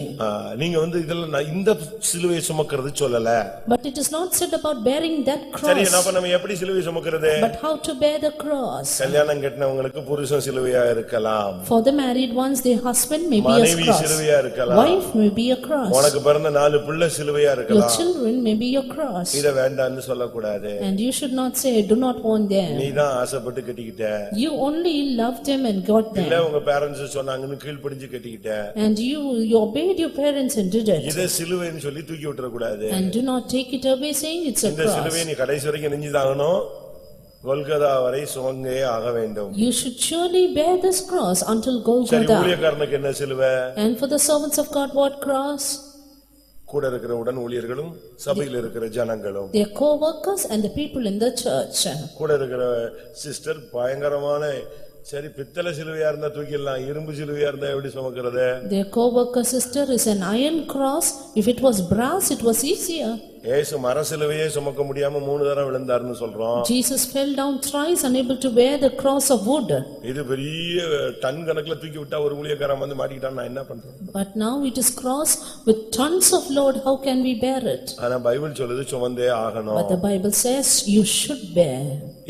Speaker 2: நீங்க வந்து இதெல்லாம் இந்த சிலுவையை சுமக்கிறது சொல்லல.
Speaker 3: But it is not said about bearing that cross.
Speaker 2: சரி, அப்ப நம்ம எப்படி சிலுவை சுமக்கிறது?
Speaker 3: But how to bear the cross?
Speaker 2: கல்யாணம் கட்டினவங்களுக்கு புருஷன் சிலுவையா இருக்கலாம்.
Speaker 3: For the married ones, their husband may be a cross. Wife may be a cross.
Speaker 2: உனக்கு பிறந்த 4 பிள்ளை சிலுவையா இருக்கலாம்.
Speaker 3: Your children may be a cross.
Speaker 2: இத வேண்டாம்னு சொல்லக்கூடாது.
Speaker 3: And you should not say do not want them.
Speaker 2: நீதான் ஆசைப்பட்டு கட்டிக்கிட்ட.
Speaker 3: You only loved them and got them.
Speaker 2: இல்ல உங்க பேரண்ட்ஸ் சொன்னாங்கன்னு கீழ்ப்படிஞ்சு கட்டிக்கிட்ட.
Speaker 3: And you obeyed your parents and did it.
Speaker 2: இத சிலுவைன்னு சொல்லி தூக்கி விட்டுற கூடாது.
Speaker 3: And do not take it away saying it's a
Speaker 2: இந்த
Speaker 3: cross.
Speaker 2: சிலுவையை நீ கடைசி வரைக்கும் நெஞ்சுதாகணும், கோல்கதா வரை சுமங்கே ஆக வேண்டும்.
Speaker 3: You should surely bear this cross until
Speaker 2: சரி,
Speaker 3: Golgotha.
Speaker 2: ஊழியக்காரனுக்கு என்ன சிலுவை?
Speaker 3: And for the servants of God, what cross?
Speaker 2: கூட இருக்கிற உடன் ஊழியர்களும் சபையில் இருக்கிற ஜனங்களும்.
Speaker 3: Their co-workers and the people in the church.
Speaker 2: கூட இருக்கிற சிஸ்டர் பயங்கரமான, சரி பித்தளை சிலுவையா இருந்தா தூக்கிடலாம், இரும்பு சிலுவையா இருந்தா எப்படி சுமக்கிறது?
Speaker 3: Their co-worker sister is an iron cross. If it was brass, it was easier.
Speaker 2: இயேசு மர சிலுவையே சுமக்க முடியாம 3 தடவை விழுந்தாருன்னு சொல்றோம்.
Speaker 3: Jesus fell down thrice unable to bear the cross of wood.
Speaker 2: இது பெரிய டன் கணக்குல தூக்கி விட்டா ஒரு ஊழியக்காரன் வந்து மாட்டிக்கிட்டான், நான் என்ன பண்றேன்?
Speaker 3: But now it is cross with tons of load. How can we bear it?
Speaker 2: ஆனா பைபிள் சொல்லுது சுமந்தே ஆகணும்.
Speaker 3: But the Bible says you should bear.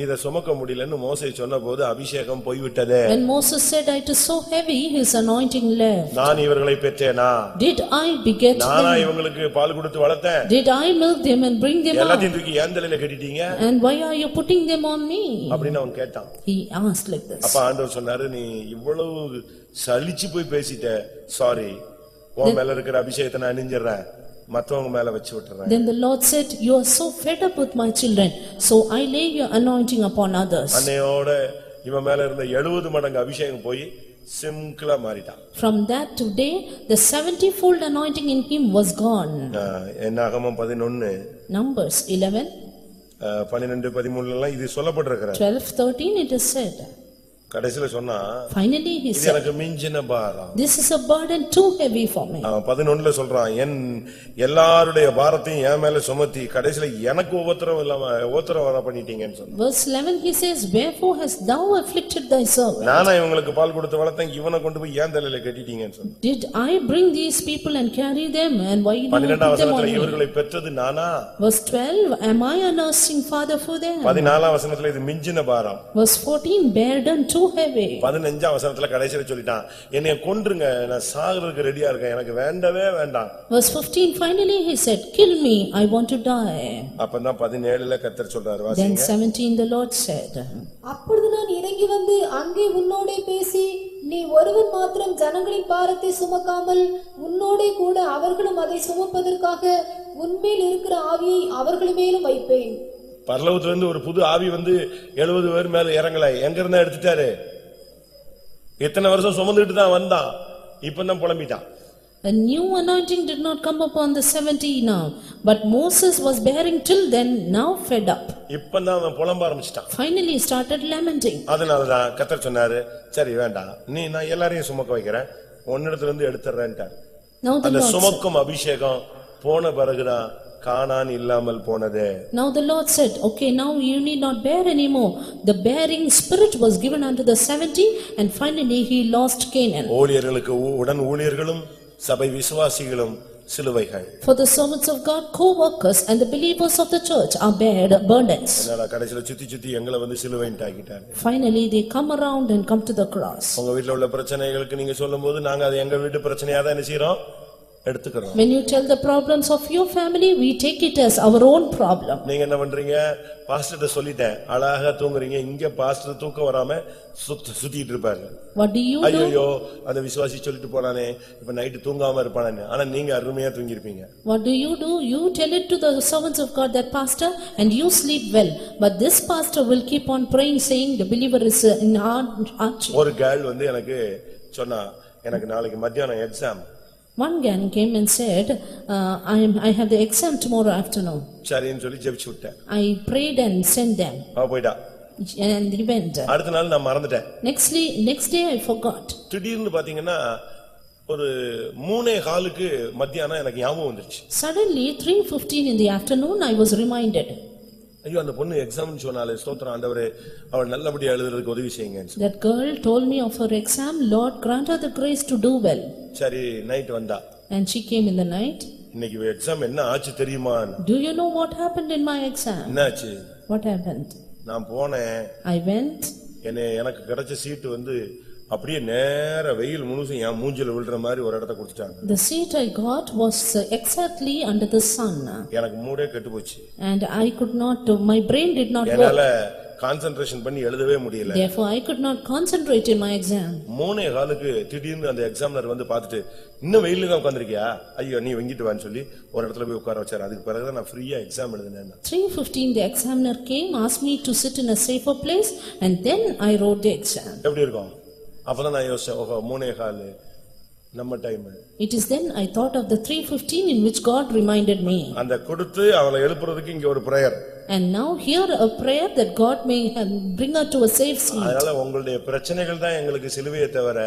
Speaker 2: இத சுமக்க முடியலன்னு மோசே சொன்னபோது அபிஷேகம் போய்விட்டது.
Speaker 3: When Moses said it is so heavy, his anointing left.
Speaker 2: நான் இவர்களை பெற்றேனா?
Speaker 3: Did I beget them?
Speaker 2: நானா இவங்களுக்கு பால் கொடுத்து வளர்த்தேன்?
Speaker 3: Did I milk them and bring them up?
Speaker 2: எல்லாத்தையும் தூக்கி என் தலையில கட்டிட்டீங்க.
Speaker 3: And why are you putting them on me?
Speaker 2: அப்படின்னு அவன் கேட்டான்.
Speaker 3: He asked like this.
Speaker 2: அப்ப ஆண்டவர் சொன்னாரு, நீ இவ்வளவு சலிச்சு போய் பேசிட்ட, சாரி, உன் மேல இருக்கிற அபிஷேகத்தை நான் அணிஞ்சிடுறேன், மத்தவங்க மேல வச்சு விட்டுறேன்.
Speaker 3: Then the Lord said, you are so fed up with my children, so I lay your anointing upon others.
Speaker 2: அன்னையோட இவன் மேல இருந்த 70 மடங்கு அபிஷேகம் போய் சிம்பிளா மாறிட்டான்.
Speaker 3: From that today, the 70-fold anointing in him was gone.
Speaker 2: என்னாகமம் 11
Speaker 3: Numbers 11
Speaker 2: 12 13 எல்லாம் இது சொல்லப்பட்டிருக்கிறது.
Speaker 3: 12-13 it is said.
Speaker 2: கடைசில சொன்னா,
Speaker 3: Finally he
Speaker 2: இது
Speaker 3: said,
Speaker 2: எனக்கு மிஞ்சின பாரம்.
Speaker 3: this is a burden too heavy for me.
Speaker 2: 11ல சொல்றான், என் எல்லாருடைய பாரத்தையும் என் மேல சுமத்தி கடைசில எனக்கு உபத்திரம் வர பண்ணிட்டீங்கன்னு சொன்னான்.
Speaker 3: Verse 11 he says, wherefore hast thou afflicted thy servant?
Speaker 2: நானா இவங்களுக்கு பால் கொடுத்து வளர்த்தேன், இவனை கொண்டு போய் ஏன் தலையில கட்டிட்டீங்கன்னு சொன்னான்.
Speaker 3: Did I bring these people and carry them, and why did you put
Speaker 2: 12ஆம்
Speaker 3: them on
Speaker 2: வசனத்துல
Speaker 3: me?
Speaker 2: இவர்களை பெற்றது நானா?
Speaker 3: Verse 12, am I a nursing father for them?
Speaker 2: 14ஆம் வசனத்துல இது மிஞ்சின பாரம்.
Speaker 3: Verse 14, burden too too heavy.
Speaker 2: 15ஆம் வசனத்துல கடைசியில சொல்லிட்டான், என்னைய கொன்றுங்க, நான் சாகுறதுக்கு ரெடியா இருக்கேன், எனக்கு வேண்டவே வேண்டாம்.
Speaker 3: Verse 15, finally he said, kill me, I want to die.
Speaker 2: அப்பதான் 17ல கர்த்தர் சொல்றாரு,
Speaker 3: Then
Speaker 2: வாசிங்க.
Speaker 3: 17 the Lord said,
Speaker 4: அப்பொழுது நான் இறங்கி வந்து அங்கே உன்னோடே பேசி, நீ ஒருவன் மாத்திரம் ஜனங்களின் பாரத்தை சுமக்காமல் உன்னோடே கூட அவர்களும் அதை சுமப்பதற்காக உன்மேல் இருக்கிற ஆவியை அவர்கள் மேலும் வைப்பேன்.
Speaker 2: பரலோகத்துல இருந்து ஒரு புது ஆவி வந்து 70 பேர் மேல இறங்கல, எங்க இருந்தா எடுத்துட்டாரு? எத்தனை வருஷம் சுமந்துட்டு தான் வந்தான், இப்பதான் புலம்பிட்டான்.
Speaker 3: a new anointing did not come upon the 70 now, but Moses was bearing till then, now fed up.
Speaker 2: இப்பதான் அவன் புலம்ப ஆரம்பிச்சிட்டான்.
Speaker 3: Finally he started lamenting.
Speaker 2: அதனாலதான் கர்த்தர் சொன்னாரு, சரி வேண்டாம், நான் எல்லாரையும் சுமக்க வைக்கிறேன், உன்னிடத்துல இருந்து எடுத்துறேன்ட்டார்.
Speaker 3: Now the
Speaker 2: அந்த
Speaker 3: Lord said,
Speaker 2: சுமக்கும் அபிஷேகம் போன பிறகுதான் கானான் இல்லாமல் போனது.
Speaker 3: now the Lord said, okay, now you need not bear anymore. The bearing spirit was given unto the 70 and finally he lost Canaan.
Speaker 2: ஊழியர்களுக்கு உடன் ஊழியர்களும் சபை விசுவாசிகளும் சிலுவைகள்.
Speaker 3: For the servants of God, co-workers and the believers of the church are bear burdens.
Speaker 2: என்னடா கடைசில சுத்தி சுத்தி எங்களை வந்து சிலுவைன்னு ஆக்கிட்டாங்க.
Speaker 3: Finally they come around and come to the cross.
Speaker 2: உங்க வீட்ல உள்ள பிரச்சனைகளுக்கு நீங்க சொல்லும்போது நாங்க அது எங்க வீட்டு பிரச்சனையா தான் என்ன செய்றோம், எடுத்துக்கிறோம்.
Speaker 3: When you tell the problems of your family, we take it as our own problem.
Speaker 2: நீங்க என்ன பண்றீங்க, பாஸ்டர்ட்ட சொல்லிட்டேன், அழகா தூங்குறீங்க, இங்க பாஸ்டர் தூக்கம் வராம சுத்திட்டு இருப்பாரு.
Speaker 3: What do you do?
Speaker 2: ஐயோ அந்த விசுவாசி சொல்லிட்டு போறானே, இப்ப நைட்டு தூங்காம இருப்பானே, ஆனா நீங்க அருமையா தூங்கி இருப்பீங்க.
Speaker 3: What do? You tell it to the servants of God, that pastor, and you sleep well. But this pastor will keep on praying, saying the believer is in our church.
Speaker 2: ஒரு girl வந்து எனக்கு சொன்னா, எனக்கு நாளைக்கு மத்தியானம் exam.
Speaker 3: One man came and said, I have the exam tomorrow afternoon.
Speaker 2: சரின்னு சொல்லி ஜெபிச்சு விட்டேன்.
Speaker 3: I prayed and sent them.
Speaker 2: அவ போயிட்டா.
Speaker 3: And he went.
Speaker 2: அடுத்த நாள் நான் மறந்துட்டேன்.
Speaker 3: Next day I forgot.
Speaker 2: திடீர்னு பாத்தீங்கன்னா ஒரு 3:15க்கு மத்தியானம் எனக்கு ஞாபகம் வந்துருச்சு.
Speaker 3: Suddenly 3:15 in the afternoon I was reminded.
Speaker 2: ஐயோ அந்த பொண்ணு எக்ஸாம்னு சொன்னாலே, ஸ்தோத்திரம் ஆண்டவரே, அவள் நல்லபடியா எழுதுறதுக்கு உதவி செய்யுங்க.
Speaker 3: That girl told me of her exam, Lord grant her the grace to do well.
Speaker 2: சரி நைட் வந்தா.
Speaker 3: And she came in the night.
Speaker 2: இன்னைக்கு எக்ஸாம் என்ன ஆச்சு தெரியுமா?
Speaker 3: Do you know what happened in my exam?
Speaker 2: என்னாச்சு?
Speaker 3: What happened?
Speaker 2: நான் போனேன்.
Speaker 3: I went.
Speaker 2: எனக்கு கிடைச்ச சீட்டு வந்து அப்படியே நேர வெயில் முழுசும் என் மூஞ்சில விழுற மாதிரி ஒரு இடத்தை கொடுத்துட்டாங்க.
Speaker 3: The seat I got was exactly under the sun.
Speaker 2: எனக்கு மூடே கெட்டு போச்சு.
Speaker 3: And I could not, my brain did not work.
Speaker 2: என்னால கான்சென்ட்ரேஷன் பண்ணி எழுதவே முடியல.
Speaker 3: Therefore I could not concentrate in my exam.
Speaker 2: 3:15க்கு திடீர்னு அந்த எக்ஸாமினர் வந்து பார்த்துட்டு, இன்னும் வெயில்ல தான் உட்கார்ந்திருக்கியா, ஐயோ நீ வெங்கிட்டு வான்னு சொல்லி ஒரு இடத்துல போய் உட்கார வச்சாரு. அதுக்கு பிறகு நான் ஃப்ரீயா எக்ஸாம் எழுதினேன்.
Speaker 3: 3:15 the examiner came, asked me to sit in a safer place, and then I wrote the exam.
Speaker 2: எப்படி இருக்கும்? அப்பதான் நான் யோசிச்சேன், ஓஹோ 3:15 நம்ம time.
Speaker 3: It is then I thought of the 3:15 in which God reminded me.
Speaker 2: அந்த கொடுத்து அவளை எழுப்புறதுக்கு இங்க ஒரு prayer.
Speaker 3: And now here a prayer that God may bring her to a safe seat.
Speaker 2: அதனால உங்களுடைய பிரச்சனைகள் தான் எங்களுக்கு சிலுவையை தவிர,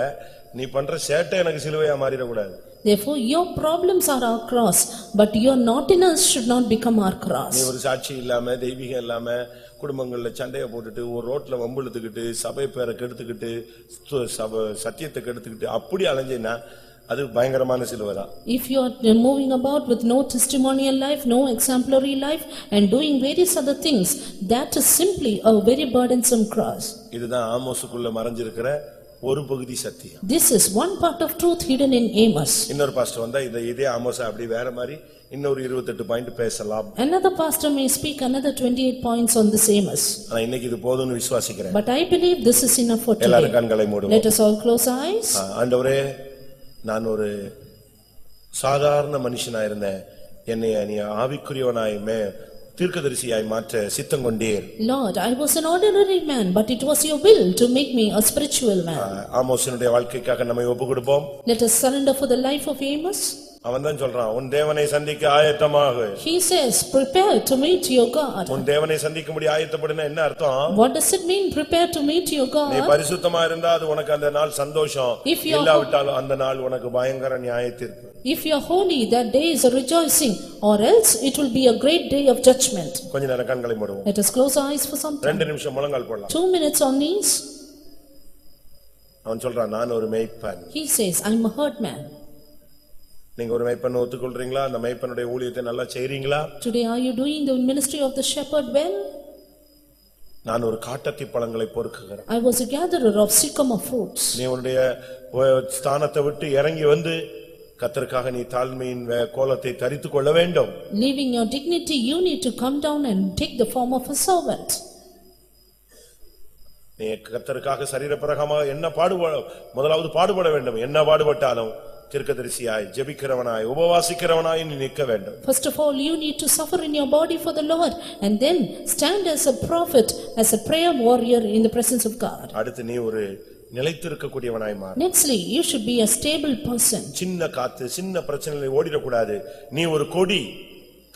Speaker 2: நீ பண்ற சேட்டை எனக்கு சிலுவையா மாறிட கூடாது.
Speaker 3: Therefore your problems are our cross, but your naughtiness should not become our cross.
Speaker 2: நீ ஒரு சாட்சி இல்லாம, தெய்வீகம் இல்லாம, குடும்பங்கள்ல சண்டைய போட்டுட்டு, ஒரு ரோட்ல வம்பிழுத்துக்கிட்டு, சபை பேரை கெடுத்துக்கிட்டு, சத்தியத்தை கெடுத்துக்கிட்டு அப்படி அலைஞ்சேன்னா அது பயங்கரமான சிலுவைதான்.
Speaker 3: If you are moving about with no testimonial life, no exemplary life, and doing various other things, that is simply a very burdensome cross.
Speaker 2: இதுதான் ஆமோசுக்குள்ள மறைஞ்சிருக்கிற ஒரு பகுதி சத்தியம்.
Speaker 3: This is one part of truth hidden in Amos.
Speaker 2: இன்னொரு pastor வந்தா இதே Amos அப்படி வேற மாதிரி இன்னொரு 28 பாயிண்ட் பேசலாம்.
Speaker 3: Another pastor may speak another 28 points on this Amos.
Speaker 2: ஆனா இன்னைக்கு இது போதும்னு விசுவாசிக்கிறேன்.
Speaker 3: But I believe this is enough for today.
Speaker 2: எல்லாரும் கண்களை மூடுவோம்.
Speaker 3: Let us all close our eyes.
Speaker 2: ஆண்டவரே, நான் ஒரு சாதாரண மனுஷனா இருந்தேன், என்னை நீ ஆவிக்குரியவனாய் தீர்க்கதரிசியாய் மாற்ற சித்தம் கொண்டீர்.
Speaker 3: Lord, I was an ordinary man, but it was your will to make me a spiritual man.
Speaker 2: ஆமோஸினுடைய வாழ்க்கைக்காக நம்மை ஒப்புக்கொடுப்போம்.
Speaker 3: Let us surrender for the life of Amos.
Speaker 2: அவன் தான் சொல்றான், உன் தேவனை சந்திக்க ஆயத்தமாக.
Speaker 3: He says, prepare to meet your God.
Speaker 2: உன் தேவனை சந்திக்கும்படி ஆயத்தப்படுனா என்ன அர்த்தம்?
Speaker 3: What does it mean, prepare to meet your God?
Speaker 2: நீ பரிசுத்தமா இருந்தா அது உனக்கு அந்த நாள் சந்தோஷம், இல்லாவிட்டால் அந்த நாள் உனக்கு பயங்கர நியாயத்தீர்ப்பு.
Speaker 3: If you are holy, that day is a rejoicing, or else it will be a great day of judgment.
Speaker 2: கொஞ்ச நேரம் கண்களை மூடுவோம்.
Speaker 3: Let us close our eyes for some time.
Speaker 2: 2 நிமிஷம் முழங்கால் போடலாம்.
Speaker 3: 2 minutes on knees.
Speaker 2: அவன் சொல்றான், நான் ஒரு மேய்ப்பன்.
Speaker 3: He says, I am a herdman.
Speaker 2: நீங்க ஒரு மேய்ப்பன் ஒத்துக்கொள்றீங்களா? அந்த மேய்ப்பனுடைய ஊழியத்தை நல்லா செய்றீங்களா?
Speaker 3: Today are you doing the ministry of the shepherd well?
Speaker 2: நான் ஒரு காட்டத்தி பழங்களை பொறுக்குகிறேன்.
Speaker 3: I was a gatherer of sycamore fruits.
Speaker 2: நீ உன்னுடைய ஸ்தானத்தை விட்டு இறங்கி வந்து கர்த்தருக்காக நீ தாழ்மையின் கோலத்தை தரித்துக் கொள்ள வேண்டும்.
Speaker 3: Leaving your dignity, you need to come down and take the form of a servant.
Speaker 2: நீ கர்த்தருக்காக சரீரப்பிரகாரமாக என்ன முதலாவது பாடுபட வேண்டும். என்ன பாடுபட்டாலும் தீர்க்கதரிசியாய் ஜெபிக்கிறவனாய் உபவாசிக்கிறவனாய் நீ நிற்க வேண்டும்.
Speaker 3: First of all, you need to suffer in your body for the Lord and then stand as a prophet, as a prayer warrior in the presence of God.
Speaker 2: அடுத்து நீ ஒரு நிலைத்திருக்கக்கூடியவனாய் மாறு.
Speaker 3: Nextly, you should be a stable person.
Speaker 2: சின்ன காத்து சின்ன பிரச்சனைகளை ஓடிடக்கூடாது. நீ ஒரு கொடி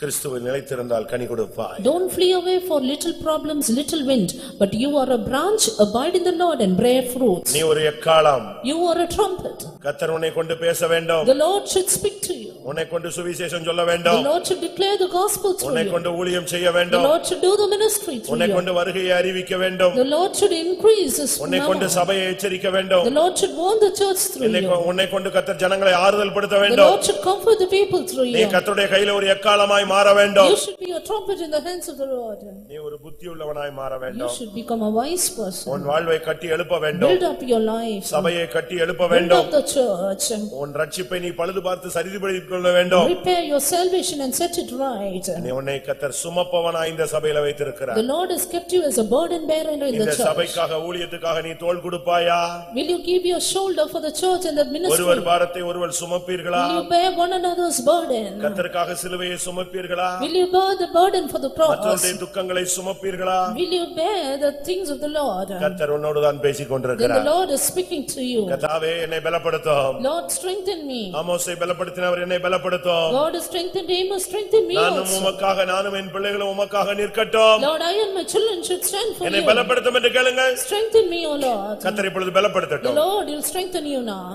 Speaker 2: கிறிஸ்துவில் நிலைத்திருந்தால் கனி கொடுப்பாய்.
Speaker 3: Don't flee away for little problems, little wind, but you are a branch, abide in the Lord and bear fruits.
Speaker 2: நீ ஒரு எக்காளம்.
Speaker 3: You are a trumpet.
Speaker 2: கர்த்தர் உன்னை கொண்டு பேச வேண்டும்.
Speaker 3: The Lord should speak to you.
Speaker 2: உன்னை கொண்டு சுவிசேஷம் சொல்ல வேண்டும்.
Speaker 3: The Lord should declare the gospel through
Speaker 2: உன்னை
Speaker 3: you.
Speaker 2: கொண்டு ஊழியம் செய்ய வேண்டும்.
Speaker 3: The Lord should do the ministry through
Speaker 2: உன்னை
Speaker 3: you.
Speaker 2: கொண்டு வருகையை அறிவிக்க வேண்டும்.
Speaker 3: The Lord should increase his
Speaker 2: உன்னை கொண்டு
Speaker 3: power.
Speaker 2: சபையை எச்சரிக்க வேண்டும்.
Speaker 3: The Lord should warn the church through you.
Speaker 2: உன்னை கொண்டு கர்த்தர் ஜனங்களை ஆறுதல் படுத்த
Speaker 3: The
Speaker 2: வேண்டும்.
Speaker 3: Lord should comfort the people through
Speaker 2: நீ
Speaker 3: you.
Speaker 2: கர்த்தருடைய கையில ஒரு எக்காளமாய் மாற வேண்டும்.
Speaker 3: You should be a trumpet in the hands of the Lord.
Speaker 2: நீ ஒரு புத்தியுள்ளவனாய் மாற
Speaker 3: You
Speaker 2: வேண்டும்.
Speaker 3: should become a wise person.
Speaker 2: உன் வாழ்வை கட்டி எழுப்ப வேண்டும்.
Speaker 3: Build up your life.
Speaker 2: சபையை கட்டி எழுப்ப
Speaker 3: Build
Speaker 2: வேண்டும்.
Speaker 3: up the church.
Speaker 2: உன் ரட்சிப்பை நீ பழுது பார்த்து சரிபடுத்திக் கொள்ள வேண்டும்.
Speaker 3: Repair your salvation and set it right.
Speaker 2: நீ உன்னை கர்த்தர் சுமப்பவனாய் இந்த சபையில வைத்திருக்கிறார்.
Speaker 3: The Lord has kept you as a burden bearer in the
Speaker 2: இந்த
Speaker 3: church.
Speaker 2: சபைக்காக ஊழியத்துக்காக நீ தோள் கொடுப்பாயா?
Speaker 3: Will you give your shoulder for the church and the ministry?
Speaker 2: ஒருவர் பாரத்தை ஒருவர் சுமப்பீர்களா?
Speaker 3: Will you bear one another's burden?
Speaker 2: கர்த்தருக்காக சிலுவையை சுமப்பீர்களா?
Speaker 3: Will you bear the burden for the cross?
Speaker 2: மற்றவருடைய துக்கங்களை சுமப்பீர்களா?
Speaker 3: Will you bear the things of the Lord?
Speaker 2: கர்த்தர் உன்னோடு தான் பேசிக்
Speaker 3: Then the
Speaker 2: கொண்டிருக்கிறார்.
Speaker 3: Lord is speaking to you.
Speaker 2: கர்த்தாவே என்னை பலப்படுத்தும்.
Speaker 3: Lord, strengthen me.
Speaker 2: ஆமோஸை பலப்படுத்தினவர் என்னை பலப்படுத்தும்.
Speaker 3: God has strengthened him, strengthen me
Speaker 2: நானும்
Speaker 3: also.
Speaker 2: உமக்காக நானும் என் பிள்ளைகளும் உமக்காக நிற்கட்டும்.
Speaker 3: Lord, I and my children should stand for
Speaker 2: என்னை
Speaker 3: you.
Speaker 2: பலப்படுத்தும் என்று கேளுங்க.
Speaker 3: Strengthen me, O Lord.
Speaker 2: கர்த்தர் இப்பொழுது
Speaker 3: The
Speaker 2: பலப்படுத்தட்டும்.
Speaker 3: Lord will strengthen you now.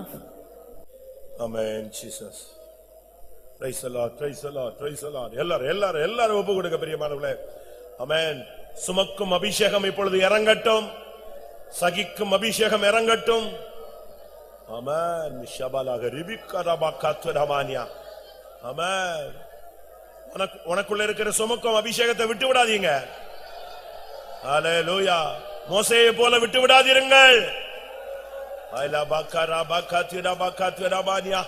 Speaker 2: Amen Jesus. Praise the Lord, praise the Lord, praise the Lord. எல்லாரும் ஒப்பு கொடுங்க பிரியமானவர்களே. ஆமென். சுமக்கும் அபிஷேகம் இப்பொழுது இறங்கட்டும். சகிக்கும் அபிஷேகம் இறங்கட்டும். ஆமென். ஷபலாக ரிபிக்கரபா கத்வரமானியா. ஆமென். உனக்குள்ள இருக்கிற சுமக்கும் அபிஷேகத்தை விட்டு விடாதீங்க. ஹalleluya. மோசேயை போல விட்டு விடாதீர்கள். ஐலா பக்கரா பக்கத்வரா பக்கத்வரமானியா.